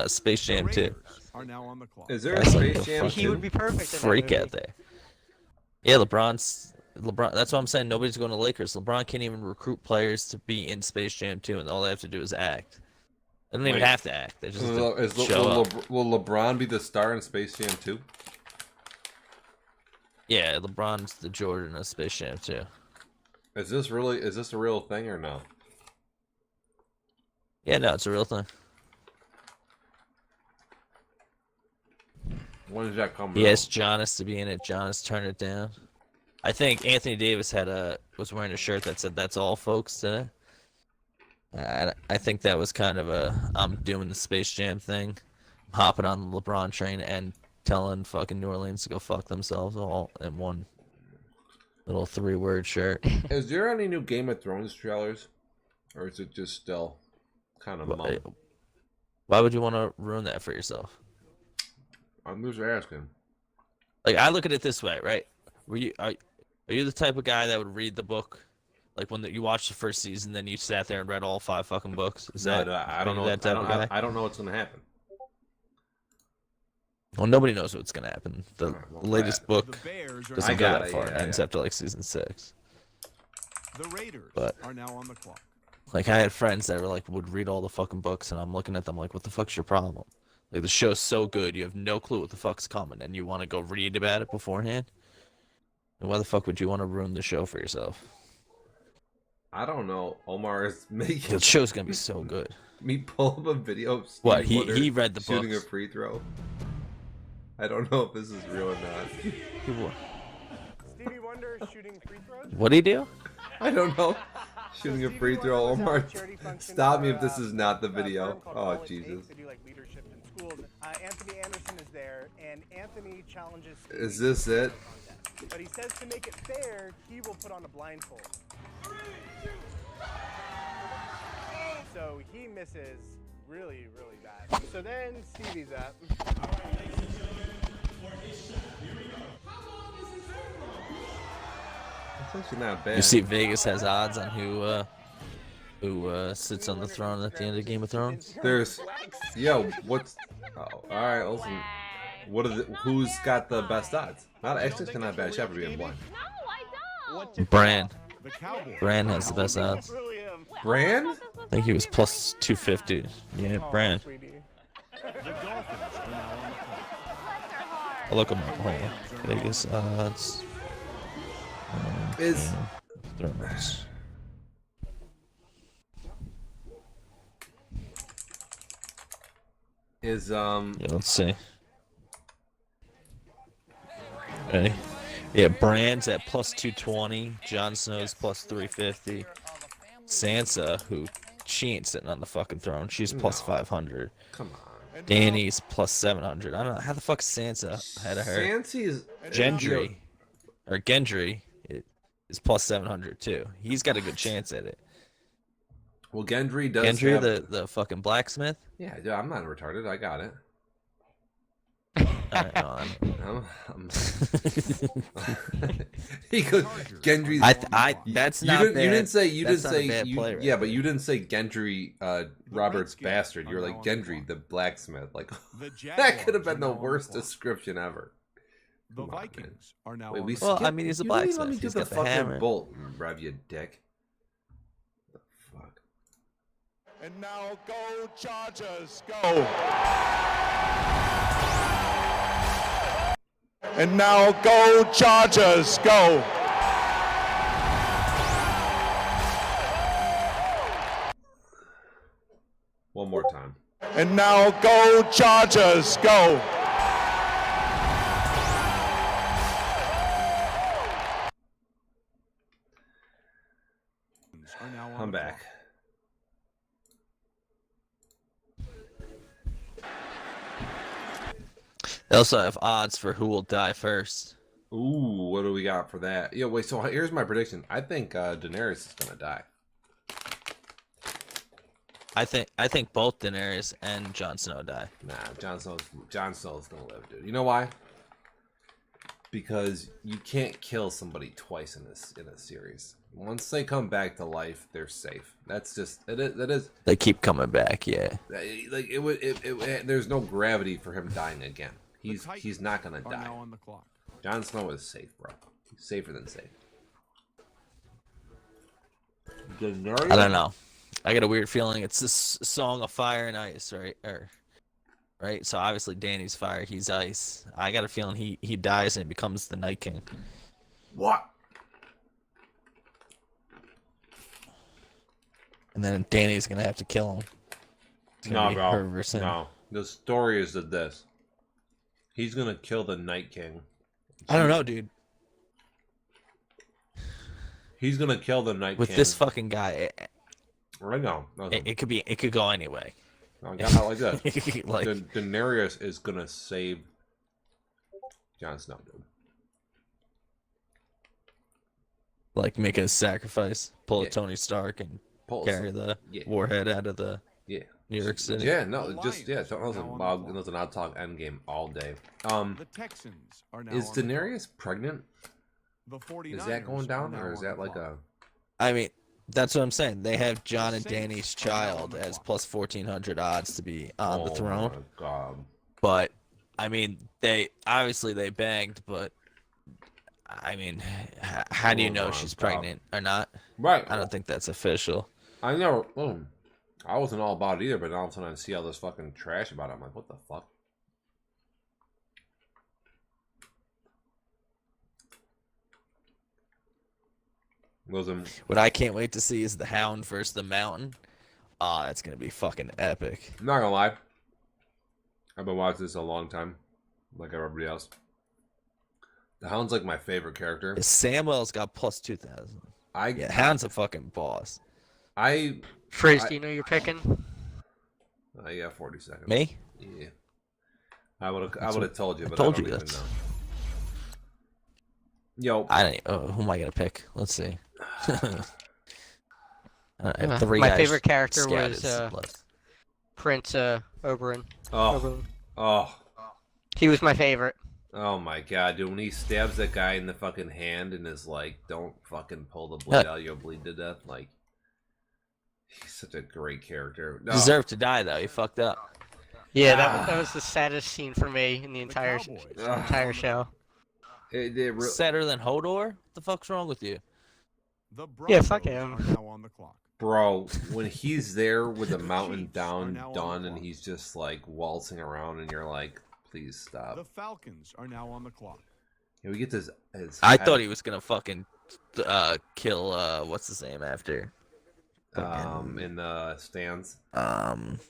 Space Jam 2. Are now on the clock. Is there a That's like Space a Jam? He would be perfect in that freak movie. out there. Yeah, LeBron. That's what I'm saying. Nobody's going to Lakers. LeBron can't even recruit players to be in Space Jam 2, and all they have to do is act. They don't even Wait. have to act. They just have to show up. Will LeBron be the star in Space Jam 2? Yeah, LeBron's the Jordan of Space Jam 2. Is this a real thing or no? Yeah, no, it's a real thing. When is that coming? He asked Giannis to be in it. Giannis turned it down. I think Anthony Davis was wearing a shirt that said "That's all, folks." Today. I think that was kind of I'm doing the Space Jam thing, hopping on the LeBron train and telling fucking New Orleans to go fuck themselves all in one little 3-word shirt. Is there any new Game of Thrones trailers, or is it just still kind of mum? Why would you want to ruin that for yourself? I'm just asking. Like, I look at it this way, right? Are you the type of guy that would read the book, like when you watched the first season, then you sat there and read all 5 fucking books? I don't know. That type of guy? I don't know what's gonna happen. Well, nobody knows what's gonna happen. The latest book doesn't go that far. It ends after like season 6. The Raiders are now on the clock. Like, I had friends that were like would read all the fucking books, and I'm looking at them like, what the fuck's your problem? Like, the show's so good, you have no clue what the fuck's coming, and you want to go read about it beforehand? And why the fuck would you want to ruin the show for yourself? I don't know. Omar is making The show's gonna be so good. me pull up a video of Steve What, Wonder he read the shooting books? a free throw. I don't know if this is real or not. Stevie Wonder shooting free throws? What'd he do? I don't know. Shooting a free throw. Omar, stop me if this is not the video. Oh, Jesus. They do like leadership in schools. Anthony Anderson is there, and Anthony challenges Stevie. Is this it? But he says to make it fair, he will put on a blindfold. So he misses really, really bad. So then Stevie's up. That's actually not bad. You see, Vegas has odds on who sits on the throne at the end of Game of Thrones. What's? Oh, all right, listen. Who's got the best odds? Actually, it's not bad. Shepard being one. Bran has the best odds. Bran? I think he was plus 250. Yeah, Bran. I'll look him up. Hold on. Vegas odds. Is Thrones. Yeah, let's see. Ready? Yeah, Bran's at plus 220. Jon Snow's plus 350. Sansa, she ain't sitting on the fucking throne. She's plus 500. Come on. Dany's plus 700. I don't know how the fuck is Sansa ahead of her. Sansa's Gendry is plus 700 too. He's got a good chance at it. Well, Gendry does. Gendry, the fucking blacksmith. Yeah, dude, I'm not retarded. I got it. All right, no, He goes Gendry's. That's not bad. You didn't say. Player, yeah, but you didn't say Gendry, Robert's bastard. You're like Gendry, the blacksmith. Like that could have been the worst description ever. The Vikings are now. Wait, I mean, he's a blacksmith. Let me do He's the got the fucking hammer. bolt, Rev, you dick. The fuck. And now go Chargers, go! And now go Chargers, go! One more time. And now go Chargers, go! I'm back. They also have odds for who will die first. Ooh, what do we got for that? Yeah, wait. So here's my prediction. I think Daenerys is gonna die. I think both Daenerys and Jon Snow die. Nah, Jon Snow's gonna live, dude. You know why? Because you can't kill somebody twice in a series. Once they come back to life, they're safe. That's just that is. They keep coming back, yeah. Like there's no gravity for him dying again. He's not gonna die. Jon Snow is safe, bro. He's safer than safe. I don't know. I got a weird feeling it's this Song of Fire and Ice, right? Right? So obviously Dany's fire, he's ice. I got a feeling he dies and becomes the Night King. What? And then Dany's gonna have to kill him. No, bro. No. The story is this. He's gonna kill the Night King. I don't know, dude. He's gonna kill the Night King. With this fucking guy, right now, it could go anyway. No, not like that. Like Daenerys is gonna save Jon Snow, dude. Like make a sacrifice, pull a Tony Stark and carry the warhead out of the New York City. Yeah, no, just that was an odd talk endgame all day. The Texans are now Is on the Daenerys pregnant? The 49ers Is that going down, are or now is on that the like clock. a? I mean, that's what I'm saying. They have John and Danny's child as plus 1,400 odds to be on the throne. Oh my god! But I mean, they banged, but I mean, how do you know she's pregnant or not? Right. I don't think that's official. I never. I wasn't all about it either, but all of a sudden I see all this fucking trash about it. I'm like, what the fuck? What I can't wait to see is the Hound versus the Mountain. Ah, that's gonna be fucking epic. I'm not gonna lie. I've been watching this a long time, like everybody else. The Hound's like my favorite character. Samuel's got plus 2,000. Hound's a fucking boss. Frizz, do you know you're picking? I got 40 seconds. Me? Yeah. I would have told you, but I told don't you even that. know. Yo, who am I gonna pick? Let's see. My favorite character was Prince Oberyn. Oh. He was my favorite. Oh my god, dude! When he stabs that guy in the fucking hand and is like, "Don't fucking pull the blade out, you'll bleed to death." Like, he's such a great character. No. Deserved to die though. He fucked up. Yeah, that was the saddest scene for me in the entire show. Sadder than Hodor? What the fuck's wrong with you? Yeah, fuck him. Bro, when he's there with the mountain done, and he's just like waltzing around, and you're like, please stop. The Falcons are now on the clock. Yeah, we get this. I thought he was gonna fucking kill what's his name after. In the stands. Tyrion.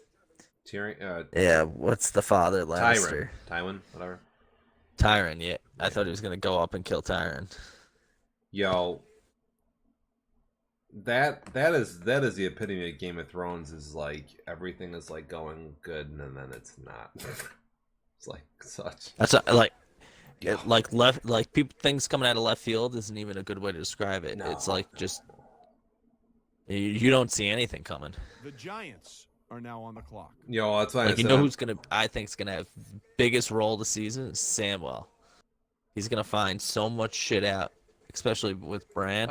Yeah, what's the father? Lannister. Tywin, whatever. Tyrion, yeah. I thought he was gonna go up and kill Tyrion. Yo, that is the epitome of Game of Thrones. Is like everything is like going good, and then it's not. It's like such. That's things coming out of left field isn't even a good way to describe it. No. It's like just you don't see anything coming. The Giants are now on the clock. Yo, that's why you know who's I think is gonna have biggest role this season is Samwell. He's gonna find so much shit out, especially with Bran.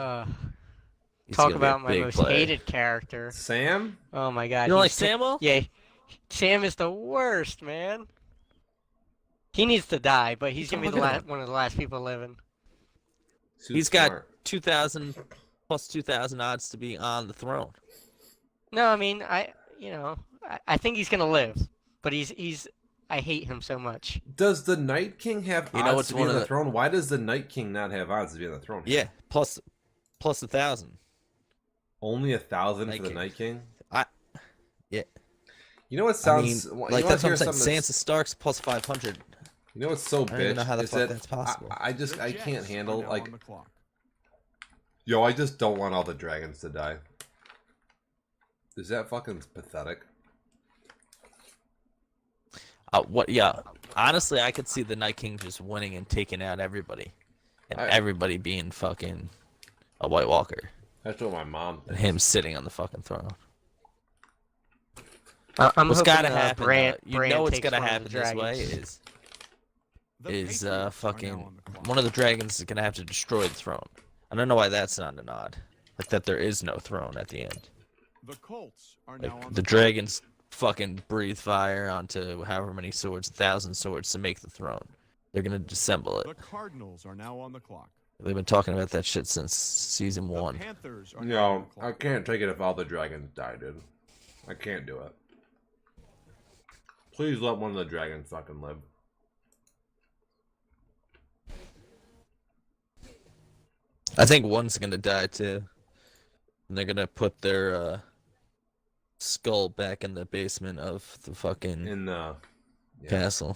Talk about my most hated character, Sam. Oh my god, you don't like Samwell? Yeah, Sam is the worst, man. He needs to die, but he's gonna be one of the last people living. He's got 2,000 plus 2,000 odds to be on the throne. No, I mean I think he's gonna live, but I hate him so much. Does the Night King have odds to be on the throne? Why does the Night King not have odds to be on the throne? Yeah, plus 1,000. Only 1,000 for the Night King? Yeah. You know what sounds that's what I'm saying. Sansa Stark's plus 500. You know what's so bitch? I don't even know how the fuck that's possible. I can't handle like. Yo, I just don't want all the dragons to die. Is that fucking pathetic? What? Yeah. Honestly, I could see the Night King just winning and taking out everybody, and everybody being fucking a White Walker. That's what my mom thinks. And him sitting on the fucking throne. What's gotta happen? You know what's takes gonna one of happen the this way is fucking one of the dragons is gonna have to destroy the throne. I don't know why that's not an odd. Like that there is no throne at the end. The Colts are now on The dragons fucking breathe fire onto however many swords, 1,000 swords to make the throne. They're gonna disassemble it. The Cardinals are now on the clock. They've been talking about that shit since season 1. Panthers are Yo, I can't take it if all the dragons die, dude. I can't do it. Please let one of the dragons fucking live. I think one's gonna die too. And they're gonna put their skull back in the basement of the fucking in the castle.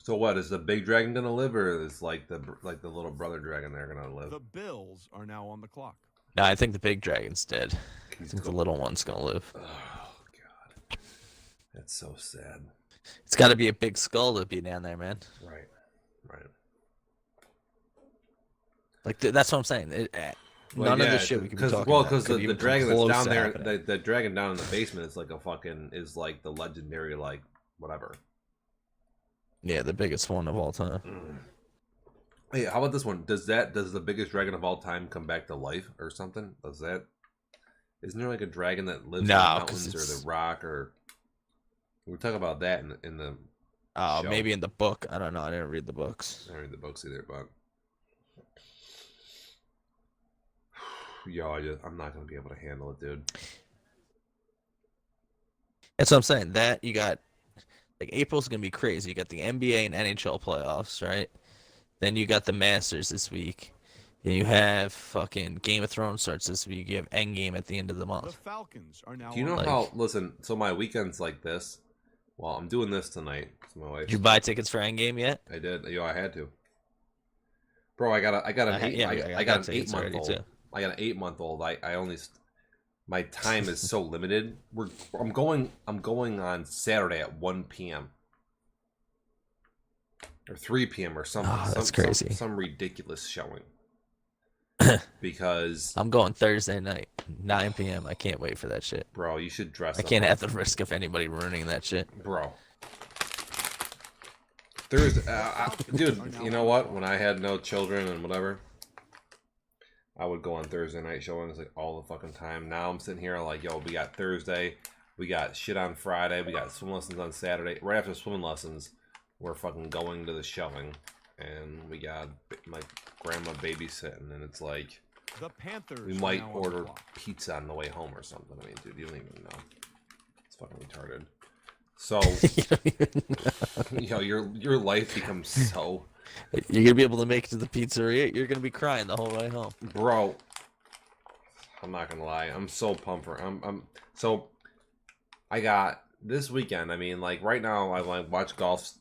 So what is the big dragon gonna live, or is like the little brother dragon they're gonna live? The Bills are now on the clock. No, I think the big dragon's dead. I think the little one's gonna live. Oh God, that's so sad. It's got to be a big skull to be down there, man. Right. Like that's what I'm saying. None of the shit we can be talking about. Because the dragon that's down there, happening. the dragon down in the basement is like the legendary whatever. Yeah, the biggest one of all time. Hey, how about this one? Does the biggest dragon of all time come back to life or something? Isn't there like a dragon that lives in the mountains or the rock, or we talk about that in the show. Maybe in the book. I don't know. I didn't read the books. I didn't read the books either, but I'm not gonna be able to handle it, dude. That's what I'm saying. That you got like April's gonna be crazy. You got the NBA and NHL playoffs, right? Then you got the Masters this week. Then you have fucking Game of Thrones starts this week. You have Endgame at the end of the month. The Falcons are now. Do you know how? Listen, so my weekend's like this. Well, I'm doing this tonight. It's my wife. Did you buy tickets for Endgame yet? I did. I had to. Bro, I got an 8-month-old. I got an 8-month-old. My time is so limited. I'm going on Saturday at 1 p.m. or 3 p.m. or something. That's crazy. Some ridiculous showing. Because I'm going Thursday night, 9 p.m. I can't wait for that shit. Bro, you should dress up. I can't have the risk of anybody ruining that shit. Bro. Thursday, dude, you know what? When I had no children and whatever, I would go on Thursday night showings like all the fucking time. Now I'm sitting here like, yo, we got Thursday, we got shit on Friday, we got swim lessons on Saturday. Right after swimming lessons, we're fucking going to the showing, and we got my grandma babysitting, and it's like the Panthers we might order pizza on the way home or something. I mean, dude, you don't even know. It's fucking retarded. So, you know, your life becomes so. You're gonna be able to make it to the pizzeria. You're gonna be crying the whole way home, bro. I'm not gonna lie. I'm so pumped for. So. I got this weekend. I mean, like right now, I like watch golf,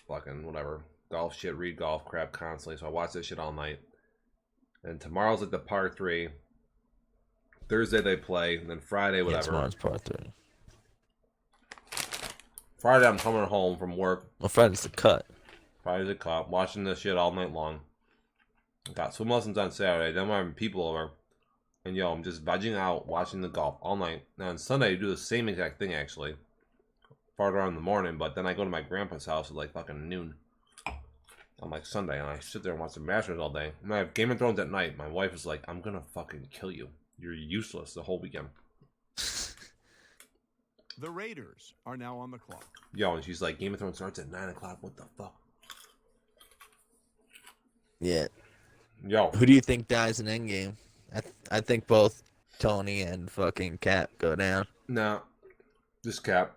fucking whatever, golf shit, read golf crap constantly. So I watch this shit all night. And tomorrow's like the par 3. Thursday they play, and then Friday whatever. Yeah, tomorrow's par 3. Friday I'm coming home from work. Well, Friday's the cut. Friday's the cut. Watching this shit all night long. Got swim lessons on Saturday. Then we're having people over. And yo, I'm just vegging out, watching the golf all night. Now on Sunday, I do the same exact thing actually. Farther on in the morning, but then I go to my grandpa's house at like fucking noon. On like Sunday, and I sit there and watch the Masters all day. And I have Game of Thrones at night. My wife is like, I'm gonna fucking kill you. You're useless the whole weekend. The Raiders are now on the clock. Yo, and she's like, Game of Thrones starts at 9 o'clock. What the fuck? Yeah. Yo. Who do you think dies in Endgame? I think both Tony and fucking Cap go down. No. Just Cap.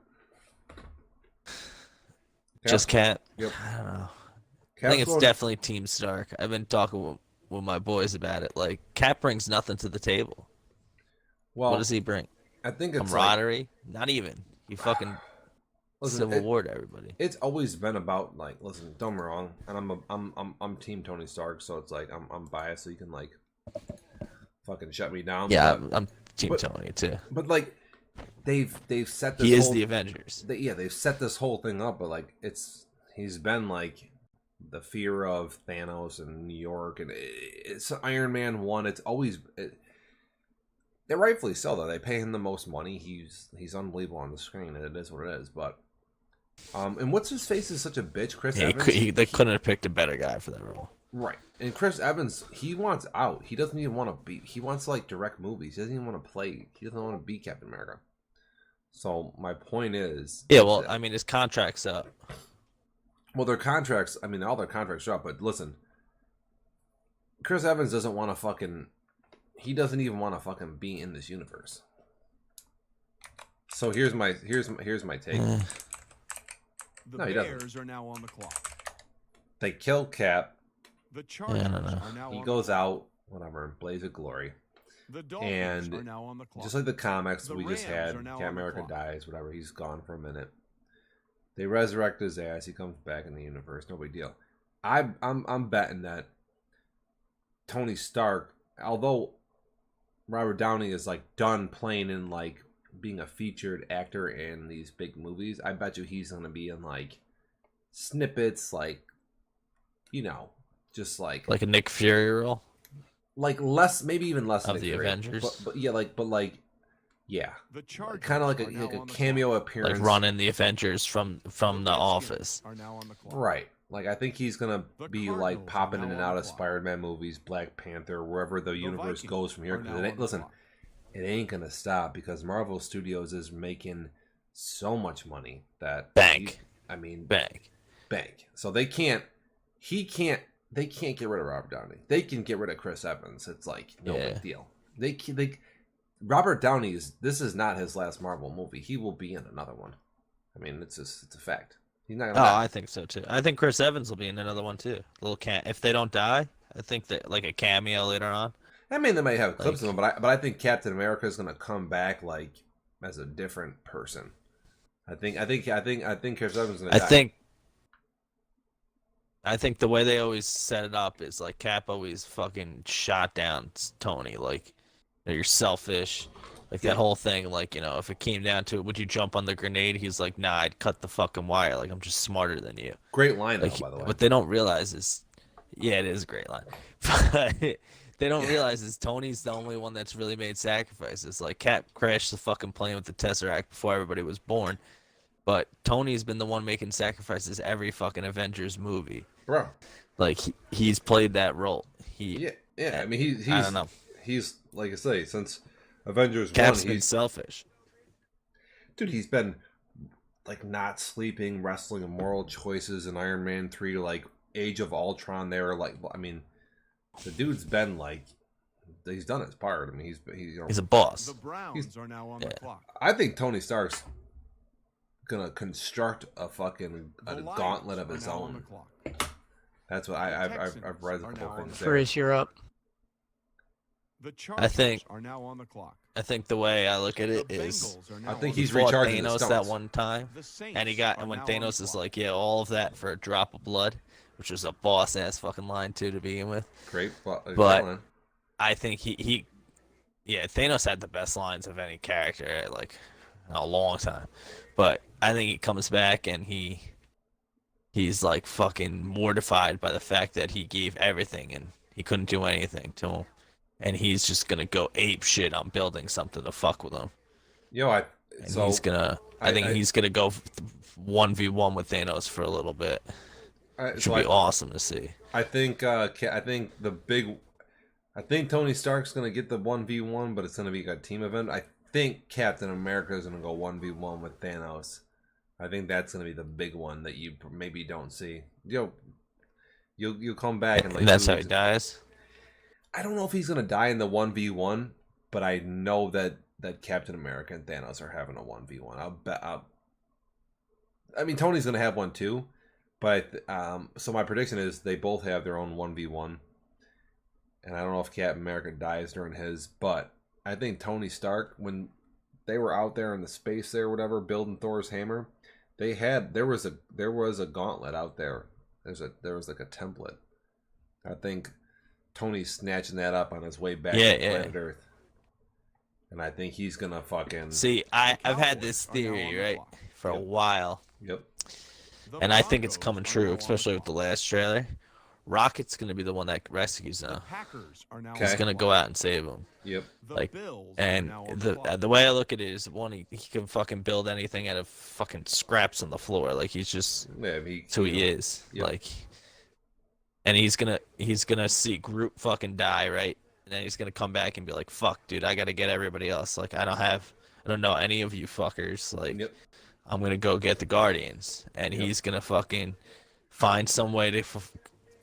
Just Cap? Yep. I don't know. Cap's I think it's definitely Team Stark. I've been talking with my boys about it. Like, Cap brings nothing to the table. Well, what does he bring? I think it's camaraderie. Not even. He fucking Civil War to everybody. It's always been about like, listen, don't get me wrong, and I'm Team Tony Stark, so it's like I'm biased, so you can like fucking shut me down. Yeah, I'm Team Tony too. But like, they've set this. He is the Avengers. They've set this whole thing up, but like he's been like the fear of Thanos and New York, and it's Iron Man 1. It's always. They're rightfully so, though. They pay him the most money. He's unbelievable on the screen, and it is what it is. But, and what's his face is such a bitch, Chris Evans. They couldn't have picked a better guy for that role. Right, and Chris Evans, he wants out. He doesn't even want to be. He wants to like direct movies. He doesn't even want to play. He doesn't want to be Captain America. So my point is. Yeah, well, I mean, his contract's up. Well, their contracts. I mean, all their contracts are up. But listen, Chris Evans doesn't want to fucking. He doesn't even want to fucking be in this universe. So here's my take. The Bears are now on the clock. They kill Cap. The Chargers are now he goes out, whatever, blaze of glory. The Dolphins and are now on the clock. Just like the comics The we just Rams had, are now Captain on the America clock. dies, whatever. He's gone for a minute. They resurrect his ass. He comes back in the universe. No big deal. I'm betting that Tony Stark, although Robert Downey is like done playing in like being a featured actor in these big movies, I bet you he's gonna be in like snippets, like, you know, just like a Nick Fury role, like less, maybe even less of Nick the Fury. Avengers. But yeah, kind of like a cameo appearance, like running the Avengers from the Office. Right. Like, I think he's gonna be like popping in and out of Spider-Man movies, Black Panther, wherever the universe goes from here. Listen, it ain't gonna stop because Marvel Studios is making so much money that bank. Bank. So they can't get rid of Robert Downey. They can get rid of Chris Evans. It's like no big deal. Robert Downey this is not his last Marvel movie. He will be in another one. I mean, it's a fact. He's not gonna I think so too. I think Chris Evans will be in another one too. If they don't die, I think that like a cameo later on. I mean, they might have clips of him, but I think Captain America is gonna come back like as a different person. I think Chris Evans is gonna die. I think the way they always set it up is like Cap always fucking shot down Tony, like, you're selfish, like that whole thing. Like, if it came down to it, would you jump on the grenade? He's like, nah, I'd cut the fucking wire. Like, I'm just smarter than you. Great line, like, though, by the way. What they don't realize is, it is a great line. But they don't realize is Tony's the only one that's really made sacrifices. Like, Cap crashed the fucking plane with the Tesseract before everybody was born. But Tony's been the one making sacrifices every fucking Avengers movie. Bro. Like, he's played that role. I mean, he's I don't know. He's, like I say, since Avengers Cap's 1, been selfish. Dude, he's been, like, not sleeping, wrestling moral choices in Iron Man 3, like, Age of Ultron there. Like, I mean, the dude's been, like, he's done his part. I mean, he's a boss. The Browns are now on the clock. I think Tony Stark's gonna construct a fucking gauntlet of his own. That's what I've read a couple things there. Freeze, you're up. I think are now on the clock. I think the way I look at it is, I think he's fought recharging Thanos the stones. that one time, and when Thanos is like, all of that for a drop of blood, which was a boss ass fucking line too to begin with. Great, but I think Thanos had the best lines of any character like in a long time. But I think he comes back and he's like fucking mortified by the fact that he gave everything and he couldn't do anything to him. And he's just gonna go ape shit on building something to fuck with him. I think he's gonna go 1v1 with Thanos for a little bit. It should be awesome to see. I think Tony Stark's gonna get the 1v1, but it's gonna be a team event. I think Captain America is gonna go 1v1 with Thanos. I think that's gonna be the big one that you maybe don't see. You'll come back and like. And that's how he dies. I don't know if he's gonna die in the 1v1, but I know that Captain America and Thanos are having a 1v1. I'll bet. I mean, Tony's gonna have one too, but so my prediction is they both have their own 1v1, and I don't know if Captain America dies during his, but I think Tony Stark, when they were out there in the space there, whatever, building Thor's hammer, there was a gauntlet out there. There was like a template. I think Tony's snatching that up on his way back to planet Earth. And I think he's gonna fucking see. I've had this theory right for a while. Yep. And I think it's coming true, especially with the last trailer. Rocket's gonna be the one that rescues him. He's gonna go out and save him. Yep. Like, and the way I look at it is, one, he can fucking build anything out of fucking scraps on the floor. Like, he's just that's who he is. Yep. Like, and he's gonna see Groot fucking die, right? And then he's gonna come back and be like, "Fuck, dude, I gotta get everybody else. Like, I don't know any of you fuckers. Like, I'm gonna go get the Guardians." And he's gonna fucking find some way to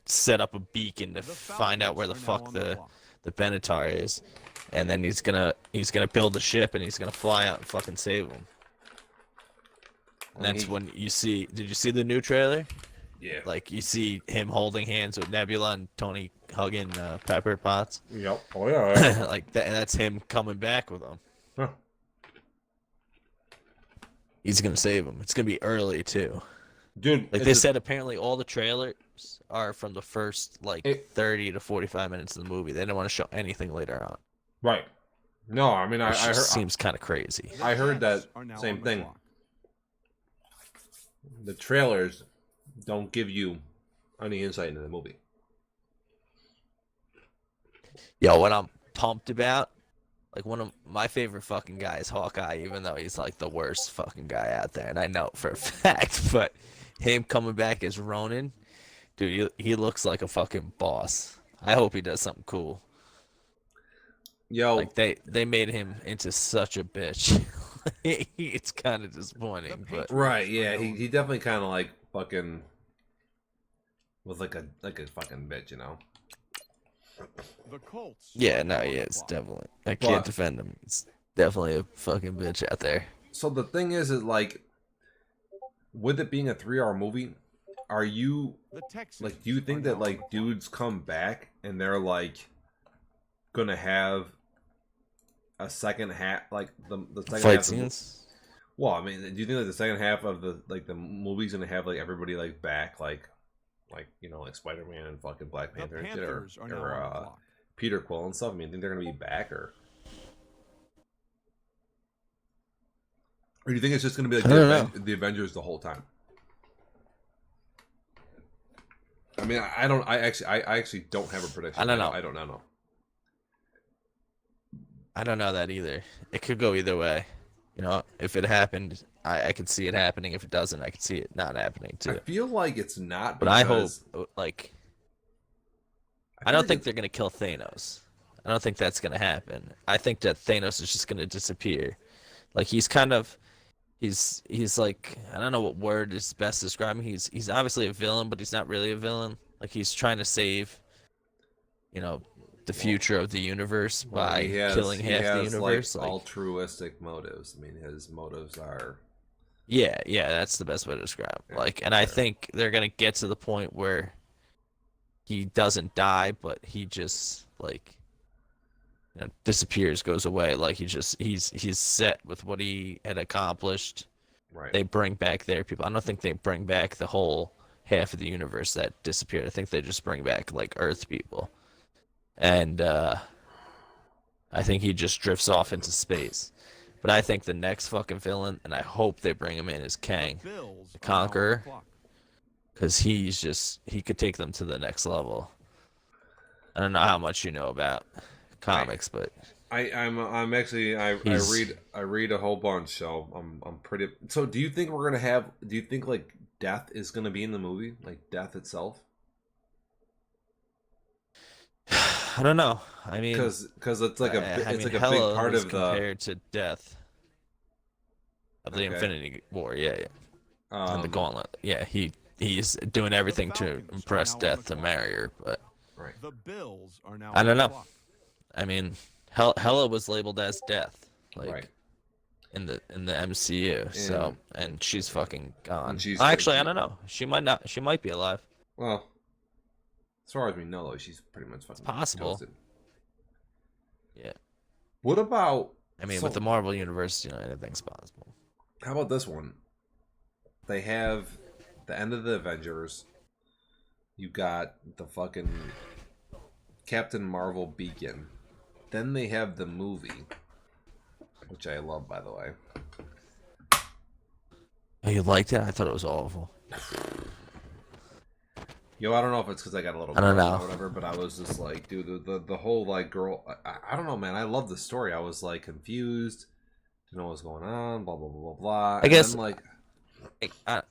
set up a beacon to find out where the fuck the Benatar is, and then he's gonna build a ship and he's gonna fly out and fucking save him. And that's when you see. Did you see the new trailer? Yeah. Like, you see him holding hands with Nebula and Tony hugging Pepper Potts. Yep. Oh yeah. Like that's him coming back with them. Huh. he's gonna save him. It's gonna be early too. Dude, Like they said, apparently all the trailers are from the first 30 to 45 minutes of the movie. They didn't want to show anything later on. Right. No, I mean, I heard. Seems kind of crazy. I heard that same thing. The trailers don't give you any insight into the movie. Yo, what I'm pumped about, like one of my favorite fucking guys, Hawkeye, even though he's like the worst fucking guy out there, and I know it for a fact, but him coming back as Ronin, dude, he looks like a fucking boss. I hope he does something cool. Yo, like they made him into such a bitch. It's kind of disappointing, but right, yeah, he definitely kind of like fucking was like a fucking bitch, you know. Yeah, no, he is definitely. I can't defend him. It's definitely a fucking bitch out there. So the thing is like, with it being a 3-hour movie, are you like, do you think that like dudes come back and they're like gonna have a second half, like the second fight half scenes? Well, I mean, do you think like the second half of the movie's gonna have like everybody like back, like you know, like Spider-Man and fucking Black Panther and shit, or Peter Quill and stuff? I mean, think they're gonna be back, or do you think it's just gonna be like the Avengers the whole time? I mean, I actually don't have a prediction. I don't know. I don't know. I don't know that either. It could go either way. You know, if it happened, I could see it happening. If it doesn't, I could see it not happening too. I feel like it's not. But I hope, like, I don't think they're gonna kill Thanos. I don't think that's gonna happen. I think that Thanos is just gonna disappear. Like he's like, I don't know what word is best to describe him. He's obviously a villain, but he's not really a villain. Like he's trying to save, you know, the future of the universe by killing half the universe. Like altruistic motives. I mean, his motives are. Yeah, that's the best way to describe it. Like, and I think they're gonna get to the point where he doesn't die, but he just like, you know, disappears, goes away. Like he's set with what he had accomplished. Right. They bring back their people. I don't think they bring back the whole half of the universe that disappeared. I think they just bring back like Earth people. And I think he just drifts off into space. But I think the next fucking villain, and I hope they bring him in, is Kang, the Conqueror. Because he could take them to the next level. I don't know how much you know about comics, but I read a whole bunch, so I'm pretty. So do you think we're gonna have? Do you think like death is gonna be in the movie, like death itself? I don't know. I mean, because it's like a big Hela part was of compared to death of the Infinity War. Yeah. And the Gauntlet. Yeah, he's doing everything to impress Death to marry her, but right. I don't know. I mean, Hela was labeled as Death, like in the MCU. So, and she's fucking gone. Actually, I don't know. She might be alive. Well, as far as we know, though, she's pretty much fucking possible. toasted. Yeah. What about? I mean, with the Marvel Universe, you know, anything's possible. How about this one? They have the end of the Avengers. You got the fucking Captain Marvel beacon. Then they have the movie, which I love, by the way. Oh, you liked it? I thought it was awful. Yo, I don't know if it's because I got a little. I don't know. Or whatever, but I was just like, dude, the whole like girl. I don't know, man. I love the story. I was like confused, didn't know what was going on. Blah blah blah blah blah. I guess then, like, I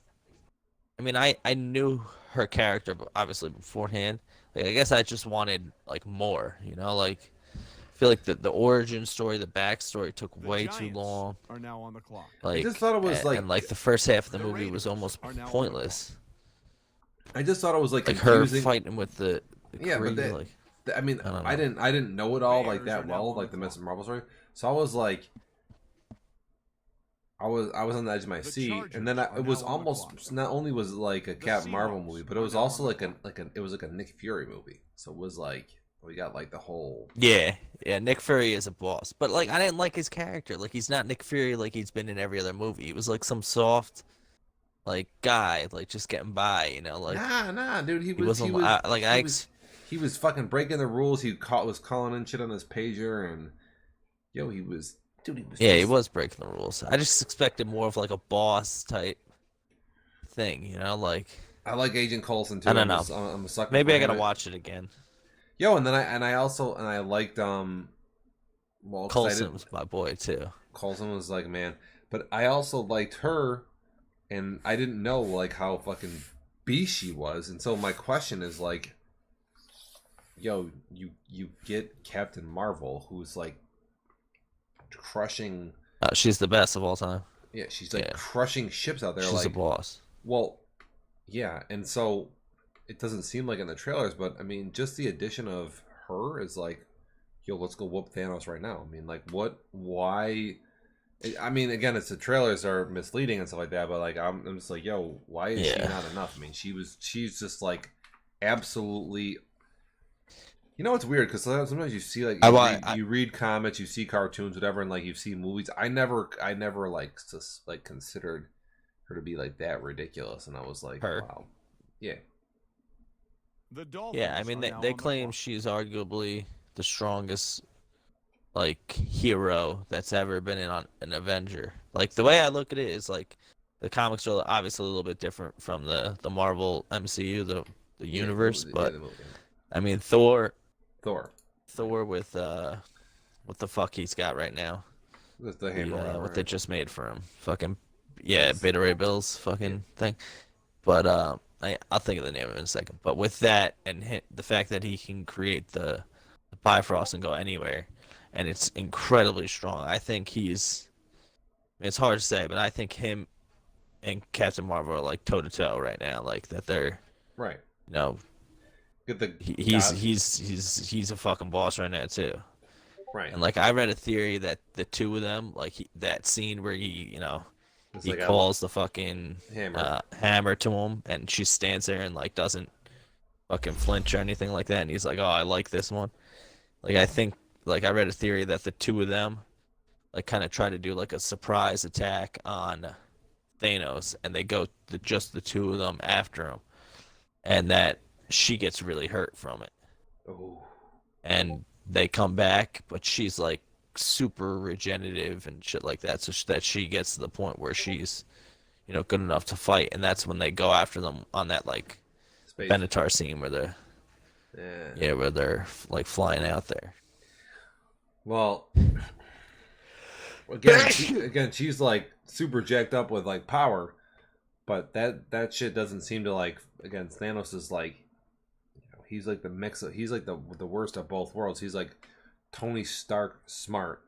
mean, I knew her character, obviously beforehand. Like, I guess I just wanted like more, you know, like. I feel like the origin story, the backstory took way too long. Are now on the clock. Like, I just thought it was and like the first half of the movie was almost pointless. I just thought it was like her confusing. fighting with the Kree, but like, I mean, I didn't know it all like that well, like the Miss Marvel story. So I was like, I was on the edge of my seat, and then it was almost not only was it like a Captain Marvel movie, but it was also like it was like a Nick Fury movie. So it was like We got like the whole. Yeah, Nick Fury is a boss, but like I didn't like his character. Like he's not Nick Fury like he's been in every other movie. He was like some soft, like guy, like just getting by, you know. Like Nah, dude. He was fucking breaking the rules. Was calling in shit on his pager, and he was. Dude, he was. Yeah, he was breaking the rules. I just expected more of like a boss type thing, you know, like. I like Agent Coulson too. I don't know. I'm a sucker. Maybe I gotta watch it again. And then I liked well, Coulson was my boy too. Coulson was like, man, but I also liked her, and I didn't know like how fucking beast she was, and so my question is like, you get Captain Marvel, who's like crushing. She's the best of all time. Yeah, she's like crushing ships out there. She's like a boss. Well, yeah, and so it doesn't seem like in the trailers, but I mean, just the addition of her is like, let's go whoop Thanos right now. I mean, like, why? I mean, again, it's the trailers are misleading and stuff like that, but like, I'm just like, why is she not enough? I mean, she's just like absolutely. You know, it's weird because sometimes you see like you read comics, you see cartoons, whatever, and like you see movies. I never like just like considered her to be like that ridiculous, and I was like, wow, yeah. Yeah, I mean, they claim she's arguably the strongest like hero that's ever been in an Avenger. Like the way I look at it is like the comics are obviously a little bit different from the Marvel MCU, the universe, but I mean Thor with what the fuck he's got right now. With the hammer, what they just made for him. Fucking Beta Ray Bill's fucking thing. But I'll think of the name of it in a second. But with that and the fact that he can create the Bifrost and go anywhere, and it's incredibly strong. I think it's hard to say, but I think him and Captain Marvel are like toe to toe right now. Like that they're right. You know, he's a fucking boss right now too. Right. And like I read a theory that the two of them, like that scene where he like calls the fucking hammer to him, and she stands there and like doesn't fucking flinch or anything like that, and he's like, "Oh, I like this one." Like I think, like I read a theory that the two of them, like kind of try to do like a surprise attack on Thanos, and they go just the two of them after him, and that she gets really hurt from it. Oh. And they come back, but she's like super regenerative and shit like that, so that she gets to the point where she's, good enough to fight, and that's when they go after them on that like Benatar scene where they're where they're like flying out there. Well, again, she's like super jacked up with like power, but that shit doesn't seem to like. Again, Thanos is like, he's like the mix of, he's like the worst of both worlds. He's like Tony Stark smart,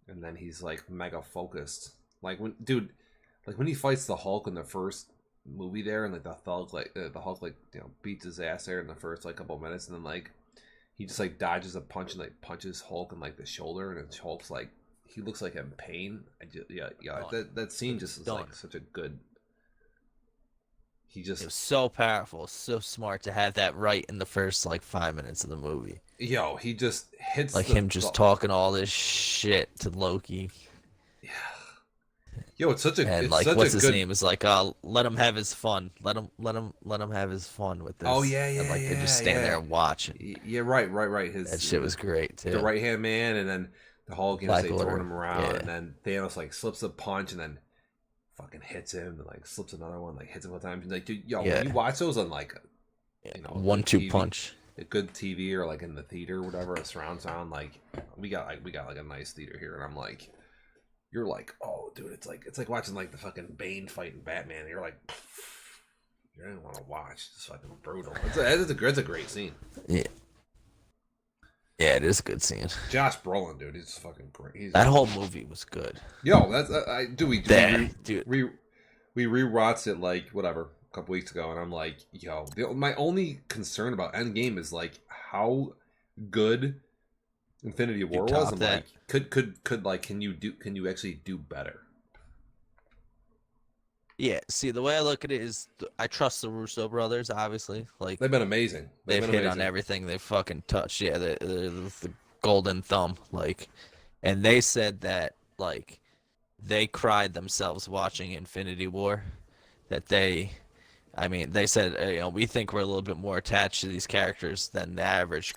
and then he's like mega focused. Like when he fights the Hulk in the first movie there, and like the Hulk beats his ass there in the first like couple of minutes, and then like he just like dodges a punch and like punches Hulk in like the shoulder, and Hulk's like, he looks like in pain. That scene just is like such a good. It was so powerful, so smart to have that right in the first like 5 minutes of the movie. He just hits like him just talking all this shit to Loki. Yeah. It's such a and it's like such what's a his good... name is like let him have his fun. Let him have his fun with this. Oh yeah. And like they just stand there and watch. Yeah, right. That shit was great too. The right hand man, and then the Hulk throwing him around, and then Thanos like slips a punch and then fucking hits him, and like slips another one, like hits him a time. Like, dude, when you watch those on like, 1-2 punch, a good TV or like in the theater, or whatever, a surround sound. Like we got like a nice theater here, and I'm like, you're like, oh, dude, it's like watching like the fucking Bane fighting Batman. And you're like, you don't want to watch. It's fucking brutal. It's a great scene. Yeah, it is a good scene. Josh Brolin, dude, he's fucking great. That whole movie was good. That's we rewatched it like whatever a couple weeks ago, and I'm like, my only concern about Endgame is like how good Infinity War was. I'm like, could like can you actually do better? Yeah, see, the way I look at it is, I trust the Russo brothers. Obviously, like They've been amazing. they've been hit amazing. on everything they fucking touched. Yeah, they're the golden thumb. Like, and they said that like they cried themselves watching Infinity War. That I mean, they said we think we're a little bit more attached to these characters than the average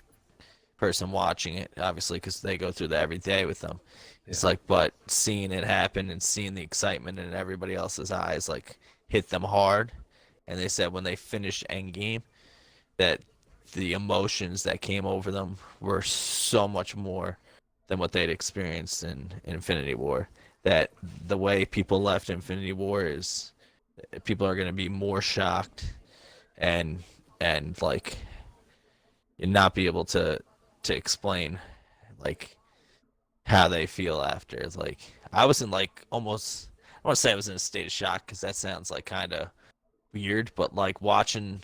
person watching it. Obviously, because they go through that every day with them. It's like, but seeing it happen and seeing the excitement in everybody else's eyes, like, hit them hard. And they said when they finished Endgame, that the emotions that came over them were so much more than what they'd experienced in Infinity War. That the way people left Infinity War is, people are going to be more shocked and like not be able to explain like how they feel after. It's like, I was in like almost, I want to say I was in a state of shock, because that sounds like kind of weird, but like watching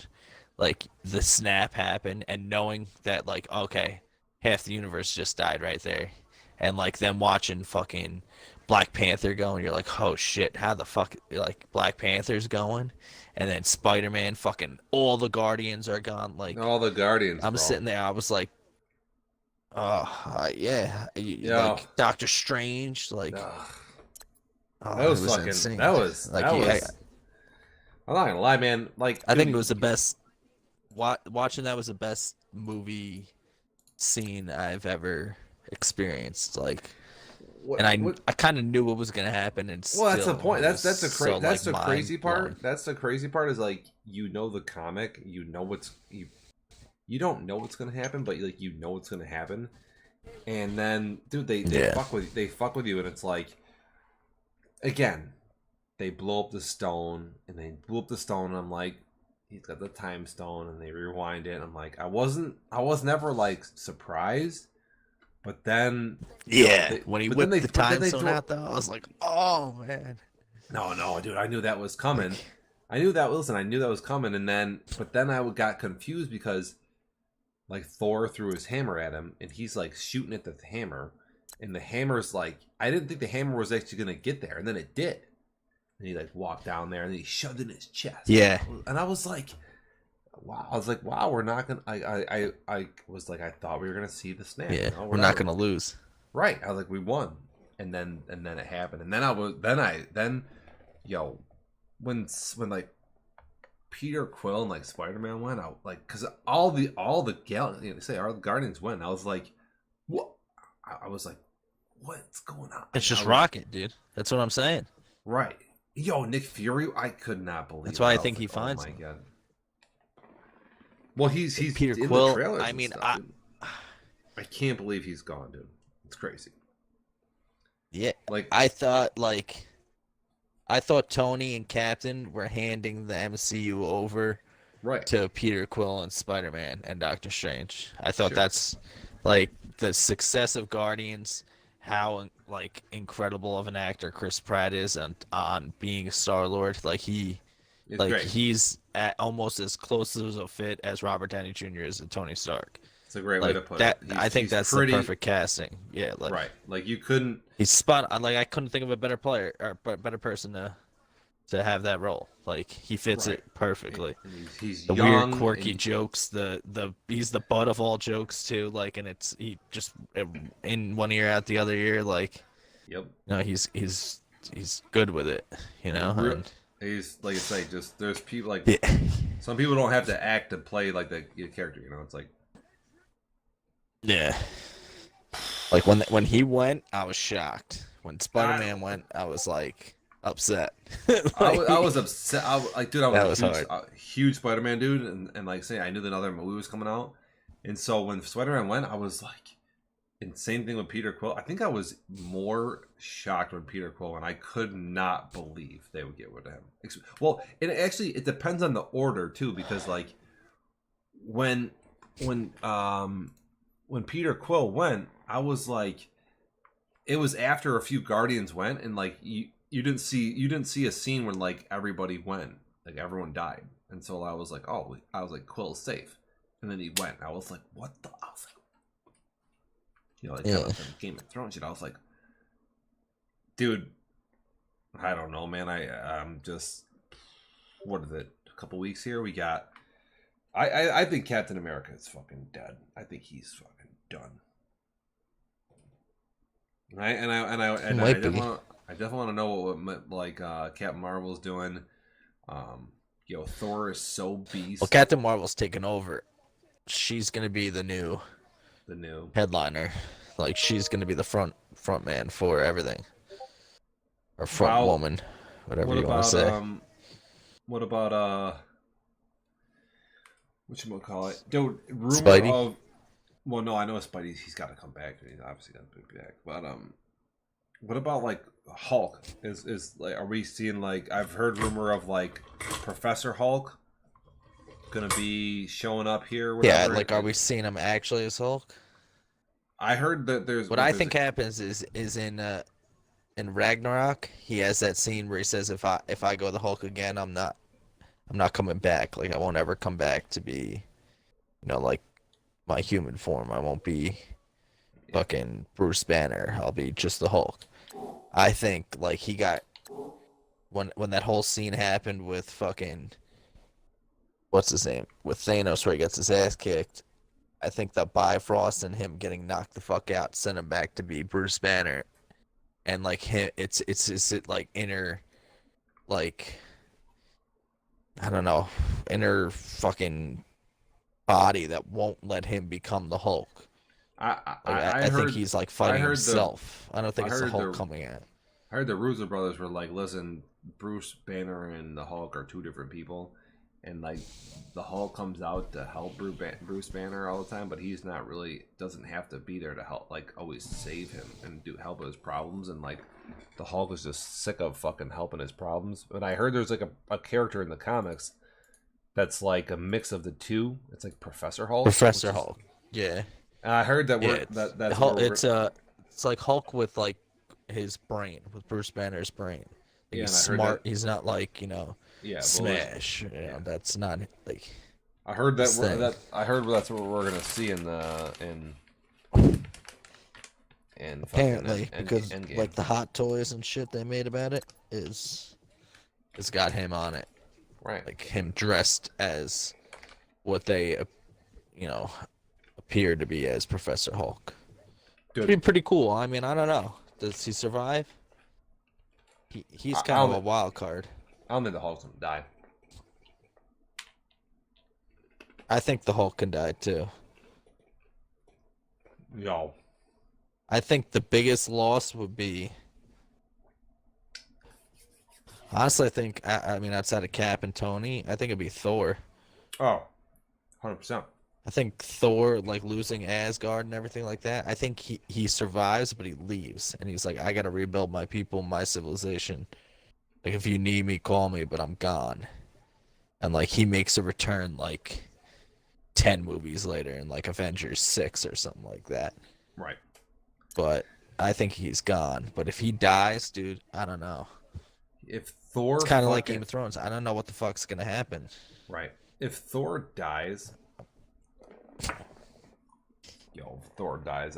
like the snap happen and knowing that like, okay, half the universe just died right there, and like them watching fucking Black Panther going, you're like, oh shit, how the fuck, like, Black Panther's going, and then Spider-Man, fucking all the Guardians are gone, like all the Guardians. I'm sitting there, I was like, yeah, like Doctor Strange, like, that was fucking insane. that was like, that was. I'm not gonna lie, man. Like, I think it was the best. Watching that was the best movie scene I've ever experienced. Like, and I kind of knew what was gonna happen. And well, that's the point. That's the crazy part. mind-blowing. That's the crazy part is like, you know, the comic, you know what's you don't know what's gonna happen, but like, you know what's gonna happen. And then, dude, they fuck with you, and it's like, again, they blow up the stone, and I'm like, he's got the time stone, and they rewind it, and I'm like, I was never like surprised, but then when he whipped the time stone out, though, I was like, oh man, no, dude, I knew that was coming. I knew that was coming, and then I got confused because like Thor threw his hammer at him, and he's like shooting at the hammer, and the hammer's like, I didn't think the hammer was actually gonna get there, and then it did. And he like walked down there, and then he shoved it in his chest. Yeah. And I was like, wow, we're not gonna. I was like, I thought we were gonna see the snap. Yeah, no, we're not gonna lose. Right. I was like, we won, and then it happened, and then when like Peter Quill and like Spider-Man went out, like, because all the Guardians went. I was like, what? I was like, what's going on? It's just Rocket, dude. That's what I'm saying. Right. Yo, Nick Fury, I could not believe. That's why I was think like, he finds him. God. Well, he's Peter in Quill. The trailers I mean, stuff, I can't believe he's gone, dude. It's crazy. Yeah, like I thought Tony and Captain were handing the MCU over to Peter Quill and Spider-Man and Doctor Strange. I thought that's like the success of Guardians, how like incredible of an actor Chris Pratt is on being Star-Lord. Like he's at almost as close as a fit as Robert Downey Jr. is to Tony Stark. It's a great like, way to put it. I think that's the perfect casting. Yeah, like, right. Like, you couldn't. He's spot on. Like, I couldn't think of a better player or better person to have that role. Like, he fits it perfectly. He's the young, weird, quirky jokes. He's the butt of all jokes too. Like, and he just in one ear out the other ear. Like, yep. No, he's good with it. You know. And, he's like I say, just there's people like some people don't have to act to play like the character. You know, it's like. Yeah. Like when he went, I was shocked. When Spider-Man went, I was like upset. Like, I was upset. I was a huge Spider-Man dude, and like say I knew that another movie was coming out, and so when Spider-Man went, I was like, and same thing with Peter Quill. I think I was more shocked when Peter Quill went. I could not believe they would get rid of him. Well, it depends on the order too, because like when Peter Quill went, I was like, it was after a few Guardians went, and like you didn't see a scene when like everybody went, like everyone died, and so I was like, Quill's safe, and then he went. I was like, what the? I was like, like Game of Thrones shit. I was like, dude, I don't know, man. I'm just what is it? A couple weeks here. We got. I think Captain America is fucking dead. I think he's fucking done. I definitely want to know what Captain Marvel's doing. Thor is so beast. Well, Captain Marvel's taking over. She's gonna be the new headliner. Like she's gonna be the front man for everything, or front woman, whatever you want to say. What about whatchamacallit? Dude, rumor Spidey? of. Well, no, I know Spidey. He's got to come back. He's obviously got to be back. But what about like Hulk? Is like, are we seeing like? I've heard rumor of like Professor Hulk gonna be showing up here. Yeah, like are we seeing him actually as Hulk? I heard that there's. What I think happens is in Ragnarok, he has that scene where he says, "If I go the Hulk again, I'm not coming back. Like I won't ever come back to be, like my human form. I won't be fucking Bruce Banner. I'll be just the Hulk." I think like he got when that whole scene happened with fucking what's his name with Thanos where he gets his ass kicked. I think that Bifrost and him getting knocked the fuck out sent him back to be Bruce Banner, and like him, it's like inner, like I don't know, inner fucking body that won't let him become the Hulk. I think he's like fighting himself. I don't think it's the Hulk coming at. I heard the Russo brothers were like, "Listen, Bruce Banner and the Hulk are two different people." And like the Hulk comes out to help Bruce Banner all the time, but he's not really doesn't have to be there to help, like always save him and help with his problems. And like the Hulk is just sick of fucking helping his problems. But I heard there's like a character in the comics that's like a mix of the two. It's like Professor Hulk. Hulk. Yeah. I heard that that's Hulk, it's like Hulk with like his brain, with Bruce Banner's brain. Like he's smart. He's not like Smash. That's not like. I heard that. I heard that's what we're gonna see in apparently because Endgame. Like the hot toys and shit they made about it it's got him on it, right? Like him dressed as what they appear to be as Professor Hulk. It'd be pretty cool. I mean, I don't know. Does he survive? He's kind of a wild card. I don't think the Hulk's gonna die. I think the Hulk can die too. Yo. I think the biggest loss would be. Honestly, I think I mean outside of Cap and Tony, I think it'd be Thor. Oh, 100%. I think Thor, like losing Asgard and everything like that. I think he survives, but he leaves, and he's like, I gotta rebuild my people, my civilization. Like if you need me, call me, but I'm gone. And like he makes a return like 10 movies later in like Avengers 6 or something like that. Right. But I think he's gone. But if he dies, dude, I don't know. If Thor, it's kind of like Game of Thrones. I don't know what the fuck's gonna happen. Right. If Thor dies,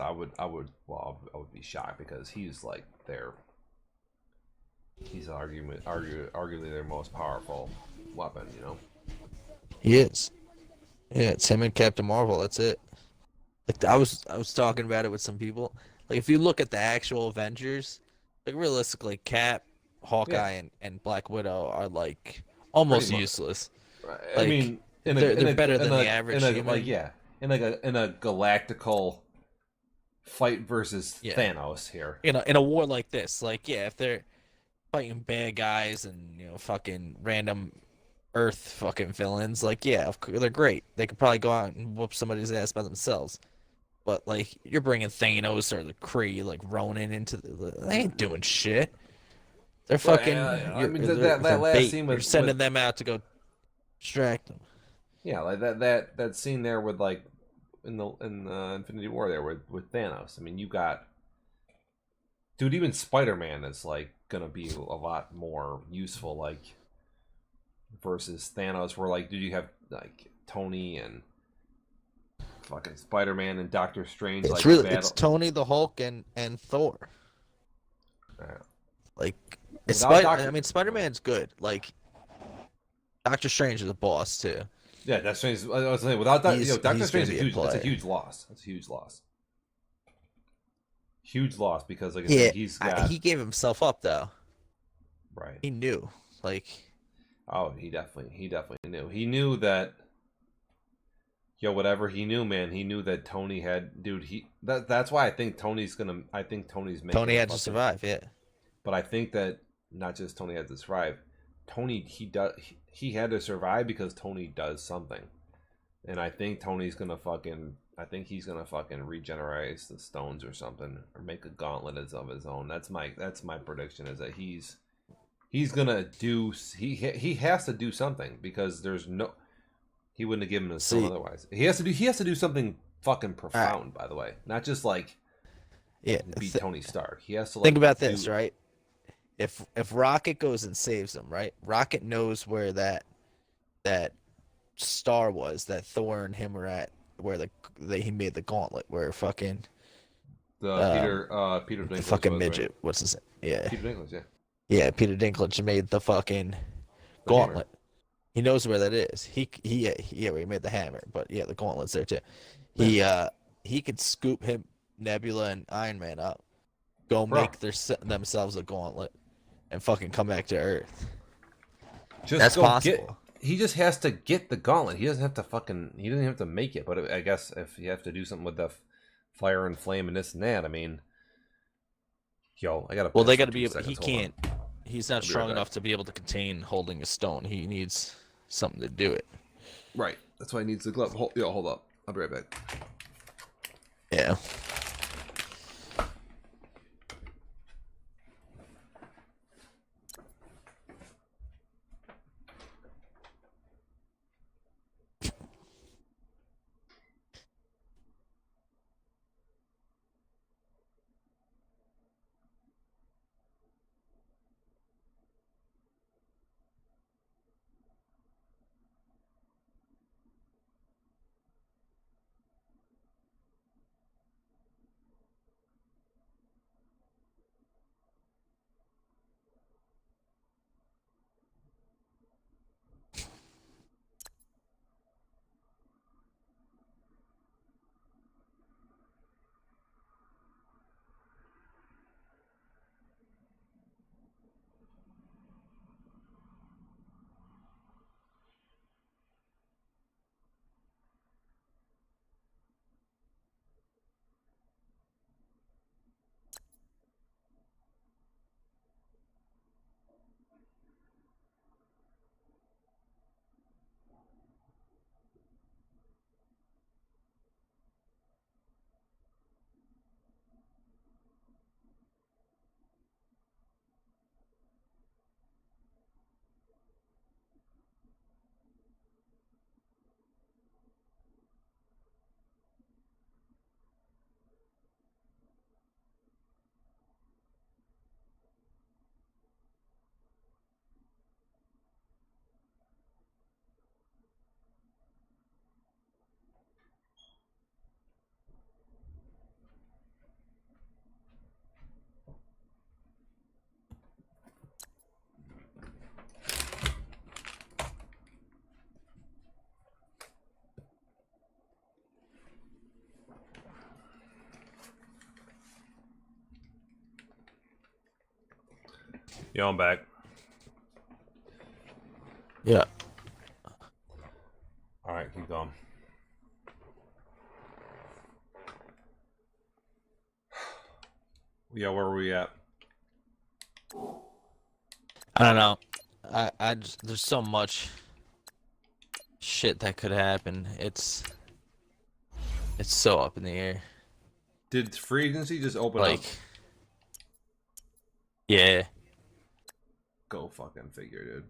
I would be shocked because he's like he's arguably their most powerful weapon, He is. Yeah, it's him and Captain Marvel. That's it. Like I was talking about it with some people. Like if you look at the actual Avengers, like realistically, Cap, Hawkeye, and Black Widow are like almost useless. Right. Like, I mean, they're better than the average human. Like in a galactical fight versus Thanos here. In a war like this, like if they're fighting bad guys and fucking random Earth fucking villains, like they're great. They could probably go out and whoop somebody's ass by themselves. But like you're bringing Thanos or the Kree, like Ronin into they ain't doing shit. They're fucking. I mean, they're that last bait. scene You're sending them out to go distract them. Yeah, like that scene there with like in the Infinity War there with Thanos. I mean, you got dude. Even Spider-Man is like gonna be a lot more useful, like versus Thanos. Where like, dude, you have like Tony and fucking Spider-Man and Doctor Strange. It's like it's Tony, the Hulk, and Thor. Like Spider-Man's good. Like Doctor Strange is a boss too. Yeah, Doctor Strange. I was saying, without that, Doctor Strange is huge. That's a player. huge loss. That's a huge loss. Huge loss because, like I said, he's got. He gave himself up though. Right. He knew, like. Oh, he definitely knew. He knew that. Yo, whatever he knew, man. He knew that Tony had, dude. That's why I think Tony's gonna. I think Tony's making. Tony had to survive, yeah. But I think that not just Tony had to survive. Tony, he had to survive because Tony does something, and I think Tony's gonna fucking. I think he's gonna fucking regenerate the stones or something, or make a gauntlet as of his own. That's my prediction. Is that he's gonna do. He has to do something because there's no. He wouldn't have given him a stone otherwise. He has to do something fucking profound. By the way, not just like. Yeah. Be Tony Stark. He has to think about this, right? If Rocket goes and saves him, right? Rocket knows where that star was that Thor and him were at, where he made the gauntlet, where fucking Peter Dinklage, the fucking midget. Right? What's his name? Yeah. Peter Dinklage, yeah. Yeah, Peter Dinklage made the fucking gauntlet. He knows where that is. He made the hammer, but yeah, the gauntlet's there too. He could scoop him, Nebula, and Iron Man up, make themselves a gauntlet, and fucking come back to Earth. That's possible. He just has to get the gauntlet. He doesn't have to he doesn't have to make it. But I guess if you have to do something with the fire and flame and this and that, I mean, yo, I gotta. Well, they gotta be. He Hold can't. on. He's not strong enough to be able to contain holding a stone. He needs something to do it. Right. That's why he needs the glove. Hold up. I'll be right back. Yeah. Yo, I'm back. Yeah. All right, keep going. Yeah, where were we at? I don't know. I just, there's so much shit that could happen. It's so up in the air. Did free agency just open up? Yeah. Go fucking figure, dude.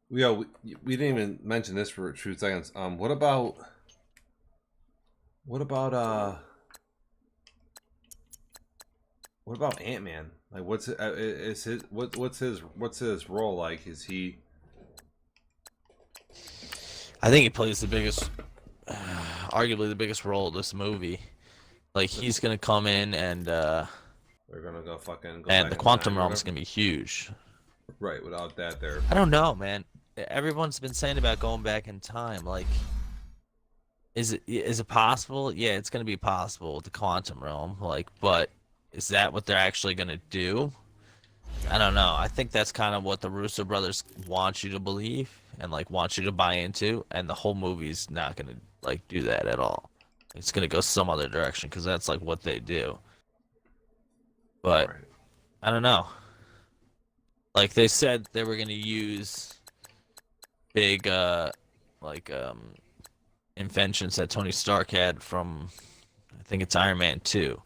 Yeah, we didn't even mention this for 2 seconds. What about Ant-Man? Like, what's his role like? Is he? I think he plays the biggest, arguably the biggest role of this movie. Like he's gonna come in and they're gonna go fucking. And the quantum realm is gonna be huge. Right. Without that, there. I don't know, man. Everyone's been saying about going back in time. Like, is it possible? Yeah, it's gonna be possible with the quantum realm. Like, but is that what they're actually gonna do? I don't know. I think that's kind of what the Russo brothers want you to believe and like want you to buy into, and the whole movie's not gonna like do that at all. It's gonna go some other direction because that's like what they do. But Right. I don't know. Like they said they were gonna use big inventions that Tony Stark had from I think it's Iron Man 2.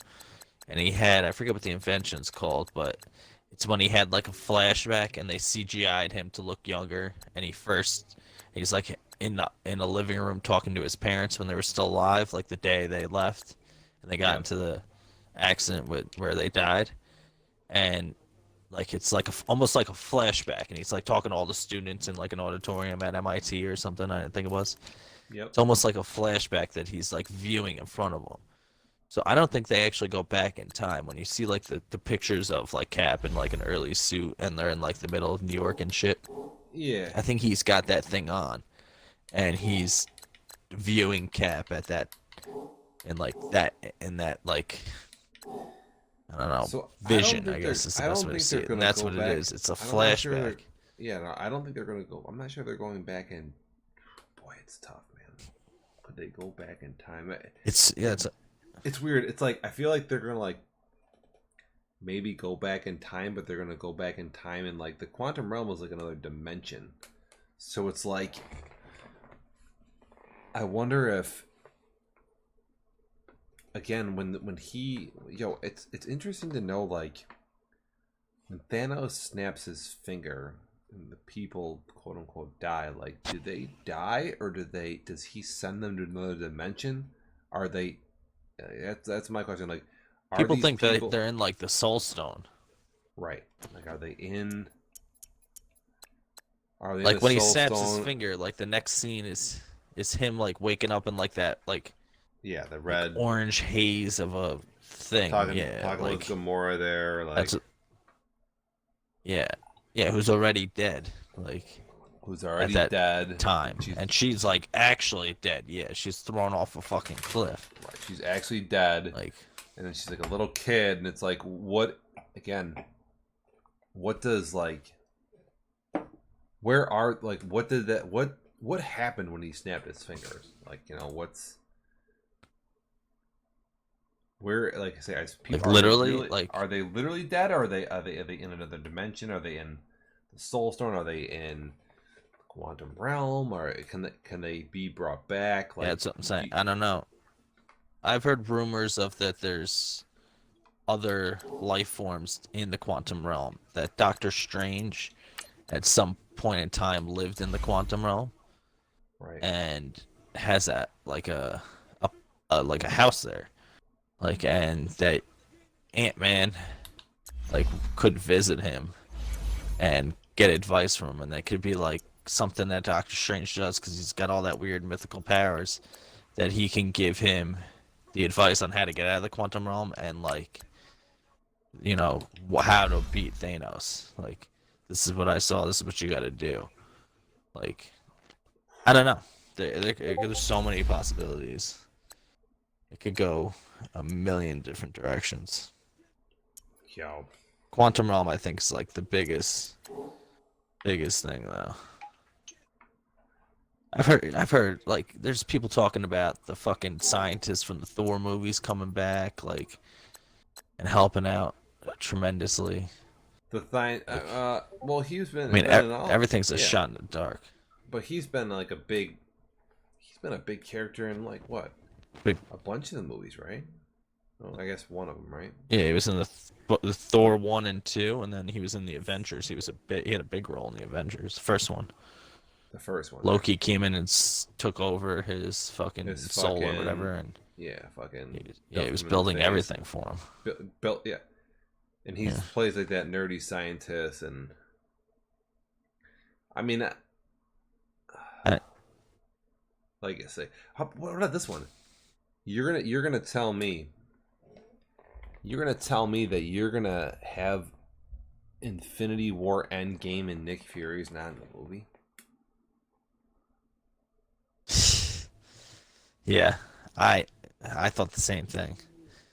And he had I forget what the invention's called, but it's when he had like a flashback and they CGI'd him to look younger and he's like in a living room talking to his parents when they were still alive, like the day they left and they got into the accident where they died. And like it's like almost like a flashback, and he's like talking to all the students in like an auditorium at MIT or something. I think it was. Yep. It's almost like a flashback that he's like viewing in front of him. So I don't think they actually go back in time. When you see like the pictures of like Cap in like an early suit and they're in like the middle of New York and shit. Yeah. I think he's got that thing on, and he's viewing Cap at that, in that like. I don't know. So vision, I guess, is the best way to see it. And that's what it is. It's a flashback. Yeah, no, I don't think they're going to go. I'm not sure they're going back in. Boy, it's tough, man. Could they go back in time? It's weird. It's like, I feel like they're going to, like, maybe go back in time, but they're going to go back in time, and, like, the quantum realm is, like, another dimension. So it's like, I wonder if, again, when he, it's interesting to know, like, when Thanos snaps his finger and the people quote unquote die, like, do they die, or does he send them to another dimension? Are they, that's my question, like, are people these think that they're in like the Soul Stone, right? Like, are they in like when he snaps Stone? his finger, like the next scene is him like waking up in like that like the red orange haze of a thing. talking like, with Gamora there, like, who's already dead, like who's already at that dead time, and she's like actually dead. Yeah, she's thrown off a fucking cliff. Right, she's actually dead. Like, and then she's like a little kid, and it's like, what again? What does like? Where are like? What did that? What happened when he snapped his fingers? Like, what's where? Like I say, people like literally, like, are they literally dead? Or are they in another dimension? Are they in the Soul Stone? Are they in quantum realm? Or can they be brought back? Like, that's what I'm saying. I don't know. I've heard rumors of that there's other life forms in the quantum realm. That Doctor Strange, at some point in time, lived in the quantum realm, right? And has a house there, like, and that Ant-Man like could visit him and get advice from him, and that could be like something that Doctor Strange does because he's got all that weird mythical powers that he can give him the advice on how to get out of the quantum realm and like, how to beat Thanos. Like, this is what I saw. This is what you got to do. Like, I don't know. There's so many possibilities. It could go a million different directions. Yo, quantum realm, I think, is like the biggest thing, though. I've heard like there's people talking about the fucking scientists from the Thor movies coming back, like, and helping out tremendously. Well, he's been. I mean, everything's a yeah. shot in the dark. But he's been like a big character in like what? A bunch of the movies, right? Well, I guess one of them, right? Yeah, he was in the Thor 1 and 2, and then he was in the Avengers. He had a big role in the Avengers, the first one. Loki came in and took over his fucking soul or whatever, and he was building everything for him. Built, and he plays like that nerdy scientist, and I mean, like I say, what about this one? You're gonna tell me that you're gonna have Infinity War Endgame and Nick Fury's not in the movie? Yeah, I thought the same thing.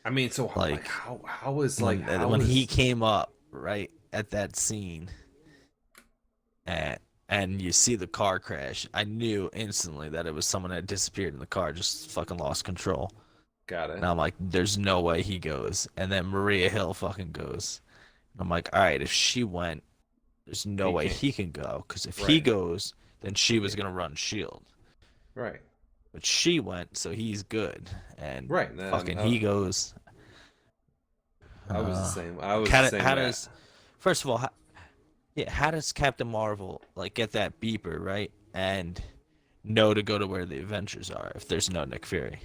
I mean, so Like, how is like when he came up right at that scene, and you see the car crash, I knew instantly that it was someone that disappeared in the car, just fucking lost control. Got it. And I'm like, there's no way he goes. And then Maria Hill fucking goes. I'm like, all right, if she went, there's no way he can go, because if he goes, then she was gonna run Shield. Right. But she went, so he's good. And fucking then, he goes. I was the same. I was How the same. how does, first of all, how does Captain Marvel like get that beeper right and know to go to where the Avengers are if there's no Nick Fury?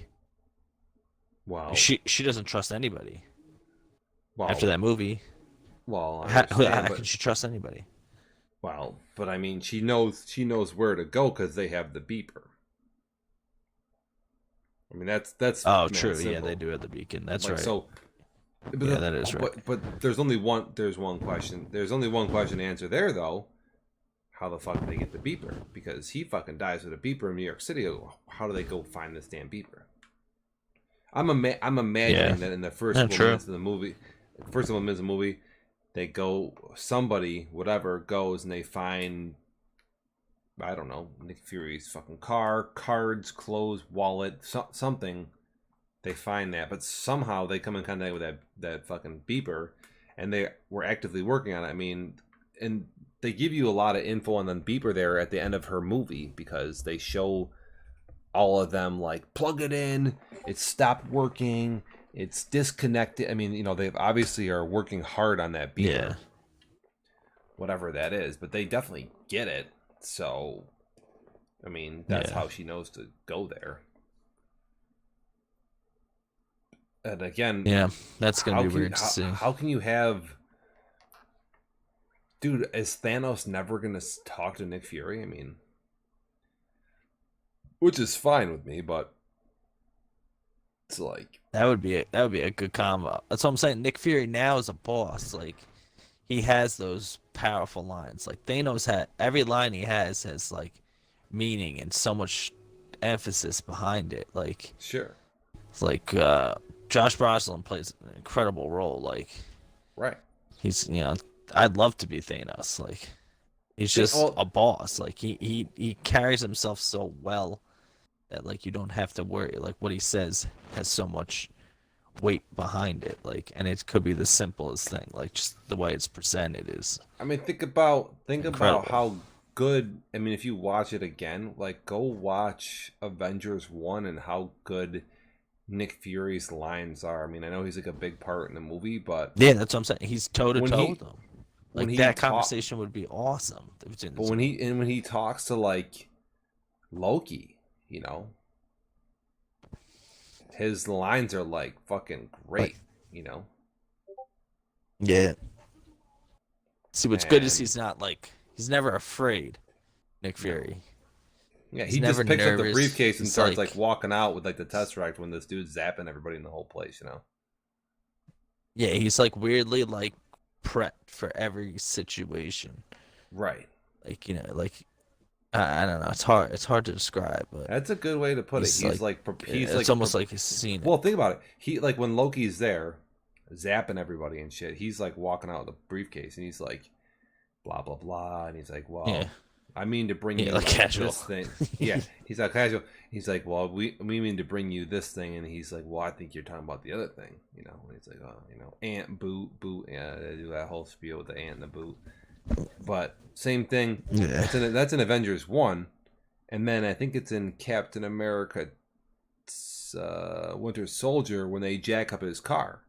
Wow. She doesn't trust anybody. Well, after that movie. Well, how can she trust anybody? Well, but I mean, she knows where to go because they have the beeper. I mean, that's oh, true. Simple. Yeah, they do have the beacon. That's like, right. So, yeah, that is right. But there's only one. There's one question. There's only one question to answer there, though. How the fuck do they get the beeper? Because he fucking dies with a beeper in New York City. How do they go find this damn beeper? I'm imagining that in the first couple minutes of the movie, they go, somebody, whatever, goes and they find, I don't know, Nick Fury's fucking car, cards, clothes, wallet, something. They find that, but somehow they come in contact with that fucking beeper, and they were actively working on it. I mean, and they give you a lot of info on the beeper there at the end of her movie, because they show all of them like, plug it in, it stopped working, it's disconnected. I mean, you know, they obviously are working hard on that beeper. Yeah. Whatever that is, but they definitely get it. So, I mean, that's how she knows to go there. And again, that's gonna be weird to see. How can you have, dude? Is Thanos never gonna talk to Nick Fury? I mean, which is fine with me, but it's like that would be a good combo. That's what I'm saying. Nick Fury now is a boss. Like, he has those powerful lines. Like, Thanos every line he has like meaning and so much emphasis behind it. Like, sure, it's like Josh Brolin plays an incredible role. Like, right. He's, I'd love to be Thanos. Like, he's just a boss. Like, he carries himself so well that, like, you don't have to worry. Like, what he says has so much weight behind it. Like, and it could be the simplest thing. Like, just the way it's presented is. I mean, think about how good. I mean, if you watch it again, like, go watch Avengers 1 and how good Nick Fury's lines are. I mean, I know he's like a big part in the movie, but yeah, that's what I'm saying. He's toe to toe with them. Like, that conversation would be awesome. But when he talks to like Loki, his lines are like fucking great. Yeah. See, what's good is he's never afraid. Nick Fury. Yeah, he just picks up the briefcase and starts like walking out with like the Tesseract when this dude's zapping everybody in the whole place, Yeah, he's like weirdly like prepped for every situation. Right. Like, I don't know. It's hard to describe, but that's a good way to put it. It's almost like he's seen it. Well, think about it. He, like, when Loki's there, zapping everybody and shit, he's like walking out with a briefcase and he's like, blah blah blah, and he's like, well, I mean to bring you like this thing. Yeah, he's like casual. He's like, well, we mean to bring you this thing, and he's like, well, I think you're talking about the other thing, And he's like, oh, ant, boot, yeah, they do that whole spiel with the ant and the boot. But same thing. Yeah, that's in Avengers 1, and then I think it's in Captain America, Winter Soldier, when they jack up his car,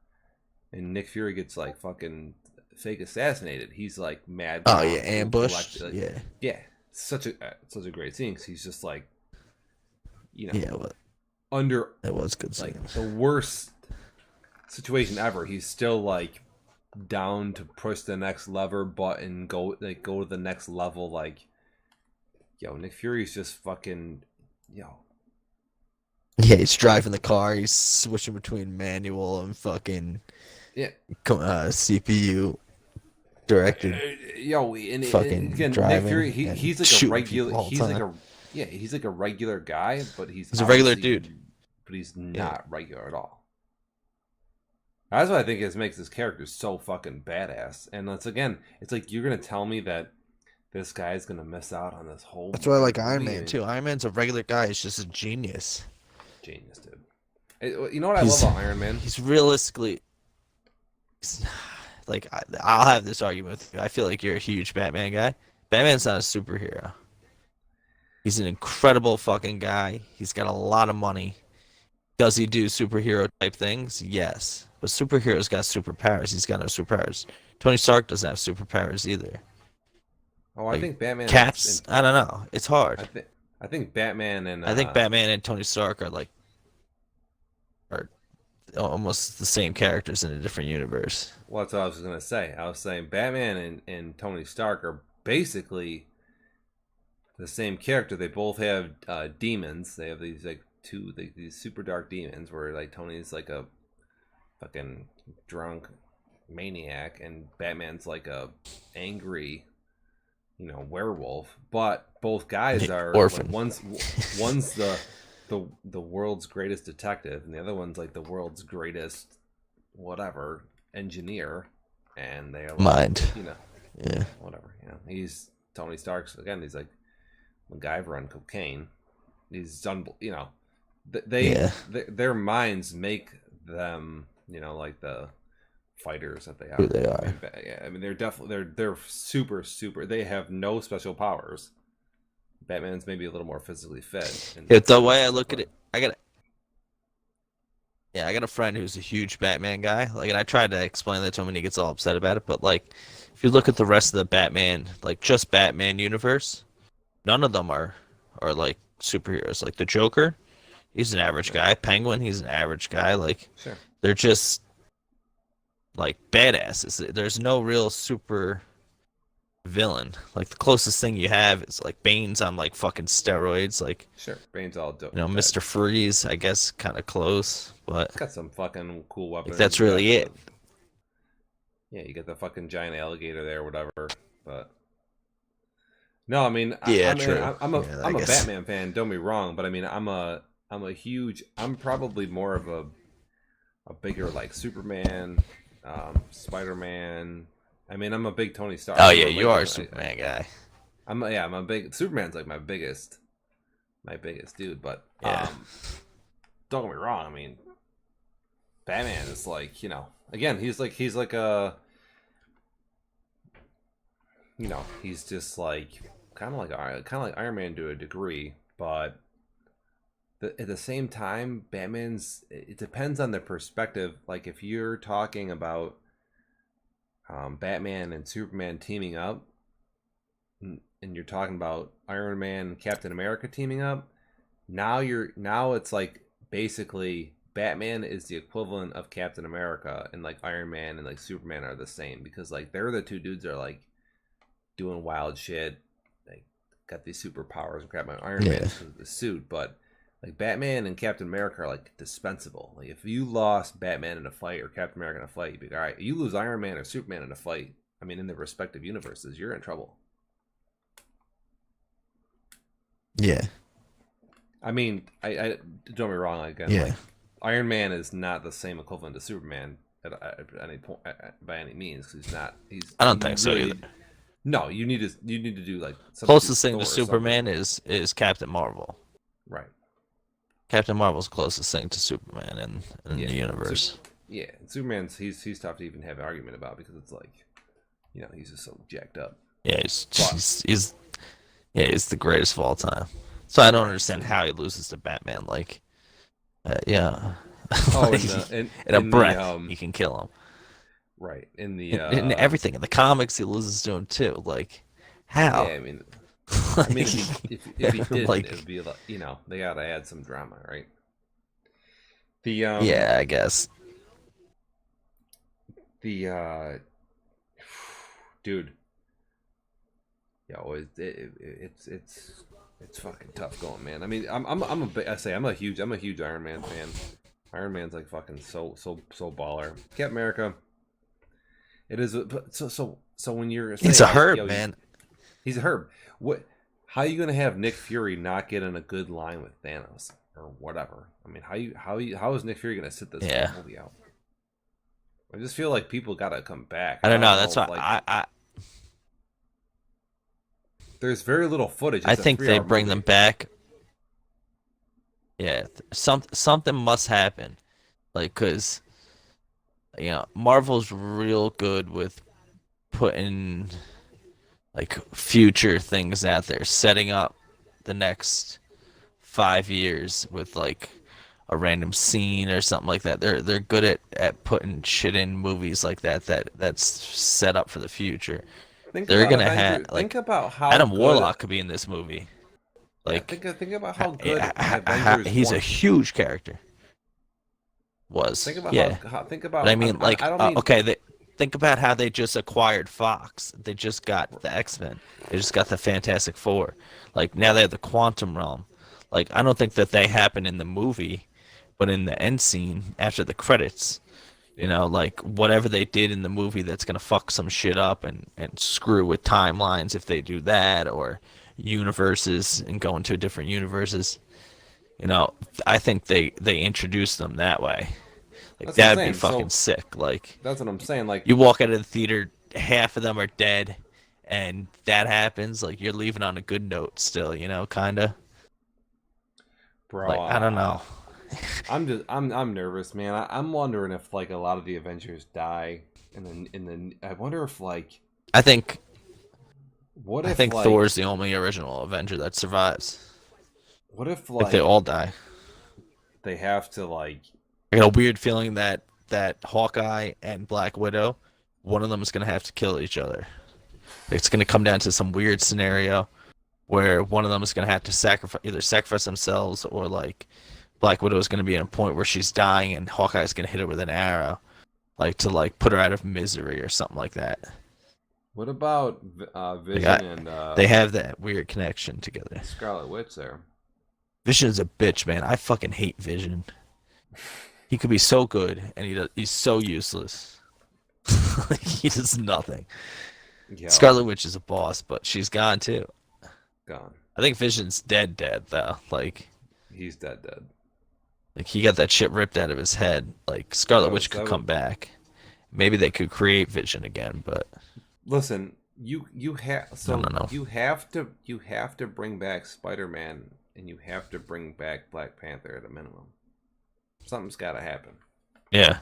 and Nick Fury gets like fucking fake assassinated. He's like mad. Oh yeah, ambush. Yeah. Such a great scene, because he's just like, under it was good scene. Like the worst situation ever. He's still like down to push the next lever button, go to the next level. Like, Nick Fury's just fucking, Yeah, he's driving the car. He's switching between manual and fucking CPU directed. Yo, and fucking again, Nick driving Fury, and he's like a shooting regular. people all the He's like time. he's like a regular guy, but he's a regular obviously- dude. But he's not regular at all. That's what I think makes his character so fucking badass. And it's like you're gonna tell me that this guy's gonna miss out on this whole. That's why I like Iron movie Man too. Iron Man's a regular guy. He's just a genius. Genius, dude. You know what I love about Iron Man? He's realistically, like, I'll have this argument with you. I feel like you're a huge Batman guy. Batman's not a superhero. He's an incredible fucking guy. He's got a lot of money. Does he do superhero type things? Yes. But superheroes got superpowers. He's got no superpowers. Tony Stark doesn't have superpowers either. Oh, I think Batman. Caps. I don't know. It's hard. I think Batman and. I think Batman and Tony Stark are almost the same characters in a different universe. Well, that's what I was gonna say. I was saying Batman and Tony Stark are basically the same character. They both have demons. They have these these super dark demons where like Tony's like a fucking drunk maniac and Batman's like a angry, werewolf. But both guys are orphan. Like, one's the world's greatest detective and the other one's like the world's greatest whatever engineer, and they are like, mind. Yeah, whatever. He's Tony Stark's again. He's like MacGyver on cocaine. He's done. Their minds make them. Like the fighters that they are. Who they are. I mean, they're definitely they're super. They have no special powers. Batman's maybe a little more physically fit. The way I look at it, I got a friend who's a huge Batman guy. Like, and I tried to explain that to him, and he gets all upset about it. But like, if you look at the rest of the Batman, like just Batman universe, none of them are like superheroes. Like the Joker, he's an average guy. Penguin, he's an average guy. Like, they're just like badasses. There's no real super villain. Like the closest thing you have is like Bane's on like fucking steroids. Like, Bane's all dope. Mr. Freeze, I guess, kind of close, but it's got some fucking cool weapons. Like, that's really it. Yeah, you get the fucking giant alligator there, whatever. But no, I mean, true. I'm a Batman fan. Don't be wrong, but I mean, I'm probably more of a bigger like Superman, Spider-Man. I mean, I'm a big Tony Stark. Oh yeah, you are a Superman guy. I'm a big Superman's like my biggest dude. But don't get me wrong. I mean, Batman is like again he's like a he's just like kind of like Iron Man to a degree, but at the same time, it depends on the perspective. Like if you're talking about Batman and Superman teaming up, and you're talking about Iron Man and Captain America teaming up, now it's like basically Batman is the equivalent of Captain America, and like Iron Man and like Superman are the same, because like they're the two dudes that are like doing wild shit, like got these superpowers and crap. Iron Man is the suit, but like Batman and Captain America are like dispensable. Like if you lost Batman in a fight or Captain America in a fight, you'd be all right. You lose Iron Man or Superman in a fight, I mean, in their respective universes, you're in trouble. Yeah. I mean, I don't get me wrong. Again, like Iron Man is not the same equivalent to Superman at any point by any means, because he's not. I don't think so either. No, you need to do like closest thing to Superman is Captain Marvel. Right. Captain Marvel's closest thing to Superman in the universe. Superman's he's tough to even have an argument about, because it's like, he's just so jacked up. Yeah, he's the greatest of all time. So I don't understand how he loses to Batman. Like, Oh, like, in a breath, he can kill him. Right. In everything in the comics, he loses to him too. Like, how? Yeah, I mean, if he did, like, it would be like, they gotta add some drama, right? Yeah, I guess. Dude, it's It's fucking tough going, man. I mean, I'm a huge Iron Man fan. Iron Man's like fucking so baller. Captain America. It is so when you're saying, he's a like, herb, yo, man. He's a herb. What? How are you gonna have Nick Fury not get in a good line with Thanos or whatever? I mean, how is Nick Fury gonna sit this whole movie out? I just feel like people gotta come back. I don't know. That's why I there's very little footage. I think they bring them back. Yeah, something must happen, like, cause Marvel's real good with putting like future things out there, setting up the next 5 years with like a random scene or something like that. They're good at putting shit in movies like that's set up for the future. They're gonna have like, think about how Adam good, Warlock could be in this movie. Like, think about how good Avengers he's 1. a huge character. Think about think about. But I mean, like, I don't mean, okay, think about how they just acquired Fox. They just got the X-Men. They just got the Fantastic Four. Like, now they have the Quantum Realm. Like, I don't think that they happen in the movie, but in the end scene after the credits, like, whatever they did in the movie that's gonna fuck some shit up and screw with timelines if they do that, or universes and go into different universes. I think they introduce them that way. Like, that'd be fucking sick. Like, that's what I'm saying. Like, you walk out of the theater, half of them are dead, and that happens. Like, you're leaving on a good note still, kinda. Bro, like, I don't know. I'm nervous, man. I'm wondering if, like, a lot of the Avengers die, and then I wonder if, like, I think like, Thor's the only original Avenger that survives. What if, like, they all die? They have to, like, I got a weird feeling that Hawkeye and Black Widow, one of them is gonna have to kill each other. It's gonna come down to some weird scenario where one of them is gonna have to sacrifice themselves, or like Black Widow is gonna be at a point where she's dying and Hawkeye is gonna hit her with an arrow, like, to like put her out of misery or something like that. What about Vision and they have that weird connection together. Scarlet Witch there. Vision's a bitch, man. I fucking hate Vision. He could be so good, and he's so useless. He does nothing. Yeah. Scarlet Witch is a boss, but she's gone too. Gone. I think Vision's dead though. Like, he's dead. Like, he got that shit ripped out of his head. Like, Scarlet Witch could come back. Maybe they could create Vision again, but listen, you have no. you have to bring back Spider-Man, and you have to bring back Black Panther at a minimum. Something's got to happen. Yeah.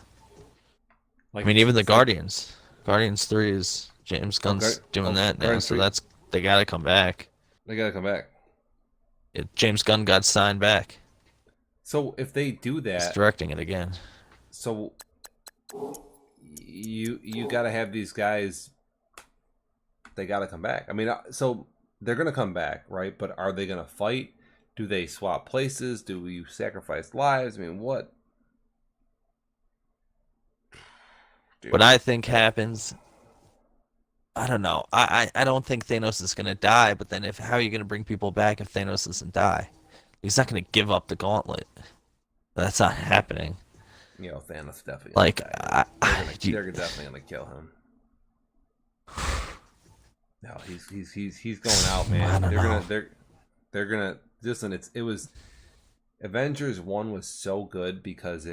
Like, I mean, even the Guardians 3 is James Gunn's doing that now, so they got to come back. They got to come back. James Gunn got signed back. So if they do that, he's directing it again. So you got to have these guys. They got to come back. I mean, so they're gonna come back, right? But are they gonna fight? Do they swap places? Do you sacrifice lives? I mean, what? Dude. What I think happens, I don't know. I don't think Thanos is gonna die. But then, how are you gonna bring people back if Thanos doesn't die? He's not gonna give up the gauntlet. That's not happening. Thanos definitely. Like, they're definitely gonna kill him. No, he's going out, man. They're gonna listen. It was Avengers 1 was so good because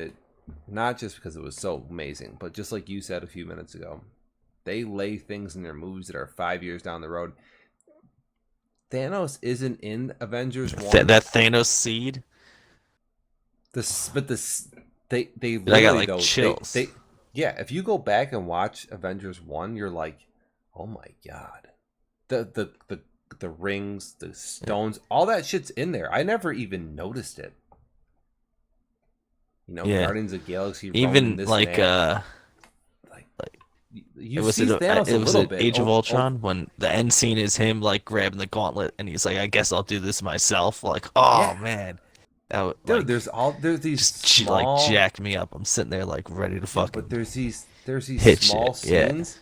not just because it was so amazing, but just like you said a few minutes ago, they lay things in their movies that are 5 years down the road. Thanos isn't in Avengers 1. That Thanos seed. They literally, I got like chills. Yeah, if you go back and watch Avengers 1, you're like, oh my god, the rings, the stones, all that shit's in there. I never even noticed it. Guardians of the Galaxy, even like you see Thanos a little bit. Age of Ultron when the end scene is him like grabbing the gauntlet and he's like, I guess I'll do this myself. Like, oh man, that dude, like, there's these small, like jacked me up. I'm sitting there like ready to fucking. But there's these small shit. scenes,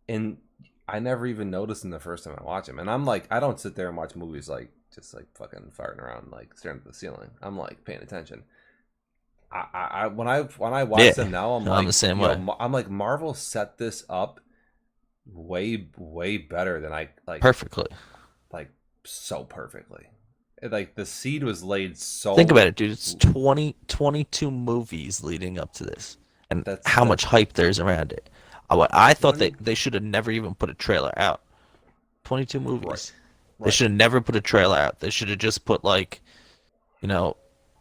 and I never even noticed them the first time I watch them. And I'm like, I don't sit there and watch movies like just like fucking farting around, like staring at the ceiling. I'm like paying attention. I when I watch them now, I'm like the same way. I'm like, Marvel set this up way better than I like. Perfectly. Like so perfectly. Like the seed was laid so. Think about it, dude. It's 22 movies leading up to this, and how much hype there's around it. I thought they should have never even put a trailer out. 22 movies. Right. They should have never put a trailer out. They should have just put like, you know,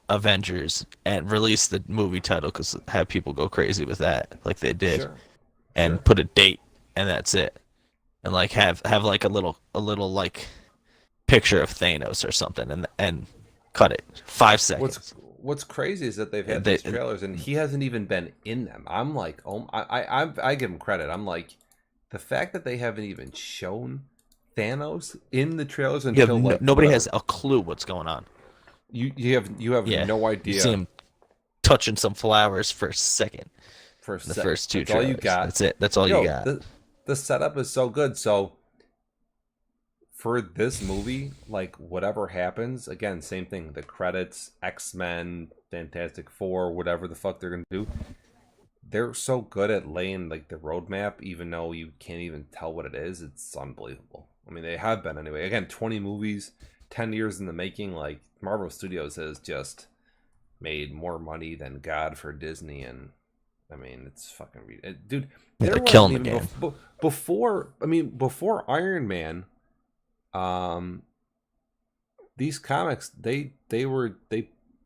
Avengers and release the movie title because have people go crazy with that like they did, and put a date and that's it, and like have like a little like picture of Thanos or something and cut it 5 seconds. What's crazy is that they've had these trailers and he hasn't even been in them. I'm like, oh, I give him credit. I'm like, the fact that they haven't even shown Thanos in the trailers until like nobody has a clue what's going on. You have no idea. You see him touching some flowers for a second. The first two That's trailers. all you got. That's it. That's all you got. The setup is so good. So for this movie, like whatever happens, again, same thing. The credits, X-Men, Fantastic Four, whatever the fuck they're gonna do. They're so good at laying like the roadmap, even though you can't even tell what it is. It's unbelievable. I mean, they have been anyway. Again, 20 movies, 10 years in the making. Like Marvel Studios has just made more money than God for Disney, and I mean, it's fucking dude. They're killing the game. Before Iron Man, these comics they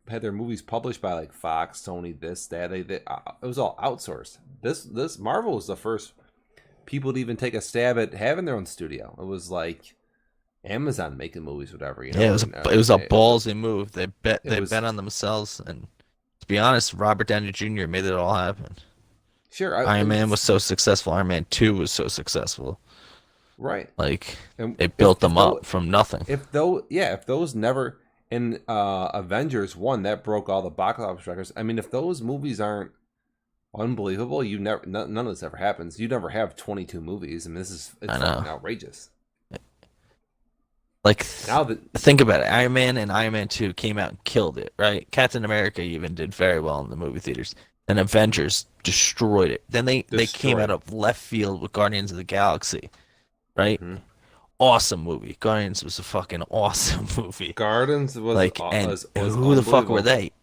had their movies published by like Fox, Sony, this, that. It was all outsourced. This Marvel was the first people to even take a stab at having their own studio. It was like Amazon making movies, whatever. You know? Yeah, it was a ballsy move. They bet on themselves, and to be honest, Robert Downey Jr. made it all happen. Sure, Iron Man was so successful. Iron Man 2 was so successful. Right. Like they built them up from nothing. If those never in Avengers 1 that broke all the box office records. I mean, if those movies aren't unbelievable, none of this ever happens. You never have 22 movies. I mean, it's fucking outrageous. Like think about it. Iron Man and Iron Man 2 came out and killed it, right? Captain America even did very well in the movie theaters. And Avengers destroyed it. Then they came out of left field with Guardians of the Galaxy, right? Mm-hmm. Awesome movie. Guardians was a fucking awesome movie. Guardians was like, was who the fuck were they?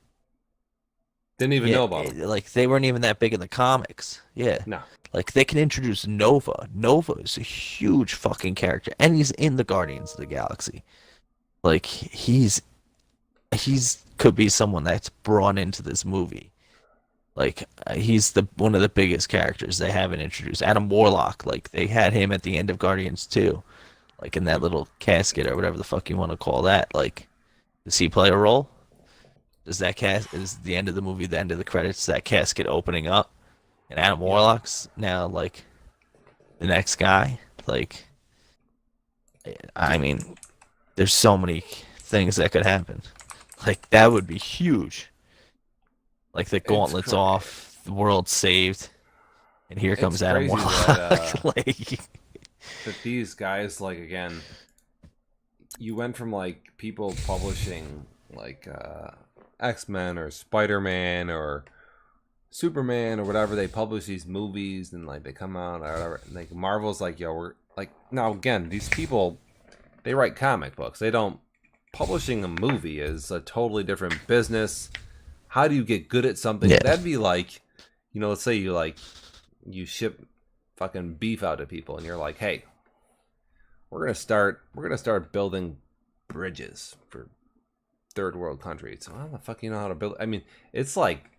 Didn't even know about them. Like they weren't even that big in the comics. Yeah. No. Like they can introduce Nova. Nova is a huge fucking character, and he's in the Guardians of the Galaxy. Like he's could be someone that's brought into this movie. Like he's one of the biggest characters they haven't introduced. Adam Warlock, like they had him at the end of Guardians 2, like in that little casket or whatever the fuck you want to call that. Like, does he play a role? Does that is the end of the movie, the end of the credits, that casket opening up, and Adam Warlock's now like the next guy? Like, I mean, there's so many things that could happen. Like that would be huge. Like the gauntlet's off, the world's saved, and here comes Adam Warlock. That these guys, like, again, you went from like people publishing like X-Men or Spider-Man or Superman or whatever. They publish these movies and like they come out or whatever. Like Marvel's like, yo, we're like, now again, these people, they write comic books. They don't. Publishing a movie is a totally different business. How do you get good at something? Yeah. That'd be like, you know, let's say you ship fucking beef out to people and you're like, hey, we're gonna start building bridges for third world countries. How the fuck you know how to build? I mean, it's like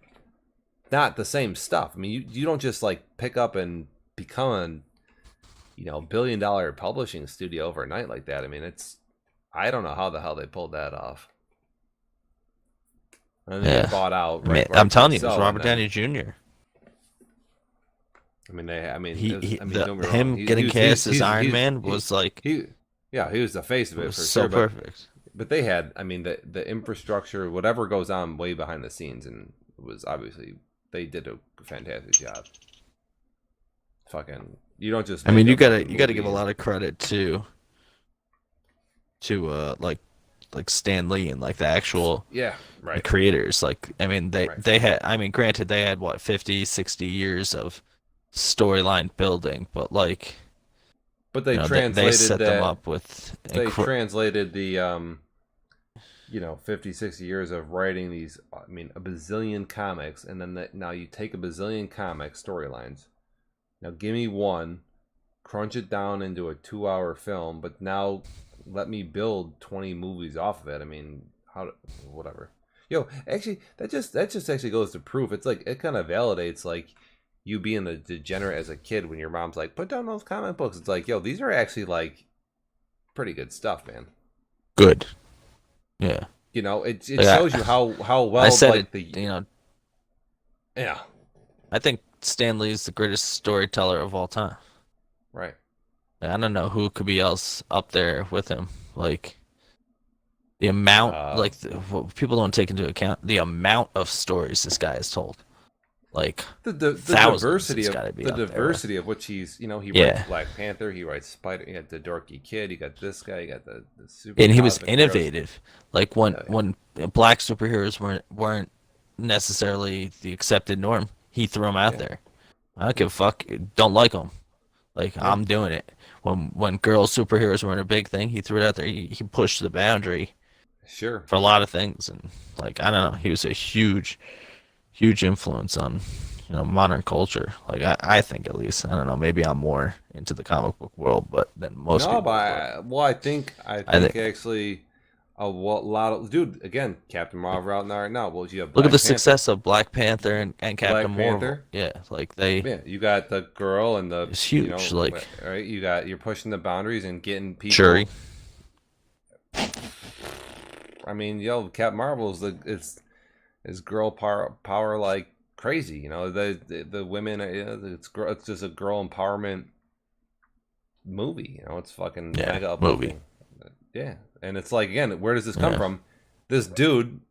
not the same stuff. I mean, you don't just like pick up and become a $1 billion publishing studio overnight like that. I mean, I don't know how the hell they pulled that off. And then they bought out. I'm telling you, it was Robert Downey Jr. Him getting cast as Iron Man was like he was the face of it for so sure. Perfect. But they had, I mean, the infrastructure, whatever goes on way behind the scenes, and it was obviously they did a fantastic job. Fucking, you don't just. I mean, you gotta give a lot of credit to like like Stan Lee and like the actual Yeah, right. creators. Like, I mean, they Right. they had. I mean, granted, they had what 50, 60 years of storyline building, but like, But they they translated set that. them up with. They translated the 50, 60 years of writing these. I mean, a bazillion comics, and then now you take a bazillion comic storylines. Now give me one, crunch it down into a 2-hour film, but now let me build 20 movies off of it. I mean, whatever. Yo, actually, that just actually goes to proof. It's like it kind of validates like you being a degenerate as a kid when your mom's like, put down those comic books. It's like, yo, these are actually like pretty good stuff, man. Good. Yeah. You know, it shows you how well I said like it, Yeah. I think Stan Lee's the greatest storyteller of all time. Right. I don't know who could be else up there with him. Like the amount, what people don't take into account the amount of stories this guy has told. Like the diversity of which he's, he writes Black Panther, he writes Spider, he got the dorky kid, he got this guy, he got the super. And he was innovative. Like when black superheroes weren't necessarily the accepted norm, he threw them out there. I don't give a fuck. Don't like them. Like I'm doing it. When girl superheroes weren't a big thing, he threw it out there. He pushed the boundary. Sure. For a lot of things, and like I don't know, he was a huge influence on modern culture. Like I think, at least, I don't know, maybe I'm more into the comic book world, but than most people. I think actually a lot of again, Captain Marvel out there right now. Well, you have look at the success of Black Panther and Captain Marvel. Yeah, like you got the girl and the it's huge. Right, you're pushing the boundaries and getting people. Shuri. I mean, Captain Marvel's is girl power like crazy. The women. It's just a girl empowerment movie. It's fucking mega uplifting. Yeah, and it's like, again, where does this come from? This dude,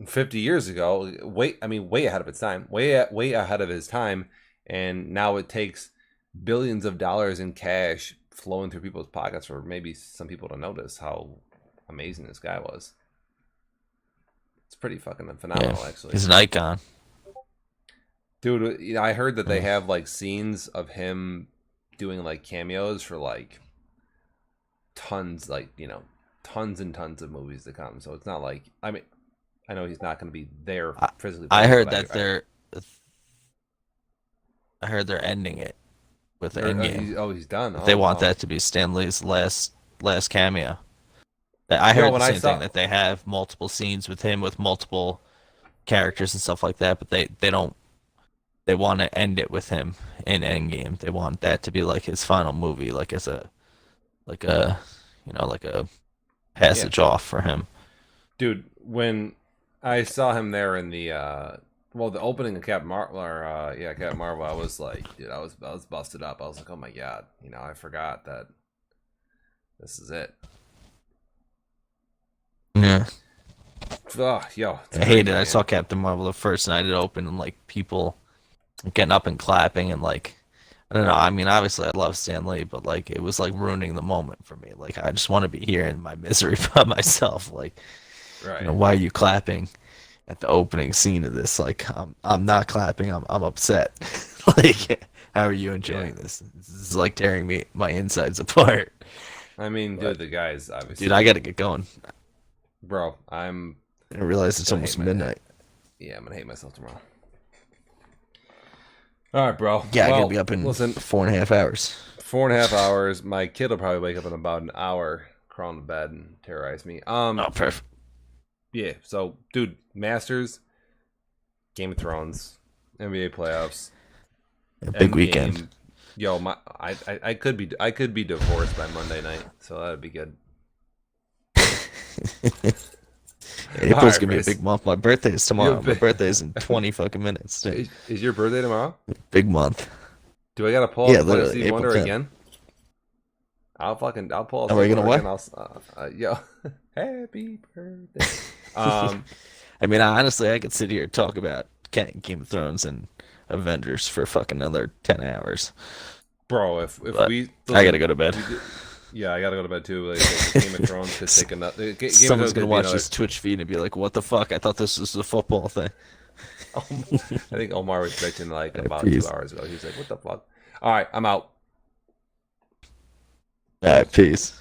50 years ago, way ahead of its time, way ahead of his time, and now it takes billions of dollars in cash flowing through people's pockets for maybe some people to notice how amazing this guy was. It's pretty fucking phenomenal, actually. He's an icon. Dude, I heard that they have like scenes of him doing like cameos for like tons and tons of movies to come. So it's not like, I mean, I know he's not going to be there physically. I heard that I heard they're ending it with Endgame. He's done. They want that to be Stan Lee's last cameo. I heard the same thing, that they have multiple scenes with him with multiple characters and stuff like that, but they don't. They want to end it with him in Endgame. They want that to be like his final movie, like as a passage off for him. Dude, when I saw him there in the the opening of Captain Marvel, Captain Marvel, I was like, dude, I was busted up. I was like, oh my god, I forgot that this is it. Yeah. I hated it. I saw Captain Marvel the first night it opened, and like people getting up and clapping, and like, I don't know. I mean, obviously I love Stan Lee, but like it was like ruining the moment for me. Like I just want to be here in my misery by myself. Like, right. Why are you clapping at the opening scene of this? Like I'm not clapping. I'm upset. Like, how are you enjoying this? This is like tearing my insides apart. I mean, dude, the guys obviously. Dude, I got to get going. Bro, I realize it's almost midnight. Yeah, I'm gonna hate myself tomorrow. All right, bro. Yeah, I'm gonna be up in 4.5 hours. 4.5 hours. My kid will probably wake up in about an hour, crawl into bed, and terrorize me. Oh, perfect. Yeah. So, dude, Masters, Game of Thrones, NBA playoffs, big weekend. Yo, I could be divorced by Monday night, so that'd be good. April's gonna be a big month. My birthday is tomorrow. My birthday is in 20 fucking minutes. Is your birthday tomorrow? Big month. Do I gotta pull up literally, Steve Wonder 10th. Again? I'll pull up. Are you gonna what? Yo, happy birthday. I mean, honestly, I could sit here and talk about Game of Thrones and Avengers for fucking another 10 hours. Bro, if I gotta go to bed. Yeah, I gotta go to bed too. Like, Game of Thrones could take another. Someone's gonna watch this Twitch feed and be like, "What the fuck? I thought this was a football thing." I think Omar was bitching like about peace. 2 hours ago. He was like, "What the fuck?" All right, I'm out. All right, peace.